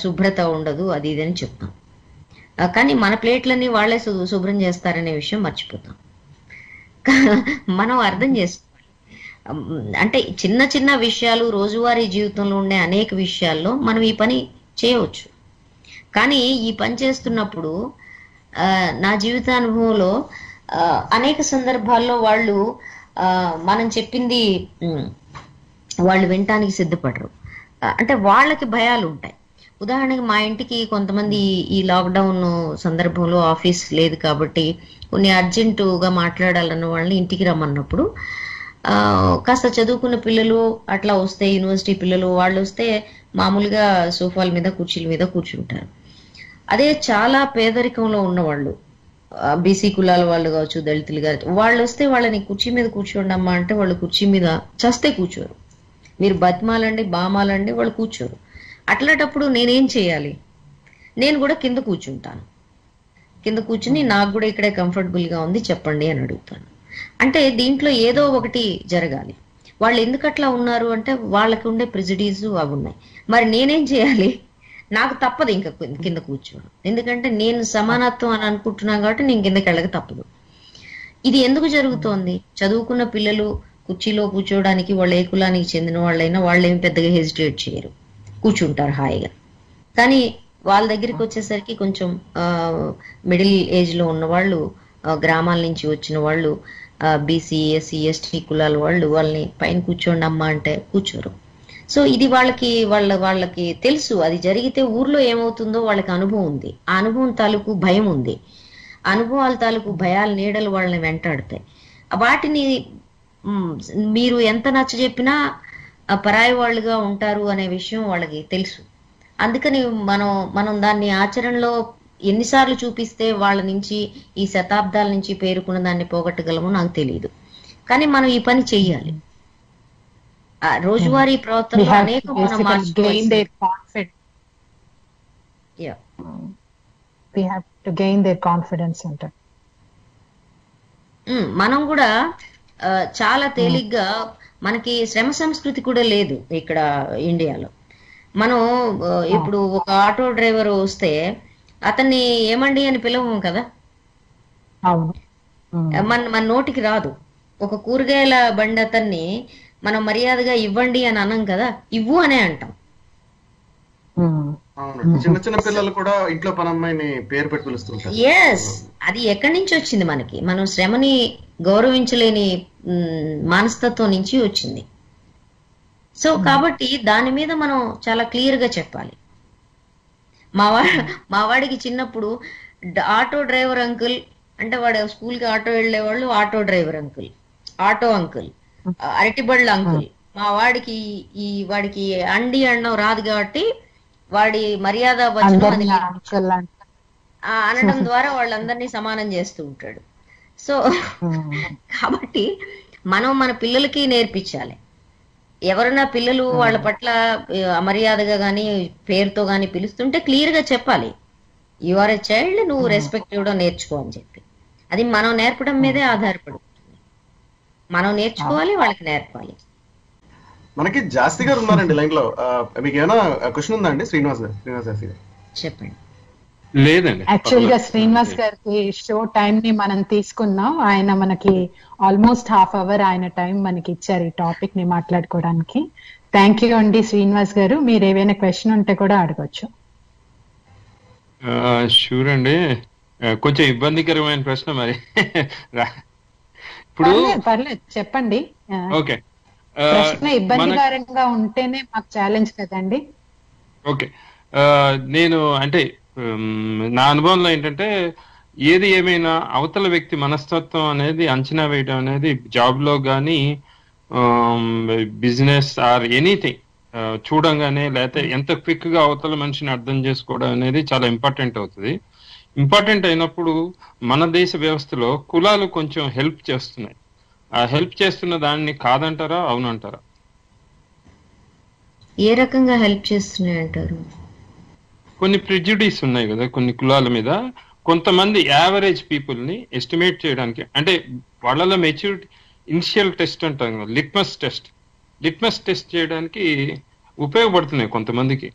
శుభ్రత ఉండదు అది ఇదని చెప్తాం. కానీ మన ప్లేట్లన్నీ వాళ్ళే శుభ్రం చేస్తారనే విషయం మర్చిపోతాం. మనం అర్థం చేసుకోవాలి, అంటే చిన్న చిన్న విషయాలు రోజువారీ జీవితంలో ఉండే అనేక విషయాల్లో మనం ఈ పని చేయవచ్చు. కానీ ఈ పని చేస్తున్నప్పుడు నా జీవితానుభవంలో అనేక సందర్భాల్లో వాళ్ళు మనం చెప్పింది వాళ్ళు వినటానికి సిద్ధపడరు. అంటే వాళ్ళకి భయాలు ఉంటాయి. ఉదాహరణకి మా ఇంటికి కొంతమంది ఈ లాక్డౌన్ సందర్భంలో ఆఫీస్ లేదు కాబట్టి కొన్ని అర్జెంటుగా మాట్లాడాలన్న వాళ్ళని ఇంటికి రమ్మన్నప్పుడు కాస్త చదువుకున్న పిల్లలు అట్లా వస్తే యూనివర్సిటీ పిల్లలు వాళ్ళు వస్తే మామూలుగా సోఫాల మీద కుర్చీల మీద కూర్చుంటారు. అదే చాలా పేదరికంలో ఉన్నవాళ్ళు బీసీ కులాల వాళ్ళు కావచ్చు దళితులు కావచ్చు వాళ్ళు వస్తే వాళ్ళని కుర్చీ మీద కూర్చోండమ్మా అంటే వాళ్ళు కుర్చీ మీద చస్తే కూర్చోరు, మీరు బతిమాలండి బామాలండి వాళ్ళు కూర్చోరు. అట్లాంటప్పుడు నేనేం చేయాలి? నేను కూడా కింద కూర్చుంటాను, కింద కూర్చుని నాకు కూడా ఇక్కడే కంఫర్టబుల్గా ఉంది చెప్పండి అని అడుగుతాను. అంటే దీంట్లో ఏదో ఒకటి జరగాలి. వాళ్ళు ఎందుకు అట్లా ఉన్నారు అంటే వాళ్ళకి ఉండే ప్రిజుడీస్ అవి ఉన్నాయి. మరి నేనేం చేయాలి? నాకు తప్పదు ఇంకా కింద కూర్చోవడం, ఎందుకంటే నేను సమానత్వం అని అనుకుంటున్నాను కాబట్టి నేను కిందకి వెళ్ళక తప్పదు. ఇది ఎందుకు జరుగుతోంది? చదువుకున్న పిల్లలు కుర్చీలో కూర్చోవడానికి వాళ్ళు ఏ కులానికి చెందిన వాళ్ళైనా వాళ్ళు ఏం పెద్దగా హెజిటేట్ చేయరు, కూర్చుంటారు హాయిగా. కానీ వాళ్ళ దగ్గరికి వచ్చేసరికి కొంచెం మిడిల్ ఏజ్లో ఉన్న వాళ్ళు, గ్రామాల నుంచి వచ్చిన వాళ్ళు, బీసీ ఎస్సీ ఎస్టీ కులాల వాళ్ళు వాళ్ళని పైన కూర్చోండి అమ్మా అంటే కూర్చోరు. సో ఇది వాళ్ళకి తెలుసు, అది జరిగితే ఊర్లో ఏమవుతుందో వాళ్ళకి అనుభవం ఉంది. ఆ అనుభవం తాలూకు భయం ఉంది, అనుభవాల తాలూకు భయాల నీడలు వాళ్ళని వెంటాడుతాయి. వాటిని మీరు ఎంత నచ్చ చెప్పినా పరాయి వాళ్ళుగా ఉంటారు అనే విషయం వాళ్ళకి తెలుసు. అందుకని మనం దాన్ని ఆచరణలో ఎన్నిసార్లు చూపిస్తే వాళ్ళ నుంచి ఈ శతాబ్దాల నుంచి పేరుకున్న దాన్ని పోగొట్టగలమో నాకు తెలియదు. కానీ మనం ఈ పని చెయ్యాలి. రోజువారీ ప్రవర్తనలో అనేక మనం కూడా చాలా తేలిగ్గా మనకి శ్రమ సంస్కృతి కూడా లేదు ఇక్కడ ఇండియాలో. మనం ఇప్పుడు ఒక ఆటో డ్రైవర్ వస్తే అతన్ని ఏమండి అని పిలవము కదా, మన నోటికి రాదు. ఒక కూరగాయల బండి అతన్ని మనం మర్యాదగా ఇవ్వండి అని అనం కదా, ఇవ్వు అనే అంటాం. చిన్న చిన్న పిల్లలు కూడా ఇంట్లో పనమ్మాయిని పేరు పెట్టి పిలుస్తుంటారు. ఎస్, అది ఎక్కడి నుంచి వచ్చింది? మనం శ్రమని గౌరవించలేని మనస్తత్వం నుంచి వచ్చింది. సో కాబట్టి దాని మీద మనం చాలా క్లియర్ గా చెప్పాలి. మా వాడికి చిన్నప్పుడు ఆటో డ్రైవర్ అంకుల్ అంటే వాడు స్కూల్కి ఆటో వెళ్ళేవాళ్ళు auto driver uncle, auto uncle, అరటిబళ్ళ అంకుల్. మా వాడికి వాడికి అండి అనడం రాదు కాబట్టి వాడి మర్యాద వచనం అనడం ద్వారా వాళ్ళందరినీ సమానం చేస్తూ ఉంటాడు. సో కాబట్టి మనం మన పిల్లలకి నేర్పించాలి. ఎవరైనా పిల్లలు వాళ్ళ పట్ల అమర్యాదగా కానీ పేరుతో కానీ పిలుస్తుంటే క్లియర్ గా చెప్పాలి, యు ఆర్ ఎ చైల్డ్, నువ్వు రెస్పెక్ట్ ఇవ్వడం నేర్చుకో అని చెప్పి. అది మనం నేర్పడం మీదే ఆధారపడుతుంది. మనం నేర్చుకోవాలి, వాళ్ళకి నేర్పాలి. మనకి జాస్తి గారు ఉన్నారండి లైన్ లో. మీకు ఏమైనా క్వశ్చన్ ఉందా అండి? శ్రీనివాస్ గారు చెప్పండి. లేదండి, యాక్చువల్ గా శ్రీనివాస్ గారికి షో టైం ని మనం తీసుకున్నాం. ఆయన మనకి ఆల్మోస్ట్ హాఫ్ అవర్ ఆయన టైం మనకి ఇచ్చారు ఈ టాపిక్ ని మాట్లాడుకోవడానికి. థ్యాంక్ యూ అండి శ్రీనివాస్ గారు. మీరు ఏవైనా క్వశ్చన్ ఉంటే కూడా అడగొచ్చు. షూర్ అండి. కొంచెం ఇబ్బందికరమైన ప్రశ్న మరి. ఇప్పుడు పర్లేదు చెప్పండి. ఓకే, ప్రశ్న ఇబ్బందికరంగా ఉంటేనే మాకు ఛాలెంజ్ కదండి. ఓకే, నేను అంటే నా అనుభవంలో ఏంటంటే ఏది ఏమైనా అవతల వ్యక్తి మనస్తత్వం అనేది అంచనా వేయడం అనేది జాబ్ లో కానీ బిజినెస్ ఆర్ ఎనీథింగ్ చూడంగానే, లేకపోతే ఎంత క్విక్ గా అవతల మనిషిని అర్థం చేసుకోవడం అనేది చాలా ఇంపార్టెంట్ అవుతుంది. ఇంపార్టెంట్ అయినప్పుడు మన దేశ వ్యవస్థలో కులాలు కొంచెం హెల్ప్ చేస్తున్నాయి. ఆ హెల్ప్ చేస్తున్న దాన్ని కాదంటారా, అవునంటారా? ఏ రకంగా హెల్ప్ చేస్తున్నాయి అంటారు? కొన్ని ప్రిజుడిస్ ఉన్నాయి కదా కొన్ని కులాల మీద. కొంతమంది యావరేజ్ పీపుల్ ని ఎస్టిమేట్ చేయడానికి, అంటే వాళ్ళలో మెచ్యూరిటీ ఇనిషియల్ టెస్ట్ అంటాం కదా, లిట్మస్ టెస్ట్ చేయడానికి ఉపయోగపడుతున్నాయి కొంతమందికి.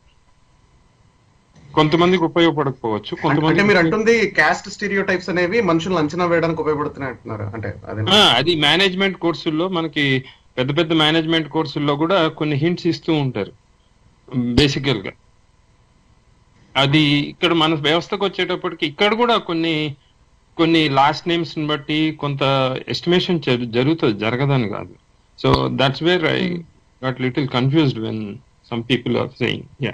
కొంతమందికి ఉపయోగపడకపోవచ్చు. కొంతమంది మీరు అంటుంది క్యాస్ట్ స్టీరియోటైప్స్ అనేవి మనుషులను అంచనా వేయడానికి ఉపయోగపడుతున్నాయి అంటున్నారు. అంటే అది మేనేజ్మెంట్ కోర్సుల్లో, మనకి పెద్ద పెద్ద మేనేజ్మెంట్ కోర్సుల్లో కూడా కొన్ని హింట్స్ ఇస్తూ ఉంటారు బేసికల్ గా. అది ఇక్కడ మన వ్యవస్థకు వచ్చేటప్పటికి ఇక్కడ కూడా కొన్ని లాస్ట్ నేమ్స్ ని బట్టి కొంత ఎస్టిమేషన్ జరుగుతుంది, జరగదని కాదు. So that's where I got little confused when some people are saying. Yeah,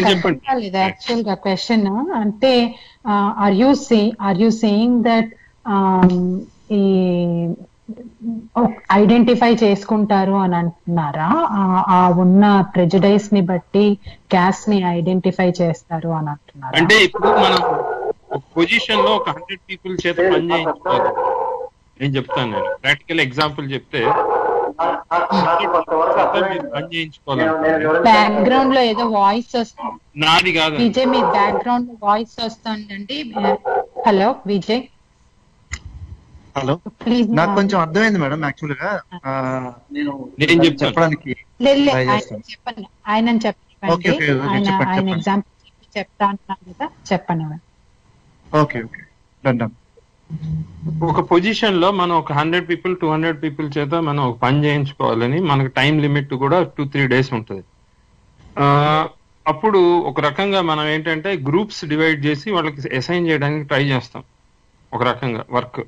చెప్పండి. యాక్చువల్ గా క్వశ్చన్ అంటే ఆర్ యూ సేయింగ్ దట్ ఈ ఐడెంటిఫై చేసుకుంటారు అని అంటున్నారా? ఆ ఉన్న ప్రెజుడైస్ ని బట్టి క్యాస్ట్ ని ఐడెంటిఫై చేస్తారు అని అంటున్నారా? అంటే ఇప్పుడు మనం ఒక పొజిషన్ లో ఒక 100 పీపుల్ చేత పని చేయించుకోవాలి. నేను చెప్తాను, నేను ప్రాక్టికల్ ఎగ్జాంపుల్ చెప్తే పని చేయించుకోవాలి. బ్యాక్గ్రౌండ్ లో ఏదో వాయిస్ వస్తుంది. నాది కాదు విజయ్, మీ బ్యాక్గ్రౌండ్ లో వాయిస్ వస్తుందండి. హలో విజయ్. హలో, నాకు కొంచెం అర్థమైంది మేడం. యాక్చువల్ గా నేను చెప్పడానికి చెప్పండి. ఆయన ఎగ్జాంపుల్ చెప్తా అంటున్నారు కదా, చెప్పండి. Okay okay, done. ఒక పొజిషన్ లో మనం ఒక 100 పీపుల్ 200 పీపుల్ చేత మనం ఒక పని చేయించుకోవాలని మనకు టైం లిమిట్ కూడా 2-3 days ఉంటుంది. అప్పుడు ఒక రకంగా మనం ఏంటంటే గ్రూప్స్ డివైడ్ చేసి వాళ్ళకి అసైన్ చేయడానికి ట్రై చేస్తాం ఒక రకంగా వర్క్.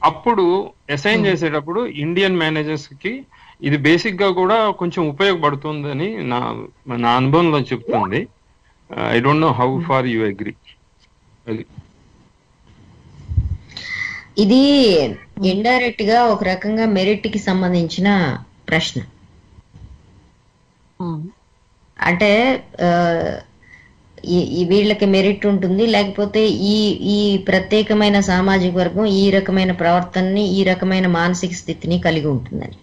అప్పుడు అసైన్ చేసేటప్పుడు ఇండియన్ మేనేజర్స్ కి ఇది బేసిక్ గా కూడా కొంచెం ఉపయోగపడుతుందని నా అనుభవంలో చెప్తుంది. I don't know how far you agree. ఇది ఇండైరెక్ట్ గా ఒక రకంగా మెరిట్ కి సంబంధించిన ప్రశ్న. అంటే వీళ్ళకి మెరిట్ ఉంటుంది, లేకపోతే ఈ ప్రత్యేకమైన సామాజిక వర్గం ఈ రకమైన ప్రవర్తనని, ఈ రకమైన మానసిక స్థితిని కలిగి ఉంటుందని.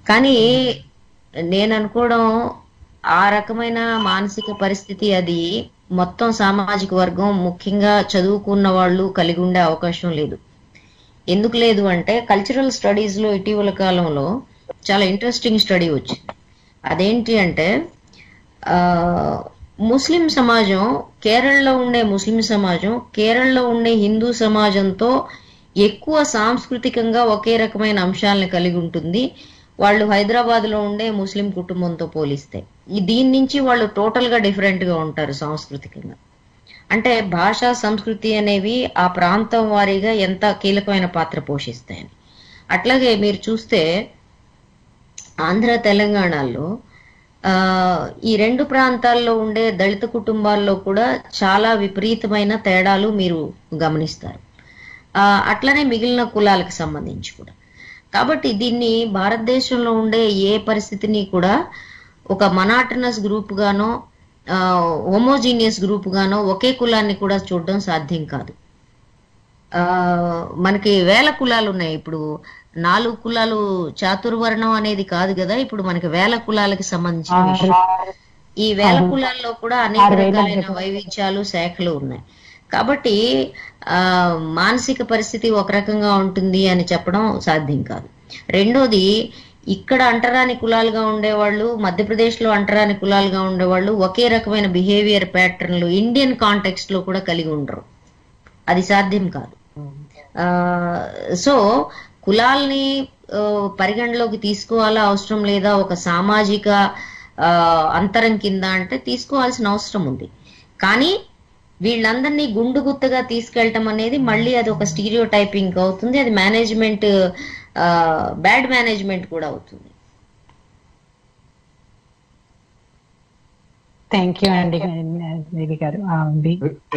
కానీ నేను అనుకోవడం ఆ రకమైన మానసిక పరిస్థితి అది మొత్తం సామాజిక వర్గం, ముఖ్యంగా చదువుకున్న వాళ్ళు కలిగి ఉండే అవకాశం లేదు. ఎందుకు లేదు అంటే కల్చరల్ స్టడీస్ లో ఇటీవల కాలంలో చాలా ఇంట్రెస్టింగ్ స్టడీ వచ్చింది. అదేంటి అంటే ముస్లిం సమాజం, కేరళలో ఉండే ముస్లిం సమాజం కేరళలో ఉండే హిందూ సమాజంతో ఎక్కువ సాంస్కృతికంగా ఒకే రకమైన అంశాలను కలిగి ఉంటుంది వాళ్ళు హైదరాబాద్ లో ఉండే ముస్లిం కుటుంబంతో పోలిస్తే. దీని నుంచి వాళ్ళు టోటల్ గా డిఫరెంట్ గా ఉంటారు సాంస్కృతికంగా. అంటే భాష, సంస్కృతి అనేవి ఆ ప్రాంతం వారీగా ఎంత కీలకమైన పాత్ర పోషిస్తాయని. అట్లాగే మీరు చూస్తే ఆంధ్ర, తెలంగాణలో ఈ రెండు ప్రాంతాల్లో ఉండే దళిత కుటుంబాల్లో కూడా చాలా విపరీతమైన తేడాలు మీరు గమనిస్తారు. అట్లనే మిగిలిన కులాలకు సంబంధించి కూడా. కాబట్టి దీన్ని భారతదేశంలో ఉండే ఏ పరిస్థితిని కూడా ఒక మనాటనస్ గ్రూప్ గానో హోమోజీనియస్ గ్రూప్ గానో ఒకే కులాన్ని కూడా చూడడం సాధ్యం కాదు. మనకి వేల కులాలు ఉన్నాయి. ఇప్పుడు 4 కులాలు చాతుర్వర్ణం అనేది కాదు కదా, ఇప్పుడు మనకి వేల కులాలకి సంబంధించిన విషయం. ఈ వేల కులాల్లో కూడా అనేక రకాలైన వైవిధ్యాలు, శాఖలు ఉన్నాయి. కాబట్టి మానసిక పరిస్థితి ఒక రకంగా ఉంటుంది అని చెప్పడం సాధ్యం కాదు. రెండోది, ఇక్కడ అంటరాని కులాలుగా ఉండేవాళ్ళు, మధ్యప్రదేశ్లో అంటరాని కులాలుగా ఉండేవాళ్ళు ఒకే రకమైన బిహేవియర్ ప్యాటర్న్లు ఇండియన్ కాంటెక్స్ట్ లో కూడా కలిగి ఉండరు. అది సాధ్యం కాదు. సో కులాల్ని పరిగణలోకి తీసుకోవాలా అవసరం లేదా, ఒక సామాజిక అంతరం కింద అంటే తీసుకోవాల్సిన అవసరం ఉంది. కానీ వీళ్ళందరినీ గుండుగుత్తగా తీసుకెళ్ళటం అనేది మళ్ళీ అది ఒక స్టీరియో టైపింగ్ అవుతుంది. అది మేనేజ్మెంట్, బ్యాడ్ మేనేజ్మెంట్ కూడా అవుతుంది. థ్యాంక్ యూ అండి దేవి గారు.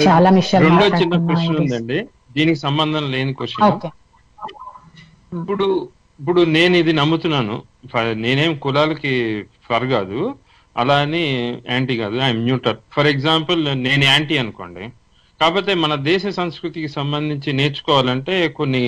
చాలా విషయాలు. రెండో చిన్న క్వశ్చన్ ఉందండి, దీనికి సంబంధం లేని క్వశ్చన్. ఇప్పుడు నేను ఇది నమ్ముతున్నాను, నేనేం కులాలకి ఫర్ కాదు, అలా అని యాంటీ కాదు, ఐఎమ్ న్యూట్రల్. ఫర్ ఎగ్జాంపుల్ నేను యాంటీ అనుకోండి, కాకపోతే మన దేశ సంస్కృతికి సంబంధించి నేర్చుకోవాలంటే కొన్ని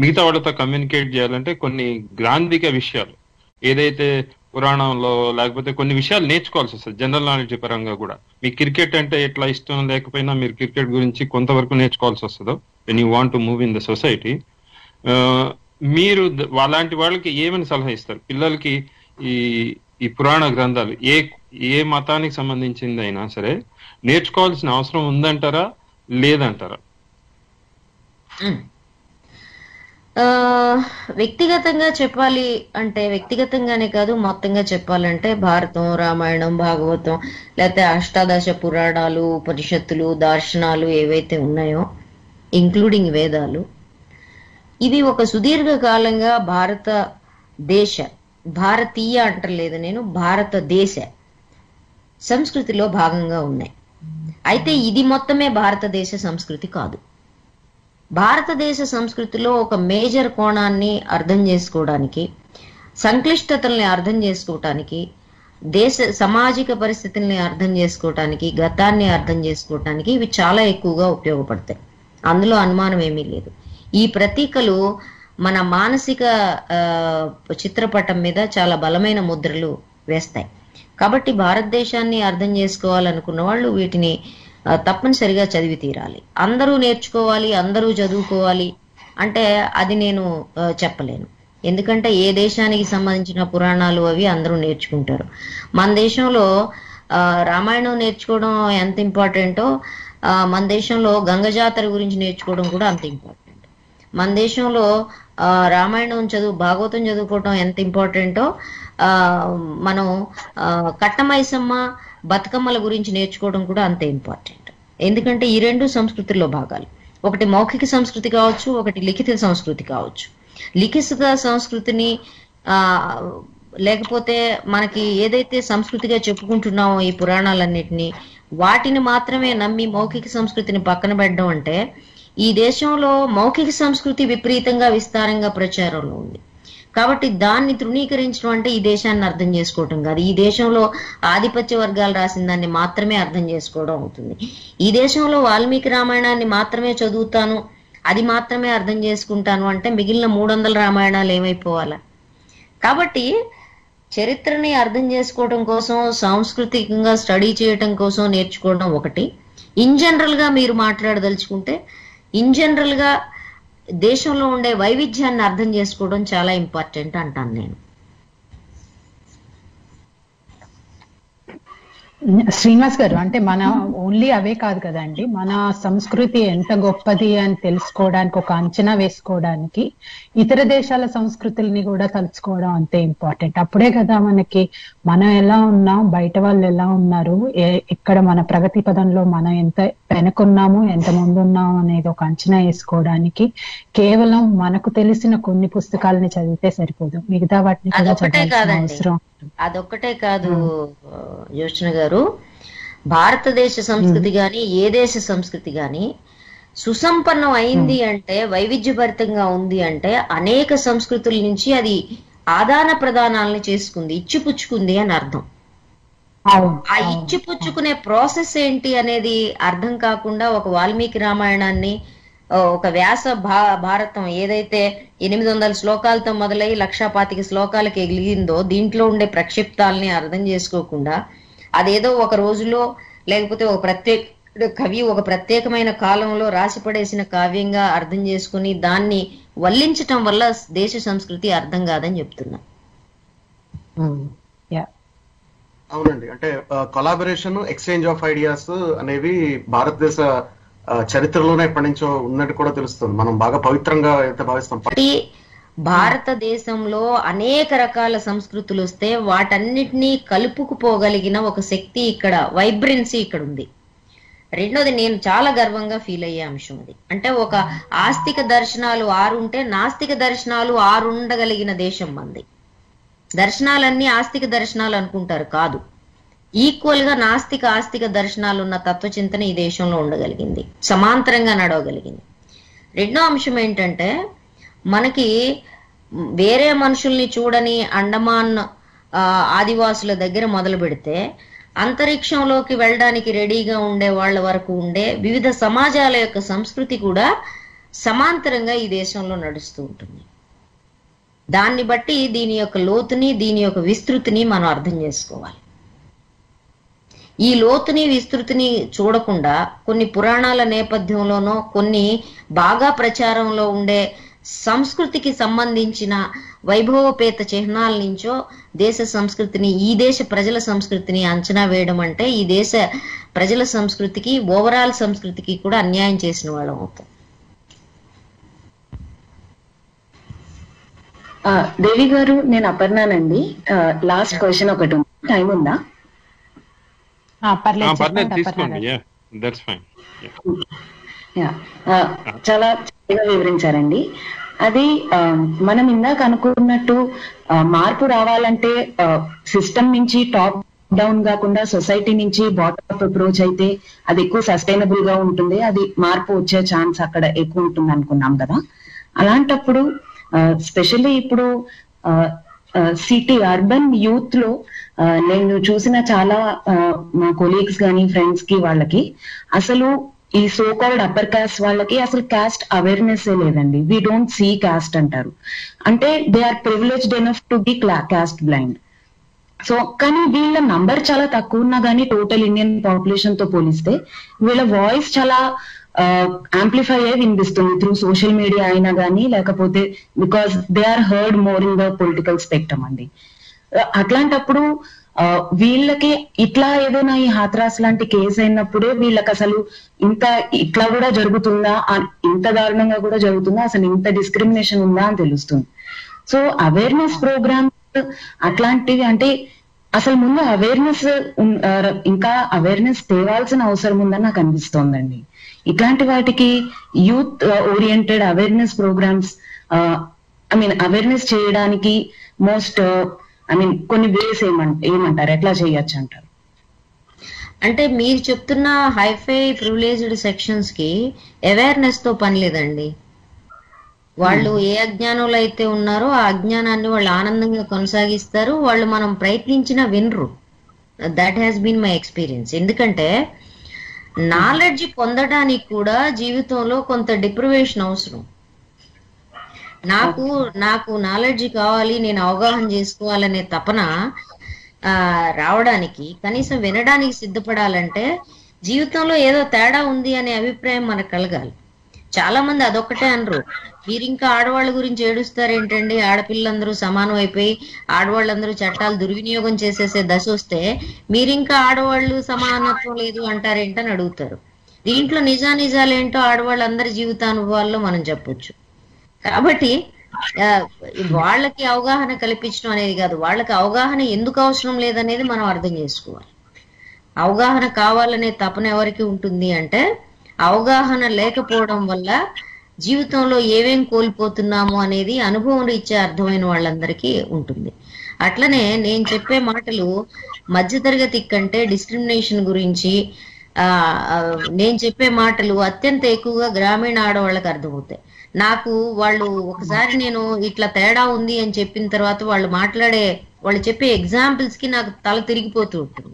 మిగతా వాళ్ళతో కమ్యూనికేట్ చేయాలంటే కొన్ని గ్రాంధిక విషయాలు, ఏదైతే పురాణంలో లేకపోతే కొన్ని విషయాలు నేర్చుకోవాల్సి వస్తుంది జనరల్ నాలెడ్జ్ పరంగా కూడా. మీకు క్రికెట్ అంటే ఎట్లా ఇష్టం లేకపోయినా మీరు క్రికెట్ గురించి కొంతవరకు నేర్చుకోవాల్సి వస్తుందో when you want to move in the society. మీరు అలాంటి వాళ్ళకి ఏమని సలహా ఇస్తారు? పిల్లలకి ఈ పురాణ గ్రంథాలు ఏ మతానికి సంబంధించింది అయినా సరే నేర్చుకోవాల్సిన అవసరం ఉందంటారా లేదంటారా? వ్యక్తిగతంగా చెప్పాలి అంటే, వ్యక్తిగతంగానే కాదు మొత్తంగా చెప్పాలంటే భారతం, రామాయణం, భాగవతం, లేకపోతే అష్టాదశ పురాణాలు, ఉపనిషత్తులు, దర్శనాలు ఏవైతే ఉన్నాయో ఇంక్లూడింగ్ వేదాలు, ఇవి ఒక సుదీర్ఘ కాలంగా భారతీయ అంటలేదు నేను, భారతదేశ సంస్కృతిలో భాగంగా ఉన్నాయి. అయితే ఇది మొత్తమే భారతదేశ సంస్కృతి కాదు. భారతదేశ సంస్కృతిలో ఒక మేజర్ కోణాన్ని అర్థం చేసుకోవడానికి, సంక్లిష్టతల్ని అర్థం చేసుకోవటానికి, సామాజిక పరిస్థితుల్ని అర్థం చేసుకోవటానికి, గతాన్ని అర్థం చేసుకోవటానికి ఇవి చాలా ఎక్కువగా ఉపయోగపడతాయి. అందులో అనుమానం ఏమీ లేదు. ఈ ప్రతీకలు మన మానసిక చిత్రపటం మీద చాలా బలమైన ముద్రలు వేస్తాయి. కాబట్టి భారతదేశాన్ని అర్థం చేసుకోవాలనుకున్న వాళ్ళు వీటిని తప్పనిసరిగా చదివి తీరాలి. అందరూ నేర్చుకోవాలి, అందరూ చదువుకోవాలి అంటే అది నేను చెప్పలేను. ఎందుకంటే ఏ దేశానికి సంబంధించిన పురాణాలు అవి అందరూ నేర్చుకుంటారు. మన దేశంలో రామాయణం నేర్చుకోవడం ఎంత ఇంపార్టెంటో, మన దేశంలో గంగ జాతర గురించి నేర్చుకోవడం కూడా అంత ఇంపార్టెంట్. మన దేశంలో రామాయణం భాగవతం చదువుకోవడం ఎంత ఇంపార్టెంటో, మనం కట్టమైసమ్మ, బతుకమ్మల గురించి నేర్చుకోవడం కూడా అంతే ఇంపార్టెంట్. ఎందుకంటే ఈ రెండు సంస్కృతుల్లో భాగాలు. ఒకటి మౌఖిక సంస్కృతి కావచ్చు, ఒకటి లిఖిత సంస్కృతి కావచ్చు. లిఖిత సంస్కృతిని లేకపోతే మనకి ఏదైతే సంస్కృతిగా చెప్పుకుంటున్నామో ఈ పురాణాలన్నిటినీ, వాటిని మాత్రమే నమ్మి మౌఖిక సంస్కృతిని పక్కన పెట్టడం అంటే, ఈ దేశంలో మౌఖిక సంస్కృతి విపరీతంగా విస్తారంగా ప్రచారంలో ఉంది. కాబట్టి దాన్ని తృణీకరించడం అంటే ఈ దేశాన్ని అర్థం చేసుకోవటం కాదు. ఈ దేశంలో ఆధిపత్య వర్గాలు రాసిన దాన్ని మాత్రమే అర్థం చేసుకోవడం అవుతుంది. ఈ దేశంలో వాల్మీకి రామాయణాన్ని మాత్రమే చదువుతాను, అది మాత్రమే అర్థం చేసుకుంటాను అంటే మిగిలిన 300 రామాయణాలు ఏమైపోవాలా? కాబట్టి చరిత్రని అర్థం చేసుకోవడం కోసం, సాంస్కృతికంగా స్టడీ చేయటం కోసం నేర్చుకోవడం ఒకటి. ఇన్ జనరల్ గా మీరు మాట్లాడదలుచుకుంటే, ఇన్ జనరల్ గా దేశంలో ఉండే వైవిధ్యాన్ని అర్థం చేసుకోవడం చాలా ఇంపార్టెంట్ అంటాను నేను. శ్రీనివాస్ గారు, అంటే మన ఓన్లీ అవే కాదు కదండి, మన సంస్కృతి ఎంత గొప్పది అని తెలుసుకోవడానికి, ఒక అంచనా వేసుకోవడానికి ఇతర దేశాల సంస్కృతుల్ని కూడా తలుచుకోవడం అంతే ఇంపార్టెంట్. అప్పుడే కదా మనకి మనం ఎలా ఉన్నాం, బయట వాళ్ళు ఎలా ఉన్నారు, ఇక్కడ మన ప్రగతి పదంలో మనం ఎంత వెనకున్నాము, ఎంత ముందున్నాము అనేది ఒక అంచనా వేసుకోవడానికి కేవలం మనకు తెలిసిన కొన్ని పుస్తకాలని చదివితే సరిపోదు, మిగతా వాటిని కూడా చదవాల్సిన అవసరం. అదొక్కటే కాదు యోచన గారు, భారతదేశ సంస్కృతి గాని ఏ దేశ సంస్కృతి గాని సుసంపన్నం అయింది అంటే, వైవిధ్యభరితంగా ఉంది అంటే అనేక సంస్కృతుల నుంచి అది ఆదాన ప్రదానాలని చేసుకుంది, ఇచ్చిపుచ్చుకుంది అని అర్థం. ఆ ఇచ్చిపుచ్చుకునే ప్రాసెస్ ఏంటి అనేది అర్థం కాకుండా ఒక వాల్మీకి రామాయణాన్ని ఒక వ్యాస భారతం ఏదైతే 800 శ్లోకాలతో మొదలై 1,25 శ్లోకాలకి ఎగిలిందో దీంట్లో ఉండే ప్రక్షిప్తాలని అర్థం చేసుకోకుండా అదేదో ఒక రోజులో లేకపోతే ఒక కవి ఒక ప్రత్యేకమైన కాలంలో రాసిపడేసిన కావ్యంగా అర్థం చేసుకుని దాన్ని వల్లించటం వల్ల దేశ సంస్కృతి అర్థం కాదని చెప్తున్నా. అవునండి, అంటే కొలాబరేషన్, ఎక్స్చేంజ్ ఆఫ్ ఐడియాస్ అనేవి భారతదేశ చరిత్రలోనే ఎప్పటి నుంచో ఉన్నట్టు కూడా తెలుస్తుంది. మనం బాగా పవిత్రంగా అయితే భావిస్తాం. భారతదేశంలో అనేక రకాల సంస్కృతులు వస్తే వాటన్నిటినీ కలుపుకుపోగలిగిన ఒక శక్తి ఇక్కడ, వైబ్రెన్సీ ఇక్కడ ఉంది. రెండోది నేను చాలా గర్వంగా ఫీల్ అయ్యే అంశం అది. అంటే ఒక ఆస్తిక దర్శనాలు 6 ఉంటే నాస్తిక దర్శనాలు 6 ఉండగలిగిన దేశం మంది. దర్శనాలన్నీ ఆస్తిక దర్శనాలు అనుకుంటారు, కాదు. ఈక్వల్ గా నాస్తిక ఆస్తిక దర్శనాలు ఉన్న తత్వచింతన ఈ దేశంలో ఉండగలిగింది, సమాంతరంగా నడవగలిగింది. రెండో అంశం ఏంటంటే మనకి వేరే మనుషుల్ని చూడని అండమాన్ ఆదివాసుల దగ్గర మొదలు పెడితే అంతరిక్షంలోకి వెళ్ళడానికి రెడీగా ఉండే వాళ్ళ వరకు ఉండే వివిధ సమాజాల యొక్క సంస్కృతి కూడా సమాంతరంగా ఈ దేశంలో నడుస్తూ ఉంటుంది. దాన్ని బట్టి దీని యొక్క లోతుని, దీని యొక్క విస్తృతిని మనం అర్థం చేసుకోవాలి. ఈ లోతుని విస్తృతిని చూడకుండా కొన్ని పురాణాల నేపథ్యంలోనో కొన్ని బాగా ప్రచారంలో ఉండే సంస్కృతికి సంబంధించిన వైభవపేత చిహ్నాల నుంచో దేశ సంస్కృతిని, ఈ దేశ ప్రజల సంస్కృతిని అంచనా వేయడం అంటే ఈ దేశ ప్రజల సంస్కృతికి, ఓవరాల్ సంస్కృతికి కూడా అన్యాయం చేసిన వాళ్ళం అవుతాం. దేవి గారు, నేను అపర్ణానండి. లాస్ట్ క్వశ్చన్ ఒకటి ఉంది, టైం ఉందా? చాలా చక్కగా వివరించారండి. అది మనం ఇందాక అనుకున్నట్టు మార్పు రావాలంటే సిస్టమ్ నుంచి టాప్ డౌన్ కాకుండా సొసైటీ నుంచి బాటమ్ అప్రోచ్ అయితే అది ఎక్కువ సస్టైనబుల్ గా ఉంటుంది, అది మార్పు వచ్చే ఛాన్స్ అక్కడ ఎక్కువ ఉంటుంది అనుకున్నాం కదా. అలాంటప్పుడు స్పెషల్లీ ఇప్పుడు సిటీ అర్బన్ యూత్ లో నేను చూసిన చాలా మా కొలీగ్స్ కానీ ఫ్రెండ్స్ కి వాళ్ళకి అసలు ఈ సో కాల్డ్ అప్పర్ కాస్ట్ వాళ్ళకి అసలు కాస్ట్ అవేర్నెస్ లేదండి. వీ డోంట్ సీ కాస్ట్ అంటారు. అంటే they are privileged enough to be caste blind. So కానీ వీళ్ళ నంబర్ చాలా తక్కువ ఉన్నా కానీ టోటల్ ఇండియన్ పాపులేషన్ తో పోలిస్తే వీళ్ళ వాయిస్ చాలా యాంప్లిఫై అయ్యి వినిపిస్తుంది త్రూ సోషల్ మీడియా అయినా కానీ, లేకపోతే because they are heard more in the political spectrum అండి. అట్లాంటప్పుడు వీళ్ళకి ఇట్లా ఏదైనా ఈ హాత్రాస్ లాంటి కేసు అయినప్పుడే వీళ్ళకి అసలు ఇట్లా కూడా జరుగుతుందా, ఇంత దారుణంగా కూడా జరుగుతుందా, అసలు ఇంత డిస్క్రిమినేషన్ ఉందా అని తెలుస్తుంది. సో అవేర్నెస్ ప్రోగ్రామ్స్ అట్లాంటివి అంటే అసలు ముందు అవేర్నెస్ ఇంకా అవేర్నెస్ తేవాల్సిన అవసరం ఉందని నాకు అనిపిస్తోందండి. ఇట్లాంటి వాటికి youth oriented awareness programmes awareness చేయడానికి మోస్ట్ కొన్ని వేస్ ఏమంటారు, ఎట్లా చేయొచ్చు అంటారు? అంటే మీరు చెప్తున్న హైఫై ప్రివిలేజ్డ్ సెక్షన్స్ కి అవేర్నెస్ తో పని లేదండి. వాళ్ళు ఏ అజ్ఞానంలో అయితే ఉన్నారో ఆ అజ్ఞానాన్ని వాళ్ళు ఆనందంగా కొనసాగిస్తారు. వాళ్ళు మనం ప్రయత్నించినా వినరు. That has been my experience. ఎందుకంటే నాలెడ్జ్ పొందడానికి కూడా జీవితంలో కొంత డిప్రివేషన్ అవసరం. నాకు నాలెడ్జ్ కావాలి, నేను అవగాహన చేసుకోవాలనే తపన రావడానికి, కనీసం వినడానికి సిద్ధపడాలంటే జీవితంలో ఏదో తేడా ఉంది అనే అభిప్రాయం మనకు కలగాలి. చాలా మంది అదొక్కటే అనరు. మీరు ఇంకా ఆడవాళ్ళ గురించి ఏడుస్తారేంటండి, ఆడపిల్లలందరూ సమానం అయిపోయి ఆడవాళ్ళందరూ చట్టాలు దుర్వినియోగం చేసేసే దశ వస్తే మీరింకా ఆడవాళ్ళు సమానత్వం లేదు అంటారేంటని అడుగుతారు. దీంట్లో నిజాలేంటో ఆడవాళ్ళందరి జీవితానుభవాల్లో మనం చెప్పొచ్చు. కాబట్టి వాళ్ళకి అవగాహన కల్పించడం అనేది కాదు, వాళ్ళకి అవగాహన ఎందుకు అవసరం లేదనేది మనం అర్థం చేసుకోవాలి. అవగాహన కావాలనే తపన ఎవరికి ఉంటుంది అంటే అవగాహన లేకపోవడం వల్ల జీవితంలో ఏమేం కోల్పోతున్నాము అనేది అనుభవం రీత్యా అర్థమైన వాళ్ళందరికీ ఉంటుంది. అట్లనే నేను చెప్పే మాటలు మధ్యతరగతి కంటే డిస్క్రిమినేషన్ గురించి నేను చెప్పే మాటలు అత్యంత ఎక్కువగా గ్రామీణ ఆడవాళ్ళకి అర్థమవుతాయి. నాకు వాళ్ళు ఒకసారి నేను ఇట్లా తేడా ఉంది అని చెప్పిన తర్వాత వాళ్ళు చెప్పే ఎగ్జాంపుల్స్ కి నాకు తల తిరిగిపోతూ ఉంటుంది.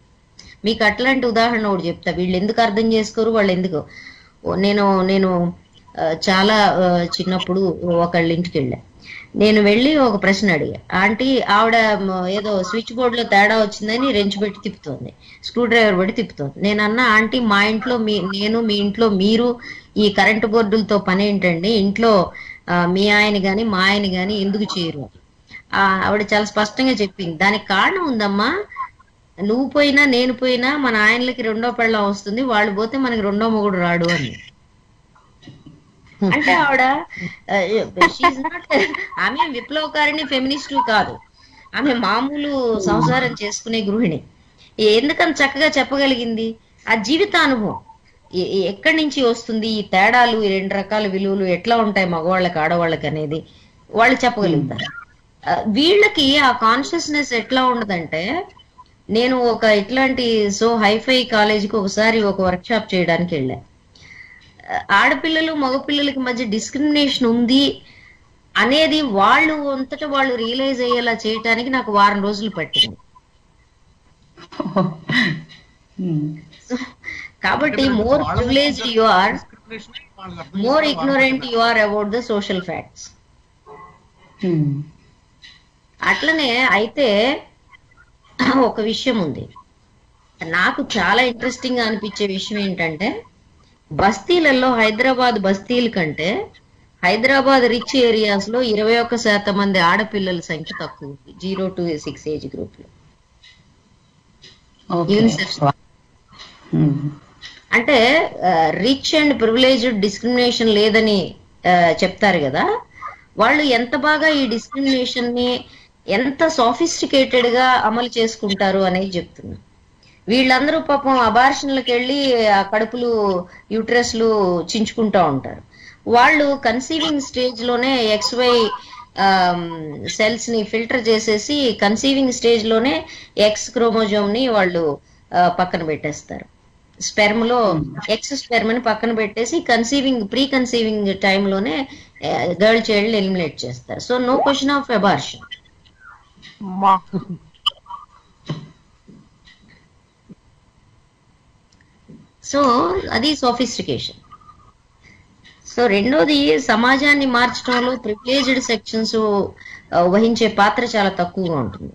మీకు అట్లాంటి ఉదాహరణ ఒకటి చెప్తా. వీళ్ళు ఎందుకు అర్థం చేసుకోరు, వాళ్ళు ఎందుకు. నేను చాలా చిన్నప్పుడు ఒకళ్ళ ఇంటికి వెళ్ళా. నేను వెళ్ళి ఒక ప్రశ్న అడిగా. ఆంటీ, ఆవిడ ఏదో స్విచ్ బోర్డులో తేడా వచ్చిందని రెంచ్ పెట్టి తిప్పుతోంది, స్క్రూ డ్రైవర్ పెట్టి తిప్పుతోంది. నేను అన్నా, ఆంటీ మా ఇంట్లో నేను మీ ఇంట్లో మీరు ఈ కరెంటు బోర్డులతో పని ఏంటండి, ఇంట్లో మీ ఆయన గాని మా ఆయన గాని ఎందుకు చేయరు? ఆవిడ చాలా స్పష్టంగా చెప్పింది, దానికి కారణం ఉందమ్మా, నువ్వు పోయినా నేను పోయినా మన ఆయనలకి రెండో పెళ్ళం వస్తుంది, వాళ్ళు పోతే మనకి రెండో మొగుడు రాడు అని. అంటే ఆవిడ ఆమె విప్లవకారిణి, ఫెమినిస్టు కాదు, ఆమె మామూలు సంసారం చేసుకునే గృహిణి. ఎందుకని చక్కగా చెప్పగలిగింది? ఆ జీవిత అనుభవం ఎక్కడి నుంచి వస్తుంది, ఈ తేడాలు, ఈ రెండు రకాల విలువలు ఎట్లా ఉంటాయి మగవాళ్ళకి ఆడవాళ్ళకి అనేది వాళ్ళు చెప్పగలుగుతారు. వీళ్ళకి ఆ కాన్షియస్నెస్ ఎట్లా ఉండదంటే, నేను ఒక ఇట్లాంటి హైఫై కాలేజీకి ఒకసారి ఒక వర్క్ షాప్ చేయడానికి వెళ్ళా. ఆడపిల్లలు మగపిల్లలకి మధ్య డిస్క్రిమినేషన్ ఉంది అనేది వాళ్ళు అంతటా వాళ్ళు రియలైజ్ అయ్యేలా చేయటానికి నాకు వారం రోజులు పట్టింది. కాబట్టి more privileged you are, more ignorant you are about the social facts. అట్లనే అయితే ఒక విషయం ఉంది, నాకు చాలా ఇంట్రెస్టింగ్ గా అనిపించే విషయం ఏంటంటే, బస్తీలలో హైదరాబాద్ బస్తీల కంటే హైదరాబాద్ రిచ్ ఏరియాస్ లో 21% మంది ఆడపిల్లల సంఖ్య తక్కువ ఉంది 0 to 6 ఏజ్ గ్రూప్ లో. అంటే రిచ్ అండ్ ప్రివిలేజ్డ్ డిస్క్రిమినేషన్ లేదని చెప్తారు కదా, వాళ్ళు ఎంత బాగా ఈ డిస్క్రిమినేషన్ ని ఎంత సోఫిస్టికేటెడ్ గా అమలు చేసుకుంటారు అనేది చెప్తున్నా. వీళ్ళందరూ పాపం అబార్షన్లకు వెళ్ళి ఆ కడుపులు యూట్రస్లు చించుకుంటా ఉంటారు. వాళ్ళు కన్సీవింగ్ స్టేజ్ లోనే XY సెల్స్ ని ఫిల్టర్ చేసేసి కన్సీవింగ్ స్టేజ్ లోనే X క్రోమోజోమ్ ని వాళ్ళు పక్కన పెట్టేస్తారు. స్పెర్మ్ లో X స్పెర్మ్ ని పక్కన పెట్టేసి ప్రీ కన్సీవింగ్ టైంలోనే గర్ల్ చైల్డ్ ఎలిమినేట్ చేస్తారు. So no question of abortion. So అది సోఫిస్టికేషన్. సో రెండోది, సమాజాన్ని మార్చడంలో ప్రివిలేజ్డ్ సెక్షన్స్ వహించే పాత్ర చాలా తక్కువగా ఉంటుంది.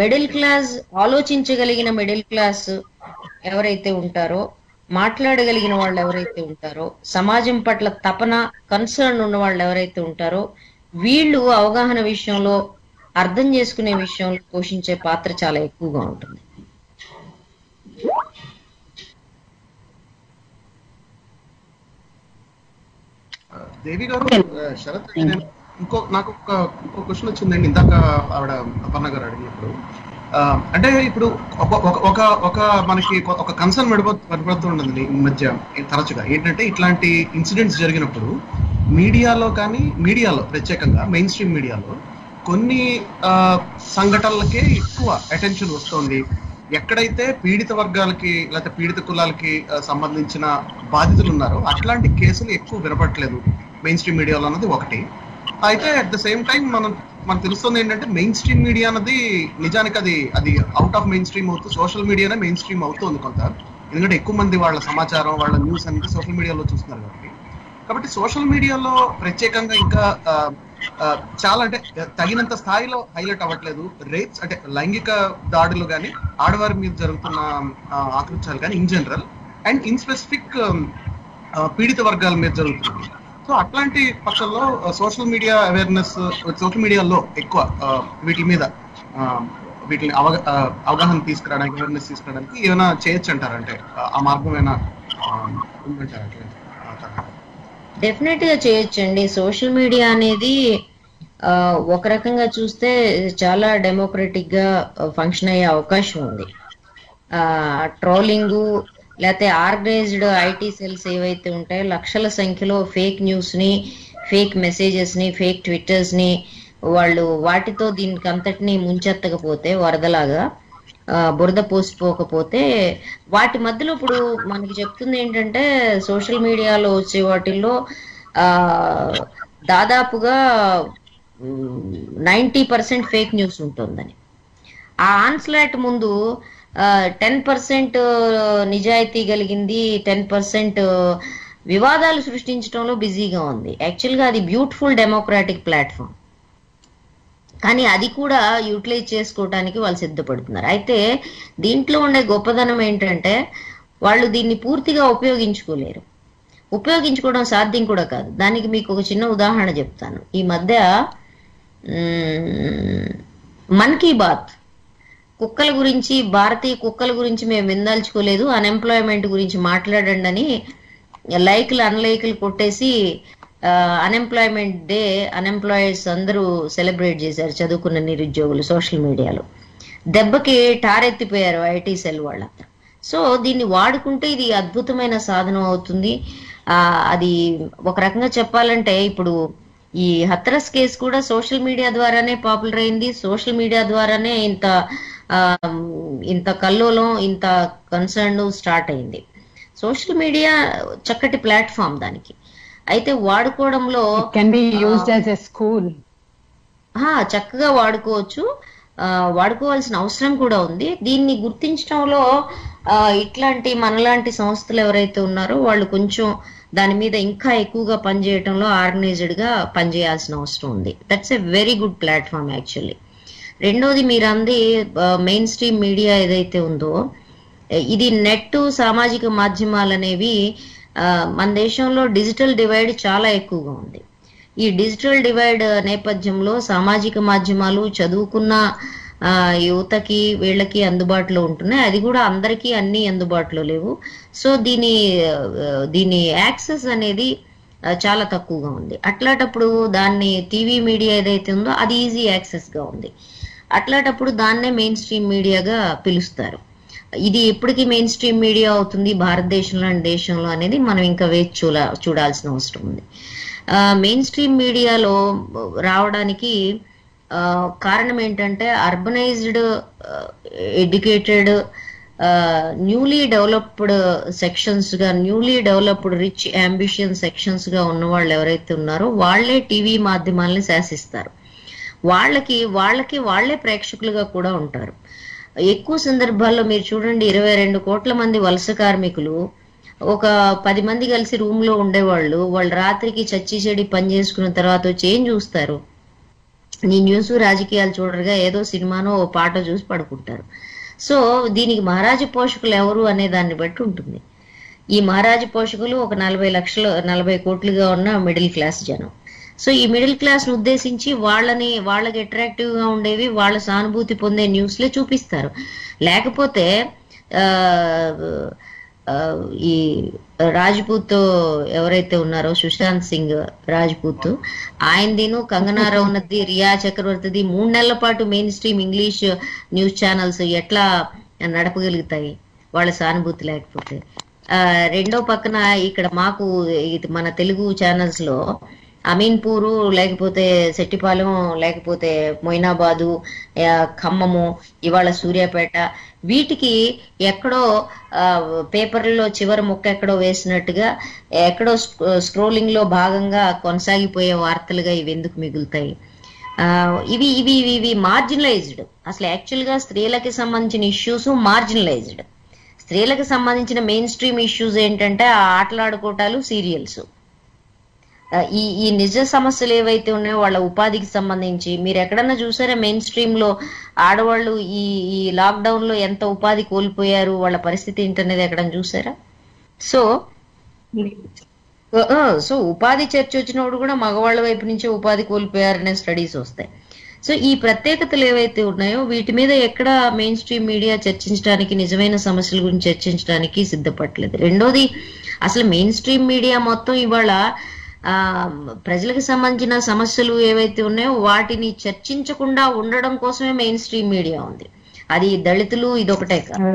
మిడిల్ క్లాస్, ఆలోచించగలిగిన మిడిల్ క్లాస్ ఎవరైతే ఉంటారో, మాట్లాడగలిగిన వాళ్ళు ఎవరైతే ఉంటారో, సమాజం పట్ల తపన కన్సర్న్ ఉన్న వాళ్ళు ఎవరైతే ఉంటారో, వీళ్ళు అవగాహన విషయంలో, అర్థం చేసుకునే విషయంలో పోషించే పాత్ర చాలా ఎక్కువగా ఉంటుంది. దేవి గారు, శరత్, నాకు ఒక క్వశ్చన్ వచ్చిందండి ఇందాక ఆవిడ అపర్ణ గారు అడిగినప్పుడు. అంటే ఇప్పుడు ఒక మనకి ఒక కన్సర్న్ పడిపోతూ ఉంటుంది ఈ మధ్య తరచుగా, ఏంటంటే ఇట్లాంటి ఇన్సిడెంట్స్ జరిగినప్పుడు మీడియాలో ప్రత్యేకంగా మెయిన్ స్ట్రీమ్ మీడియాలో కొన్ని సంఘటనలకే ఎక్కువ అటెన్షన్ వస్తుంది. ఎక్కడైతే పీడిత వర్గాలకి లేకపోతే పీడిత కులాలకి సంబంధించిన బాధితులు ఉన్నారో అట్లాంటి కేసులు ఎక్కువ వినపట్లేదు మెయిన్ స్ట్రీమ్ మీడియాలో అన్నది ఒకటి. అయితే అట్ ద సేమ్ టైం మనకు తెలుస్తుంది ఏంటంటే మెయిన్ స్ట్రీమ్ మీడియా అన్నది నిజానికి అది అవుట్ ఆఫ్ మెయిన్ స్ట్రీమ్ అవుతూ సోషల్ మీడియానే మెయిన్ స్ట్రీమ్ అవుతుంది కొంత. ఎందుకంటే ఎక్కువ మంది వాళ్ళ సమాచారం, వాళ్ళ న్యూస్ అనేది సోషల్ మీడియాలో చూస్తున్నారు కాబట్టి సోషల్ మీడియాలో ప్రత్యేకంగా ఇంకా చాలా అంటే తగినంత స్థాయిలో హైలైట్ అవ్వట్లేదు రేప్స్, అంటే లైంగిక దాడులు కానీ ఆడవారి మీద జరుగుతున్న ఆకృత్యాలు కానీ in general and in specific పీడిత వర్గాల మీద జరుగుతుంది. సో అట్లాంటి పక్షంలో సోషల్ మీడియా అవేర్నెస్, సోషల్ మీడియాలో ఎక్కువ వీటి మీద వీటిని అవగాహన తీసుకురావడానికి, అవేర్నెస్ తీసుకురావడానికి ఏమైనా చేయొచ్చు అంటారు? అంటే ఆ మార్గం ఏమైనా ఉందంటారు? డెఫినెట్ గా చేయొచ్చండి. సోషల్ మీడియా అనేది ఒక రకంగా చూస్తే చాలా డెమోక్రటిక్ గా ఫంక్షన్ అయ్యే అవకాశం ఉంది. ట్రోలింగ్ లేకపోతే ఆర్గనైజ్డ్ ఐటీ సెల్స్ ఏవైతే ఉంటాయో లక్షల సంఖ్యలో ఫేక్ న్యూస్ ని, ఫేక్ మెసేజెస్ ని, ఫేక్ ట్విట్టర్స్ ని వాళ్ళు వాటితో దీనికి అంతటినీ ముంచెత్తకపోతే, వరదలాగా బురద పోసిపోకపోతే, వాటి మధ్యలో ఇప్పుడు మనకి చెప్తుంది ఏంటంటే సోషల్ మీడియాలో వచ్చే వాటిల్లో దాదాపుగా 90% ఫేక్ న్యూస్ ఉంటుందని. ఆ ఆన్స్లాట్ ముందు 10% నిజాయితీ కలిగింది, 10% వివాదాలు సృష్టించడంలో బిజీగా ఉంది. యాక్చువల్గా అది బ్యూటిఫుల్ డెమోక్రాటిక్ ప్లాట్ఫామ్, కానీ అది కూడా యూటిలైజ్ చేసుకోవడానికి వాళ్ళు సిద్ధపడుతున్నారు. అయితే దీంట్లో ఉండే గొప్పదనం ఏంటంటే వాళ్ళు దీన్ని పూర్తిగా ఉపయోగించుకోలేరు, ఉపయోగించుకోవడం సాధ్యం కూడా కాదు. దానికి మీకు ఒక చిన్న ఉదాహరణ చెప్తాను. ఈ మధ్య మన్ కీ బాత్ కుక్కల గురించి, భారతీయ కుక్కల గురించి మేము విందాల్చుకోలేదు, అన్ఎంప్లాయ్మెంట్ గురించి మాట్లాడండి అని లైక్లు అన్లైక్లు కొట్టేసి అన్ఎంప్లాయ్మెంట్ డే అన్ఎంప్లాయీస్ అందరూ సెలబ్రేట్ చేశారు, చదువుకున్న నిరుద్యోగులు సోషల్ మీడియాలో. దెబ్బకి టారెత్తిపోయారు ఐటీ సెల్ వాళ్ళంతా. సో దీన్ని వాడుకుంటే ఇది అద్భుతమైన సాధనం అవుతుంది. అది ఒక రకంగా చెప్పాలంటే ఇప్పుడు ఈ హత్రస్ కేసు కూడా సోషల్ మీడియా ద్వారానే పాపులర్ అయింది. సోషల్ మీడియా ద్వారానే ఇంత కల్లోలం, ఇంత కన్సర్న్ స్టార్ట్ అయింది. సోషల్ మీడియా చక్కటి ప్లాట్ఫామ్ దానికి. అయితే వాడుకోవడంలో చక్కగా వాడుకోవచ్చు, వాడుకోవాల్సిన అవసరం కూడా ఉంది. దీన్ని గుర్తించడంలో ఇట్లాంటి మనలాంటి సంస్థలు ఎవరైతే ఉన్నారో వాళ్ళు కొంచెం దాని మీద ఇంకా ఎక్కువగా పనిచేయటంలో ఆర్గనైజ్డ్ గా పనిచేయాల్సిన అవసరం ఉంది. That's a very good platform actually. రెండోది మీరు అంది మెయిన్ స్ట్రీమ్ మీడియా ఏదైతే ఉందో, ఇది నెట్, సామాజిక మాధ్యమాలు అనేవి మన దేశంలో డిజిటల్ డివైడ్ చాలా ఎక్కువగా ఉంది. ఈ డిజిటల్ డివైడ్ నేపథ్యంలో సామాజిక మాధ్యమాలు చదువుకున్న యువతకి వీళ్ళకి అందుబాటులో ఉంటున్నాయి. అది కూడా అందరికీ అన్ని అందుబాటులో లేవు. సో దీని యాక్సెస్ అనేది చాలా తక్కువగా ఉంది. అట్లాంటప్పుడు దాన్ని టీవీ మీడియా ఏదైతే ఉందో అది ఈజీ యాక్సెస్ గా ఉంది. అట్లాంటప్పుడు దాన్నే మెయిన్ స్ట్రీమ్ మీడియాగా పిలుస్తారు. ఇది ఎప్పటికీ మెయిన్ స్ట్రీమ్ మీడియా అవుతుంది భారతదేశంలో అండ్ దేశంలో అనేది మనం ఇంకా వేచి చూడాల్సిన అవసరం ఉంది. మెయిన్ స్ట్రీమ్ మీడియాలో రావడానికి కారణం ఏంటంటే urbanised, educated, newly developed sections గా, న్యూలీ డెవలప్డ్ రిచ్ అంబిషియన్ సెక్షన్స్ గా ఉన్న వాళ్ళు ఎవరైతే ఉన్నారో వాళ్ళే టీవీ మాధ్యమాలని శాసిస్తారు. వాళ్ళే ప్రేక్షకులుగా కూడా ఉంటారు. ఎక్కువ సందర్భాల్లో మీరు చూడండి, 22 కోట్ల మంది వలస కార్మికులు ఒక 10 మంది కలిసి రూమ్ లో ఉండేవాళ్ళు, వాళ్ళు రాత్రికి చచ్చి చెడి పని చేసుకున్న తర్వాత వచ్చి ఏం చూస్తారు? నీ న్యూస్ రాజకీయాలు చూడరుగా ఏదో సినిమానో ఓ పాట చూసి పడుకుంటారు. సో దీనికి మహారాజు పోషకులు ఎవరు అనే దాన్ని బట్టి ఉంటుంది. ఈ మహారాజు పోషకులు ఒక 40 కోట్లుగా ఉన్న మిడిల్ క్లాస్ జనం. సో ఈ మిడిల్ క్లాస్ ను ఉద్దేశించి వాళ్ళకి అట్రాక్టివ్ గా ఉండేవి, వాళ్ళ సానుభూతి పొందే న్యూస్లే చూపిస్తారు. లేకపోతే ఈ రాజ్పూత్ ఎవరైతే ఉన్నారో సుశాంత్ సింగ్ రాజ్పూత్, ఆయనదిను, కంగనా రనౌత్ది, రియా చక్రవర్తిది 3 నెలల పాటు main stream English news channels ఎట్లా నడపగలుగుతాయి వాళ్ళ సానుభూతి లేకపోతే? రెండో పక్కన ఇక్కడ మాకు మన తెలుగు ఛానల్స్ లో అమీన్పూరు, లేకపోతే సెట్టిపాలెం, లేకపోతే మొయినాబాదు, ఖమ్మము, ఇవాళ సూర్యాపేట, వీటికి ఎక్కడో పేపర్లలో చివరి ముక్క ఎక్కడో వేసినట్టుగా ఎక్కడో స్క్రోలింగ్ లో భాగంగా కొనసాగిపోయే వార్తలుగా ఇవి ఎందుకు మిగులుతాయి? ఇవి మార్జినలైజ్డ్. అసలు యాక్చువల్ గా స్త్రీలకి సంబంధించిన ఇష్యూస్ మార్జినలైజ్డ్. స్త్రీలకు సంబంధించిన మెయిన్ స్ట్రీమ్ ఇష్యూస్ ఏంటంటే ఆ ఆటలాడుకోవటాలు, సీరియల్స్. ఈ నిజ సమస్యలు ఏవైతే ఉన్నాయో వాళ్ళ ఉపాధికి సంబంధించి మీరు ఎక్కడన్నా చూసారా? మెయిన్ స్ట్రీమ్ లో ఆడవాళ్ళు ఈ లాక్డౌన్ లో ఎంత ఉపాధి కోల్పోయారు, వాళ్ళ పరిస్థితి ఏంటనేది ఎక్కడన్నా చూసారా? సో ఉపాధి చర్చ వచ్చినప్పుడు కూడా మగవాళ్ళ వైపు నుంచే ఉపాధి కోల్పోయారనే స్టడీస్ వస్తాయి. సో ఈ ప్రత్యేకతలు ఏవైతే ఉన్నాయో వీటి మీద ఎక్కడ మెయిన్ స్ట్రీమ్ మీడియా చర్చించడానికి, నిజమైన సమస్యల గురించి చర్చించడానికి సిద్ధపడలేదు. రెండోది, అసలు మెయిన్ స్ట్రీమ్ మీడియా మొత్తం ఇవాళ ప్రజలకు సంబంధించిన సమస్యలు ఏవైతే ఉన్నాయో వాటిని చర్చించకుండా ఉండడం కోసమే మెయిన్ స్ట్రీమ్ మీడియా ఉంది. అది దళితులు ఇదొకటే కాదు,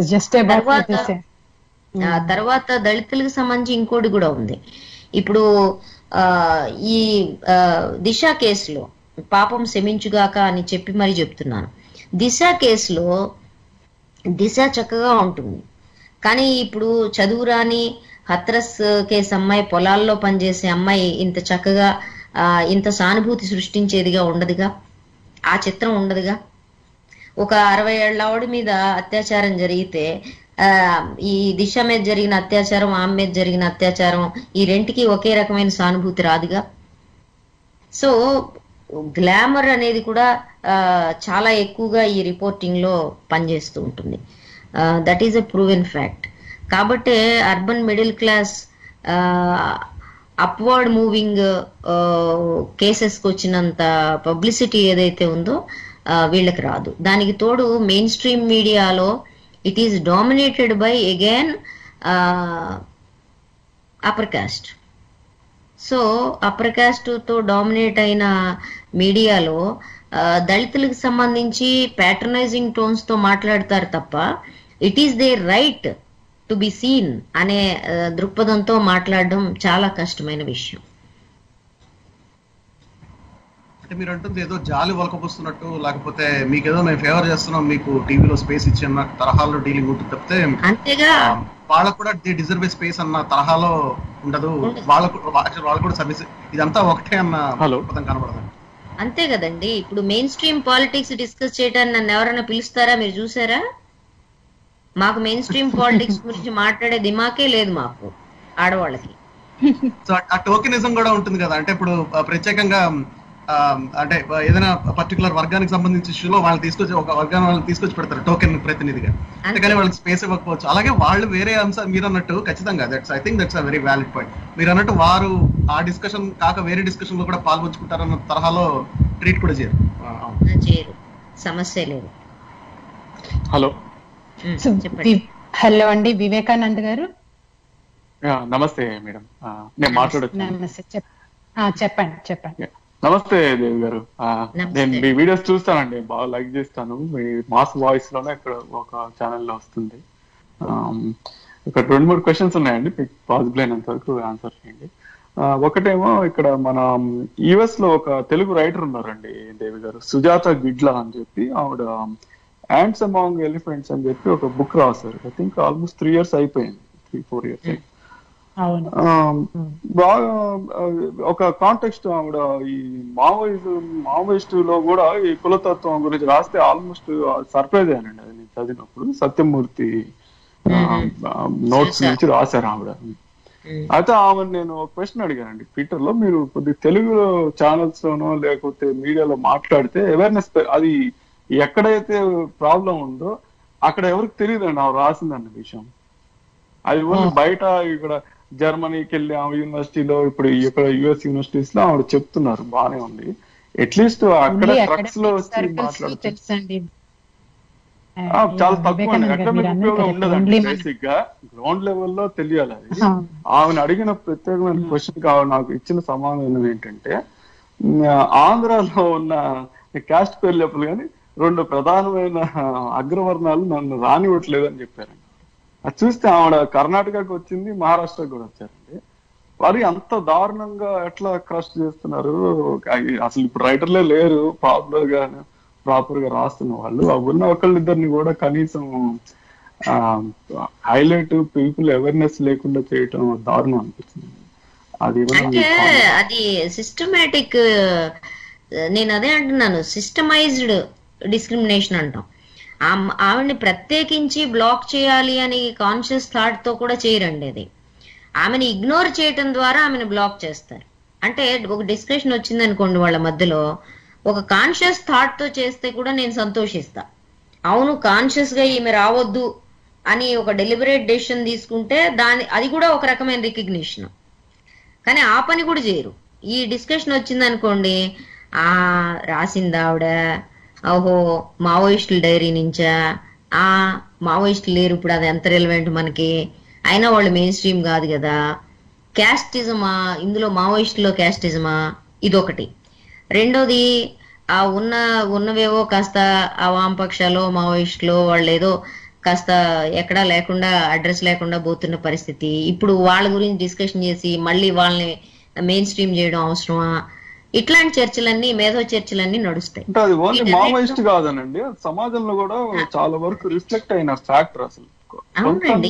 తర్వాత దళితులకు సంబంధించి ఇంకోటి కూడా ఉంది. ఇప్పుడు ఈ దిశ కేసులో పాపం క్షమించుగాక అని చెప్పి మరి చెప్తున్నాను. దిశ కేసులో దిశ చక్కగా ఉంటుంది, కానీ ఇప్పుడు చదువురాని హత్రస్ కేసు అమ్మాయి, పొలాల్లో పనిచేసే అమ్మాయి ఇంత చక్కగా ఇంత సానుభూతి సృష్టించేదిగా ఉండదుగా, ఆ చిత్రం ఉండదుగా. ఒక 60 ఏళ్ల ఆవిడ మీద అత్యాచారం జరిగితే ఈ దిశ మీద జరిగిన అత్యాచారం, ఆమె మీద జరిగిన అత్యాచారం, ఈ రెంటికి ఒకే రకమైన సానుభూతి రాదుగా. సో గ్లామర్ అనేది కూడా చాలా ఎక్కువగా ఈ రిపోర్టింగ్ లో పనిచేస్తూ ఉంటుంది. That is a proven fact. కాబట్టి urban middle class upward moving కేసెస్కి వచ్చినంత పబ్లిసిటీ ఏదైతే ఉందో వీళ్ళకి రాదు. దానికి తోడు మెయిన్ స్ట్రీమ్ మీడియాలో it is dominated by again upper caste. So upper caste తో డామినేట్ అయిన మీడియాలో దళితులకు సంబంధించి ప్యాట్రనైజింగ్ టోన్స్ తో మాట్లాడతారు తప్ప it is their right to be seen అనే దృక్పథంతో మాట్లాడడం చాలా కష్టమైన విషయం. అంటే మీరు అంటుంది ఏదో జాలి వలకపోస్తున్నట్టు, లేకపోతే మీకేదో మేము ఫేవర్ చేస్తున్నాం, మీకు టీవీలో స్పేస్ ఇచ్చిన తరహాలో డీలింగ్ ఉంటుంది తప్పితే అంతేగా వాళ్ళకు కూడా ది డిజర్వ్ స్పేస్ అన్న తరహాలో ఉండదు. వాళ్ళు కూడా సర్వీస్ ఇదంతా ఒకటే అన్న దృక్పథం కనబడదు. అంతే కదండి. ఇప్పుడు మెయిన్ స్ట్రీమ్ పాలిటిక్స్ డిస్కస్ చేయడానికి నన్ను ఎవరైనా పిలుస్తారా? మీరు చూసారా? మాకు మెయిన్ స్ట్రీమ్ పాలిటిక్స్ గురించి మాట్లాడే దిమాకే లేదు మాకు ఆడవాళ్ళకి. సో ఆ టోకెనిజం కూడా ఉంటుంది కదా. అంటే ఇప్పుడు ప్రత్యేకంగా అంటే ఏదైనా పర్టికులర్ వర్గానికి సంబంధించిన ఇష్యూలో వాళ్ళు తీసుకొచ్చి ఒక వర్గాన్ని వాళ్ళు తీసుకొచ్చి పెడతారు టోకెన్ ప్రతినిధిగా, అందుకని వాళ్ళకి స్పేస్ ఇవ్వకపోవచ్చు. అలాగే వాళ్ళు వేరే అంశాలు మీరు అన్నట్టు ఖచ్చితంగా I think that's a very valid point. మీరు అన్నట్టు వారు ఆ డిస్కషన్ కాక వేరే డిస్కషన్ లో కూడా పాల్పంచుకుంటారన్న తరహాలో ట్రీట్ కూడా చేయరు. సమస్య లేదు. హలో హలో అండి, వివేకానంద్ గారు. నమస్తే మేడం, నేను మాట్లాడొచ్చు? చెప్పండి. నమస్తే దేవి గారు. నేను మీ వీడియోస్ చూస్తానండి, బాగా లైక్ చేస్తాను. మీ మాస్ వాయిస్ లోనే ఇక్కడ ఒక ఛానల్లో వస్తుంది. ఇక్కడ 2-3 క్వశ్చన్స్ ఉన్నాయండి, మీకు పాసిబుల్ అయినంత వరకు ఆన్సర్ చేయండి. ఒకటేమో ఇక్కడ మన యుఎస్ లో ఒక తెలుగు రైటర్ ఉన్నారండి దేవి గారు, సుజాత గిడ్లా అని చెప్పి. ఆవిడ యాంట్స్ అమాంగ్ ఎలిఫెంట్స్ అని చెప్పి ఒక బుక్ రాశారు. ఐ థింక్ ఆల్మోస్ట్ 3 years అయిపోయింది, 3-4 years అయింది. బాగా ఒక కాంటెక్స్ట్ ఆవిడ ఈ మావోయిస్ట్ లో కూడా ఈ కులతత్వం గురించి రాస్తే ఆల్మోస్ట్ సర్ప్రైజ్ అయ్యానండి అది నేను చదివినప్పుడు. సత్యమూర్తి నోట్స్ నుంచి రాశారు ఆవిడ. అయితే ఆమె నేను ఒక క్వశ్చన్ అడిగానండి ట్విట్టర్ లో, మీరు కొద్ది తెలుగు ఛానల్స్ లోనో లేకపోతే మీడియాలో మాట్లాడితే అవేర్నెస్, అది ఎక్కడైతే ప్రాబ్లం ఉందో అక్కడ ఎవరికి తెలియదండి ఆవిడ రాసిందన్న విషయం. అది ఓన్లీ బయట ఇక్కడ జర్మనీకి వెళ్ళి ఆమె యూనివర్సిటీలో, ఇప్పుడు ఇక్కడ యుఎస్ యూనివర్సిటీస్ లో ఆవిడ చెప్తున్నారు, బానే ఉంది. అట్లీస్ట్ అక్కడ ట్రక్స్ లో వచ్చి మాట్లాడుతుంది చాలా తక్కువ అండి. అకాడమిక్ ఉపయోగం ఉండదండి, బేసిక్ గా గ్రౌండ్ లెవెల్లో తెలియాలి అది. ఆమెను అడిగిన ప్రత్యేకమైన క్వశ్చన్ కి ఆవిడ నాకు ఇచ్చిన సమాధానం ఏంటంటే, ఆంధ్రాలో ఉన్న క్యాస్ట్ పేరు చెప్పలు కానీ 2 ప్రధానమైన అగ్రవర్ణాలు నన్ను రానివ్వట్లేదు అని చెప్పారండి. అది చూస్తే ఆవిడ కర్ణాటకకు వచ్చింది, మహారాష్ట్రకు కూడా వచ్చారండి. మరి అంత దారుణంగా ఎట్లా క్రష్ చేస్తున్నారు అసలు. ఇప్పుడు రైటర్లే లేరు ప్రాపర్ గా రాస్తున్న వాళ్ళు. ఉన్న ఒకళ్ళిద్దరిని కూడా కనీసం హైలైట్ పీపుల్ అవేర్నెస్ లేకుండా చేయటం దారుణం అనిపిస్తుంది. అది సిస్టమేటిక్. నేను అదే అంటున్నాను, సిస్టమైజ్డ్ డిస్క్రిమినేషన్ అంటాం. ఆవిడని ప్రత్యేకించి బ్లాక్ చేయాలి అని కాన్షియస్ థాట్ తో కూడా చేయరండి. అది ఆమెను ఇగ్నోర్ చేయటం ద్వారా ఆమెను బ్లాక్ చేస్తారు. అంటే ఒక డిస్కషన్ వచ్చింది అనుకోండి వాళ్ళ మధ్యలో, ఒక కాన్షియస్ థాట్ తో చేస్తే కూడా నేను సంతోషిస్తా. అవును, కాన్షియస్ గా ఈమె రావద్దు అని ఒక డెలిబరేట్ డెసిషన్ తీసుకుంటే అది కూడా ఒక రకమైన రికగ్నిషన్. కానీ ఆ పని కూడా చేయరు. ఈ డిస్కషన్ వచ్చింది అనుకోండి, రాసింది ఆవిడ, ఓహో మావోయిస్టుల డైరీ నుంచా, మావోయిస్టులు లేరు ఇప్పుడు, అది ఎంత రిలవెంట్ మనకి, అయినా వాళ్ళు మెయిన్ స్ట్రీమ్ కాదు కదా, క్యాస్టిజమా ఇందులో, మావోయిస్టులో క్యాస్టిజమా, ఇదొకటి. రెండోది ఉన్నవేవో కాస్త ఆ వామపక్షాలు మావోయిస్టులు వాళ్ళు ఏదో కాస్త ఎక్కడా లేకుండా అడ్రస్ లేకుండా పోతున్న పరిస్థితి. ఇప్పుడు వాళ్ళ గురించి డిస్కషన్ చేసి మళ్ళీ వాళ్ళని మెయిన్ స్ట్రీమ్ చేయడం అవసరమా? ఇట్లాంటి చర్చలన్నీ, మేధో చర్చలన్నీ నడుస్తాయి. అది ఓన్లీ మావోయిస్ట్ కాదనండి, సమాజంలో కూడా చాలా వరకు రిఫ్లెక్ట్ అయిన ఫ్యాక్టర్ అసలు. అవునండి,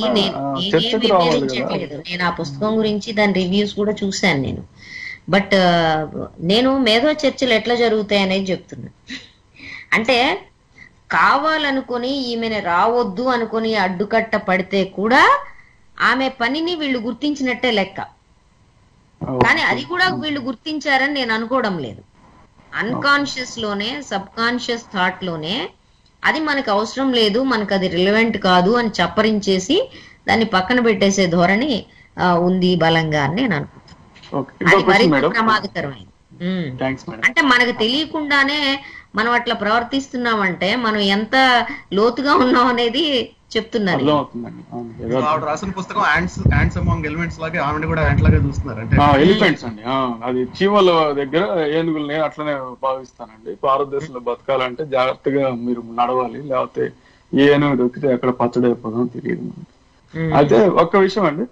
నేను ఆ పుస్తకం గురించి దాని రివ్యూస్ కూడా చూశాను నేను. బట్ నేను మేధో చర్చలు ఎట్లా జరుగుతాయి అనేది చెప్తున్నా. అంటే కావాలనుకొని ఈమెను రావద్దు అనుకొని అడ్డుకట్ట పడితే కూడా ఆమె పనిని వీళ్ళు గుర్తించినట్టే లెక్క. కానీ అది కూడా వీళ్ళు గుర్తించారని నేను అనుకోవడం లేదు. అన్కాన్షియస్ లోనే, సబ్ కాన్షియస్ థాట్ లోనే అది మనకు అవసరం లేదు, మనకు అది రిలవెంట్ కాదు అని చప్పరించేసి దాన్ని పక్కన పెట్టేసే ధోరణి ఉంది బలంగా అని నేను అనుకుంటున్నాను. అది మరింత ప్రమాదకరమైంది. అంటే మనకు తెలియకుండానే మనం అట్లా ప్రవర్తిస్తున్నామంటే మనం ఎంత లోతుగా ఉన్నాం అనేది చెప్తున్నారు. ఆవిడ రాసిన పుస్తకం యాంట్స్ అమాంగ్ ఎలిమెంట్స్ లాగే ఆవిడ కూడా యాంట్ లాగా చూస్తున్నారు. అంటే ఎలిఫెంట్స్ అండి, అది చీమల దగ్గర ఏనుగులు, నేను అట్లనే భావిస్తానండి. భారతదేశంలో బతకాలంటే జాగ్రత్తగా మీరు నడవాలి, లేకపోతే ఏ ఏనుగు దొరికితే ఎక్కడ పచ్చడి అయిపోదాం తెలియదు మనకి. అయితే ఒక్క విషయం అండి,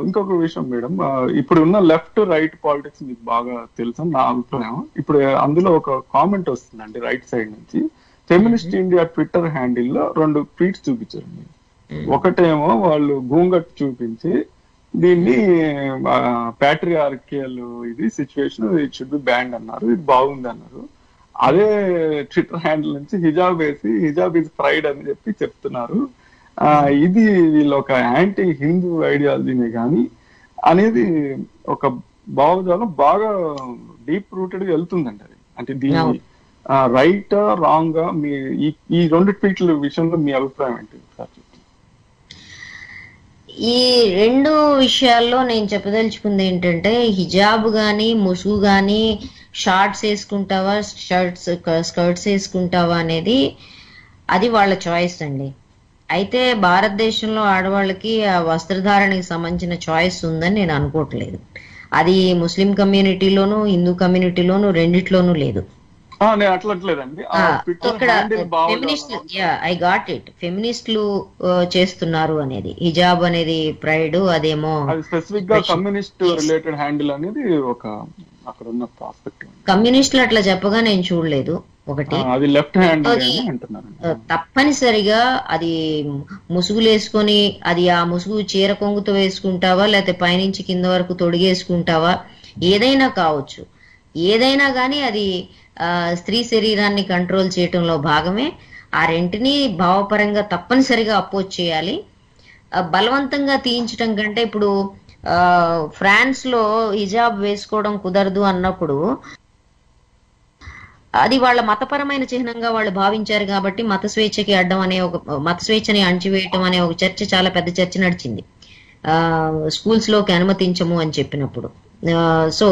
ఇంకొక విషయం మేడం, ఇప్పుడు ఉన్న లెఫ్ట్ రైట్ పాలిటిక్స్ మీకు బాగా తెలుసు నా అభిప్రాయం. ఇప్పుడు అందులో ఒక కామెంట్ వస్తుందండి రైట్ సైడ్ నుంచి. ఫెమినిస్ట్ ఇండియా ట్విట్టర్ హ్యాండిల్ లో 2 ట్వీట్స్ చూపించారండి. ఒకటేమో వాళ్ళు గూంగట్ చూపించి దీన్ని ప్యాట్రియార్కియల్ ఇది situation, it should be banned అన్నారు, ఇది బాగుంది అన్నారు. అదే ట్విట్టర్ హ్యాండిల్ నుంచి హిజాబ్ వేసి హిజాబ్ ఈజ్ ప్రైడ్ అని చెప్పి చెప్తున్నారు. ఇది వీళ్ళు ఒక యాంటీ హిందూ ఐడియాలజీనే కానీ అనేది ఒక భావజాలం బాగా డీప్ రూటెడ్ గా వెళ్తుందండి అది. అంటే దీన్ని రైట్ రాంగ్ గా మీ ఈ 2 ట్వీట్ల విషయంలో మీ అభిప్రాయం ఏంటి? ఈ 2 విషయాల్లో నేను చెప్పదలుచుకుంది ఏంటంటే, హిజాబ్ గానీ ముసుగు గానీ షార్ట్స్ వేసుకుంటావా స్కర్ట్స్ వేసుకుంటావా అనేది అది వాళ్ళ చాయిస్ అండి. అయితే భారతదేశంలో ఆడవాళ్ళకి ఆ వస్త్రధారణకి సంబంధించిన చాయిస్ ఉందని నేను అనుకోవట్లేదు. అది ముస్లిం కమ్యూనిటీలోను హిందూ కమ్యూనిటీలోను రెండిట్లోనూ లేదు. ఇక్కడ ఐ గాట్ ఇట్, ఫెమినిస్టులు చేస్తున్నారు అనేది, హిజాబ్ అనేది ప్రైడ్, అదేమో స్పెసిఫిక్ గా కమ్యూనిస్ట్ రిలేటెడ్ హ్యాండిల్ అనేది ఒక అక్కడ ఉన్న ప్రాస్పెక్ట్. కమ్యూనిస్టులు అట్లా చెప్పగా నేను చూడలేదు. ఒకటి తప్పనిసరిగా అది ముసుగులు వేసుకొని, అది ఆ ముసుగు చీర కొంగుతో వేసుకుంటావా లేకపోతే పైనుంచి కింద వరకు తొడిగేసుకుంటావా, ఏదైనా కావచ్చు. ఏదైనా కానీ అది స్త్రీ శరీరాన్ని కంట్రోల్ చేయటంలో భాగమే. ఆ రెంటిని భావపరంగా తప్పనిసరిగా అపోజ్ చేయాలి. బలవంతంగా తీయించడం కంటే, ఇప్పుడు ఫ్రాన్స్ లో హిజాబ్ వేసుకోవడం కుదరదు అన్నప్పుడు అది వాళ్ళ మతపరమైన చిహ్నంగా వాళ్ళు భావించారు కాబట్టి మత స్వేచ్ఛకి అడ్డం అనే మత స్వేచ్ఛని అణచివేయటం అనే ఒక చర్చ, చాలా పెద్ద చర్చ నడిచింది స్కూల్స్ లోకి అనుమతించము అని చెప్పినప్పుడు. సో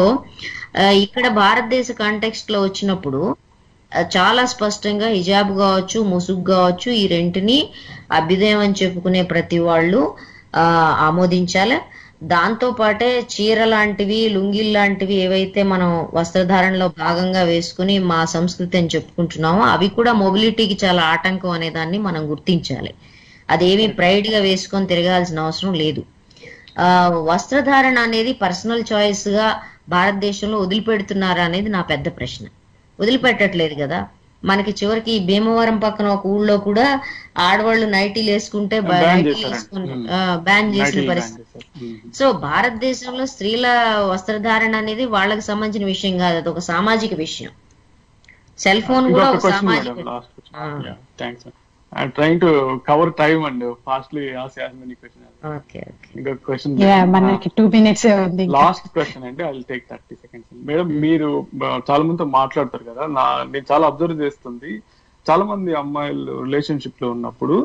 ఇక్కడ భారతదేశ కాంటెక్స్ట్ లో వచ్చినప్పుడు చాలా స్పష్టంగా హిజాబ్ కావచ్చు ముసుగు కావచ్చు ఈ రెంటిని అభ్యుదయం అని చెప్పుకునే ప్రతి వాళ్ళు ఆమోదించాలి. దాంతో పాటే చీర లాంటివి లుంగిల్ లాంటివి ఏవైతే మనం వస్త్రధారణలో భాగంగా వేసుకుని మా సంస్కృతి అని చెప్పుకుంటున్నామో అవి కూడా మొబిలిటీకి చాలా ఆటంకం అనే దాన్ని మనం గుర్తించాలి. అదేమి ప్రైడ్ గా వేసుకొని తిరగాల్సిన అవసరం లేదు. వస్త్రధారణ అనేది పర్సనల్ చాయిస్ గా భారతదేశంలో వదిలిపెడుతున్నారా అనేది నా పెద్ద ప్రశ్న. వదిలిపెట్టట్లేదు కదా. మనకి చివరికి భీమవరం పక్కన ఒక ఊళ్ళో కూడా ఆడవాళ్ళు నైటీలు వేసుకుంటే బ్యాన్ చేసిన పరిస్థితి. సో భారతదేశంలో స్త్రీల వస్త్రధారణ అనేది వాళ్ళకి సంబంధించిన విషయం కాదు, అది ఒక సామాజిక విషయం. సెల్ ఫోన్ కూడా ఒక సామాజిక. I'm trying to cover time and fastly ask as many questions. Okay. ఇంకొక క్వశ్చన్. మనకి 2 minutes ఉంది. లాస్ట్ క్వశ్చన్ అండి, I'll take 30 seconds. మేడం, మీరు చాలా మందితో మాట్లాడతారు కదా, నేను చాలా అబ్జర్వ్ చేస్తుంది, చాలా మంది అమ్మాయిలు రిలేషన్షిప్ లో ఉన్నప్పుడు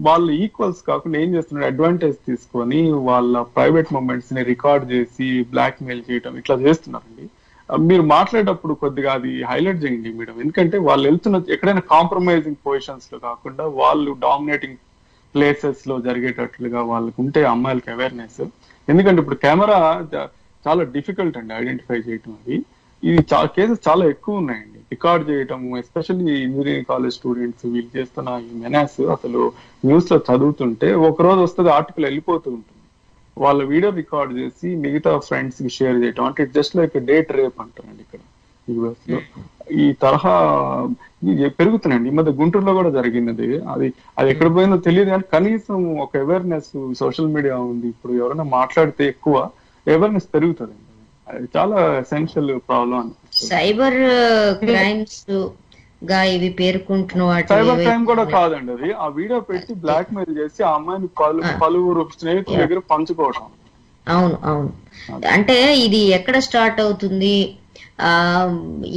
వాళ్ళు ఈక్వల్స్ కాకుండా ఏం చేస్తున్నారు, అడ్వాంటేజ్ తీసుకొని వాళ్ళ ప్రైవేట్ మూమెంట్స్ ని రికార్డ్ చేసి బ్లాక్ మెయిల్ చేయడం ఇట్లా చేస్తున్నారండి. మీరు మాట్లాడేటప్పుడు కొద్దిగా అది హైలైట్ చేయండి మేడం, ఎందుకంటే వాళ్ళు వెళ్తున్న ఎక్కడైనా కాంప్రమైజింగ్ పొజిషన్స్ లో కాకుండా వాళ్ళు డామినేటింగ్ ప్లేసెస్ లో జరిగేటట్లుగా వాళ్ళకు ఉంటే అమ్మాయిలకి అవేర్నెస్. ఎందుకంటే ఇప్పుడు కెమెరా చాలా డిఫికల్ట్ అండి ఐడెంటిఫై చేయటం. అది ఇది కేసెస్ చాలా ఎక్కువ ఉన్నాయండి రికార్డ్ చేయటం, ఎస్పెషల్లీ ఇంజనీరింగ్ కాలేజ్ స్టూడెంట్స్ వీళ్ళు చేస్తున్న ఈ మెనాస్ అసలు న్యూస్ లో చదువుతుంటే ఒక రోజు వస్తుంది ఆర్టికల్ వెళ్ళిపోతూ ఉంటుంది, వాళ్ళ వీడియో రికార్డ్ చేసి మిగతా ఫ్రెండ్స్ కి షేర్ చేయటం. అంటే it just like date rape అంటారండి ఇక్కడ యూఎస్ లో. ఈ తరహా పెరుగుతున్నాయండి. ఈ మధ్య గుంటూరులో కూడా జరిగినది. అది ఎక్కడ పోయిందో తెలియదు, కానీ కనీసం ఒక అవేర్నెస్ సోషల్ మీడియా ఉంది. ఇప్పుడు ఎవరైనా మాట్లాడితే ఎక్కువ అవేర్నెస్ పెరుగుతుంది. అది చాలా ఎసెన్షియల్ ప్రాబ్లం అనిపిస్తుంది. సైబర్ క్రైమ్స్ గా ఇవి పేర్కొంటున్న వాటి సైబర్ క్రైమ్ కూడా కాదండి అది. ఆ వీడియో పెట్టి బ్లాక్ మెయిల్ చేసి ఆ అమ్మాయిని పలువురు స్నేహితుల దగ్గర పంచుకోవటం. అవును అవును. అంటే ఇది ఎక్కడ స్టార్ట్ అవుతుంది,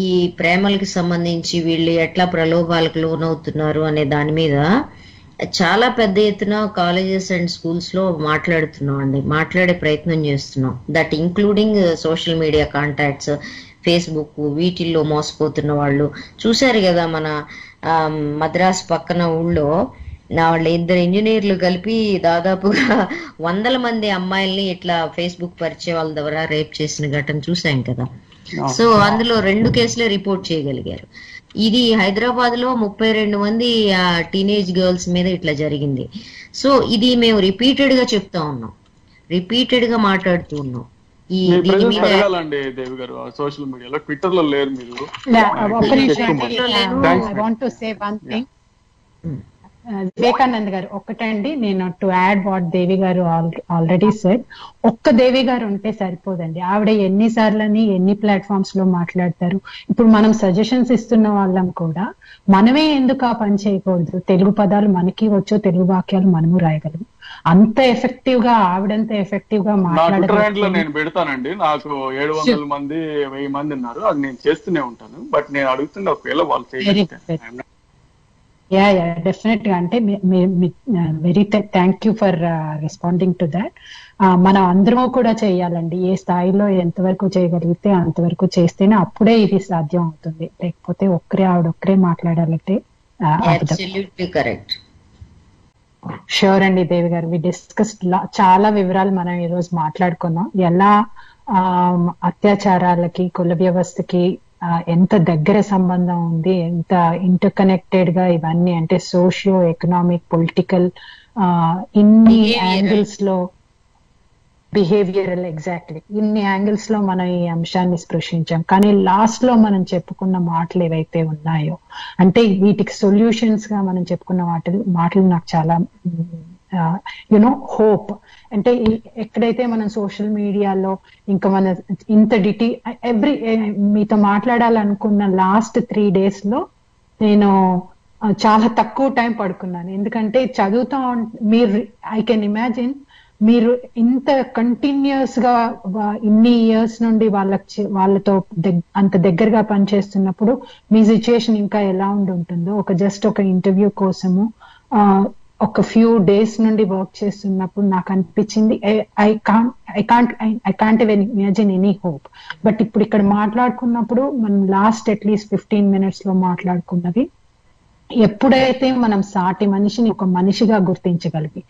ఈ ప్రేమలకు సంబంధించి వీళ్ళు ఎట్లా ప్రలోభాలకు లోనవుతున్నారు అనే దాని మీద చాలా పెద్ద ఎత్తున కాలేజెస్ అండ్ స్కూల్స్ లో మాట్లాడే ప్రయత్నం చేస్తున్నాం. That including social media contacts, Facebook, వీటిల్లో మోసపోతున్న వాళ్ళు చూశారు కదా. మన మద్రాస్ పక్కన ఊళ్ళో వాళ్ళు 2 ఇంజనీర్లు కలిపి దాదాపుగా 100 మంది అమ్మాయిల్ని ఇట్లా ఫేస్బుక్ పరిచయాల ద్వారా రేప్ చేసిన ఘటన చూసాం కదా. సో అందులో 2 కేసులే రిపోర్ట్ చేయగలిగారు. ఇది హైదరాబాద్ లో 32 మంది టీనేజ్ గర్ల్స్ మీద ఇట్లా జరిగింది. సో ఇది మేము రిపీటెడ్ గా చెప్తా ఉన్నాం, రిపీటెడ్ గా మాట్లాడుతూ ఉన్నాం. పెరగాలండి దేవి గారు సోషల్ మీడియాలో, ట్విట్టర్ లో లేరు మీరు. వివేకానంద్ గారు ఒక్కటండి, నేను టు యాడ్ వాట్ దేవి గారు ఆల్రెడీ సెడ్, ఒక్క దేవి గారు ఉంటే సరిపోదండి. ఆవిడ ఎన్నిసార్లని ఎన్ని ప్లాట్ఫామ్స్ లో మాట్లాడతారు. ఇప్పుడు మనం సజెషన్స్ ఇస్తున్న వాళ్ళం కూడా మనమే ఎందుకు ఆ పని చేయకూడదు? తెలుగు పదాలు మనకి వచ్చో, తెలుగు వాక్యాలు మనము రాయగలము. అంత ఎఫెక్టివ్ గా ఆవిడంత ఎఫెక్టివ్ గా మాట్లాడతాను. నేను పెడతానండి, నాకు 700 మంది 1000 మంది ఉన్నారు, అది నేను చేస్తూనే ఉంటాను. బట్ నేను అడుగుతున్న ఒకవేళ వాళ్ళు చేయగలిగితే డెఫినెట్ గా. అంటే very thank you for responding to that. మనం అందరం కూడా చేయాలండి. ఏ స్థాయిలో ఎంతవరకు చేయగలిగితే అంతవరకు చేస్తేనే అప్పుడే ఇది సాధ్యం అవుతుంది. లేకపోతే ఆవిడొక్కరే మాట్లాడాలంటే కరెక్ట్. షూర్ అండి దేవి గారు, వి డిస్కస్డ్ చాలా వివరాలు మనం ఈ రోజు మాట్లాడుకున్నాం. ఎలా అత్యాచారాలకి, కుల వ్యవస్థకి ఎంత దగ్గర సంబంధం ఉంది, ఎంత ఇంటర్ కనెక్టెడ్ గా ఇవన్నీ, అంటే సోషియో ఎకనామిక్, పొలిటికల్, ఇన్ని యాంగిల్స్ లో, బిహేవియరల్, ఎగ్జాక్ట్లీ ఇన్ని యాంగిల్స్ లో మనం ఈ అంశాన్ని స్పృశించాం. కానీ లాస్ట్ లో మనం చెప్పుకున్న మాటలు ఏవైతే ఉన్నాయో, అంటే వీటికి సొల్యూషన్స్ గా మనం చెప్పుకున్న మాటలు నాకు చాలా యునో హోప్. అంటే ఎక్కడైతే మనం సోషల్ మీడియాలో ఇంకా మన ఇంత మీతో మాట్లాడాలనుకున్న లాస్ట్ 3 days లో నేను చాలా తక్కువ టైం పడుకున్నాను. ఎందుకంటే చదువుతా మీరు, ఐ కెన్ ఇమాజిన్, మీరు ఇంత కంటిన్యూస్ గా ఇన్ని ఇయర్స్ నుండి వాళ్ళతో అంత దగ్గరగా పనిచేస్తున్నప్పుడు మీ సిచ్యుయేషన్ ఇంకా ఎలా ఉంటుందో, జస్ట్ ఒక ఇంటర్వ్యూ కోసము ఒక ఫ్యూ డేస్ నుండి వర్క్ చేస్తున్నప్పుడు నాకు అనిపించింది I can't imagine any hope. But ఇప్పుడు ఇక్కడ మాట్లాడుకున్నప్పుడు మనం లాస్ట్ అట్లీస్ట్ 15 minutes లో మాట్లాడుకున్నది, ఎప్పుడైతే మనం సాటి మనిషిని ఒక మనిషిగా గుర్తించగలిగి,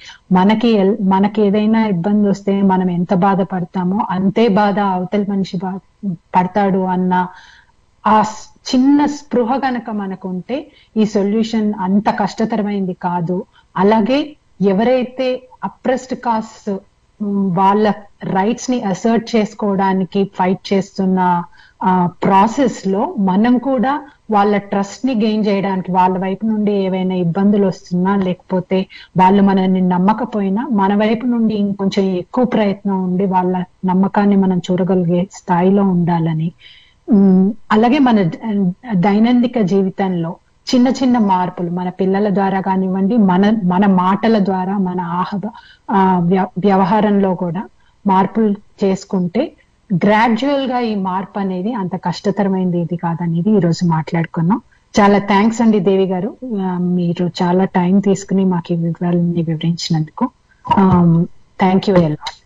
మనకి ఏదైనా ఇబ్బంది వస్తే మనం ఎంత బాధపడతామో అంతే బాధ అవతల మనిషి పడతాడు అన్న ఆ చిన్న స్పృహ గనక మనకుంటే ఈ సొల్యూషన్ అంత కష్టతరమైంది కాదు. అలాగే ఎవరైతే అప్రెస్డ్ కాస్ట్ వాళ్ళ రైట్స్ ని అసర్ట్ చేసుకోవడానికి ఫైట్ చేస్తున్న ప్రాసెస్ లో మనం కూడా వాళ్ళ ట్రస్ట్ ని గెయిన్ చేయడానికి, వాళ్ళ వైపు నుండి ఏవైనా ఇబ్బందులు వస్తున్నా, లేకపోతే వాళ్ళు మనల్ని నమ్మకపోయినా మన వైపు నుండి ఇంకొంచెం ఎక్కువ ప్రయత్నం ఉండి వాళ్ళ నమ్మకాన్ని మనం చూడగలిగే స్థాయిలో ఉండాలని, అలాగే మన దైనందిక జీవితంలో చిన్న చిన్న మార్పులు మన పిల్లల ద్వారా కానివ్వండి, మన మాటల ద్వారా, మన వ్యవహారంలో కూడా మార్పులు చేసుకుంటే గ్రాడ్యువల్ గా ఈ మార్పు అనేది అంత కష్టతరమైనది ఇది కాదనేది ఈ రోజు మాట్లాడుకున్నాం. చాలా థ్యాంక్స్ అండి దేవి గారు, మీరు చాలా టైం తీసుకుని మాకు ఈ వివరాలని వివరించినందుకు. Thank you welcome.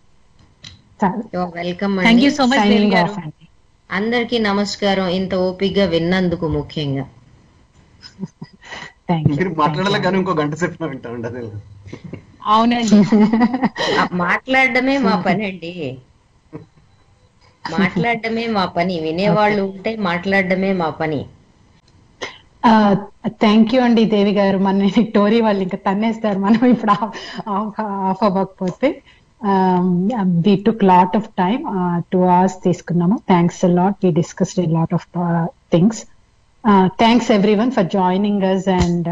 Thank you so much Devi గారు. అందరికీ నమస్కారం, ఇంత ఓపికగా విన్నందుకు ముఖ్యంగా. మాట్లాడాలి కానీ ఇంకో గంట సేపు వింటా ఉండదు. అవునండి, మాట్లాడడమే మా పని అండి, మాట్లాడడమే మా పని. వినేవాళ్ళు ఉంటే మాట్లాడడమే మా పని. థ్యాంక్ యూ అండి దేవి గారు. మన టోరీ వాళ్ళు ఇంకా తన్నేస్తారు మనం ఇప్పుడు ఆఫ్ అవ్వకపోతే. We took lot of time, 2 hours తీసుకున్నాము. Thanks a lot. We discussed a lot of things. Thanks everyone for joining us and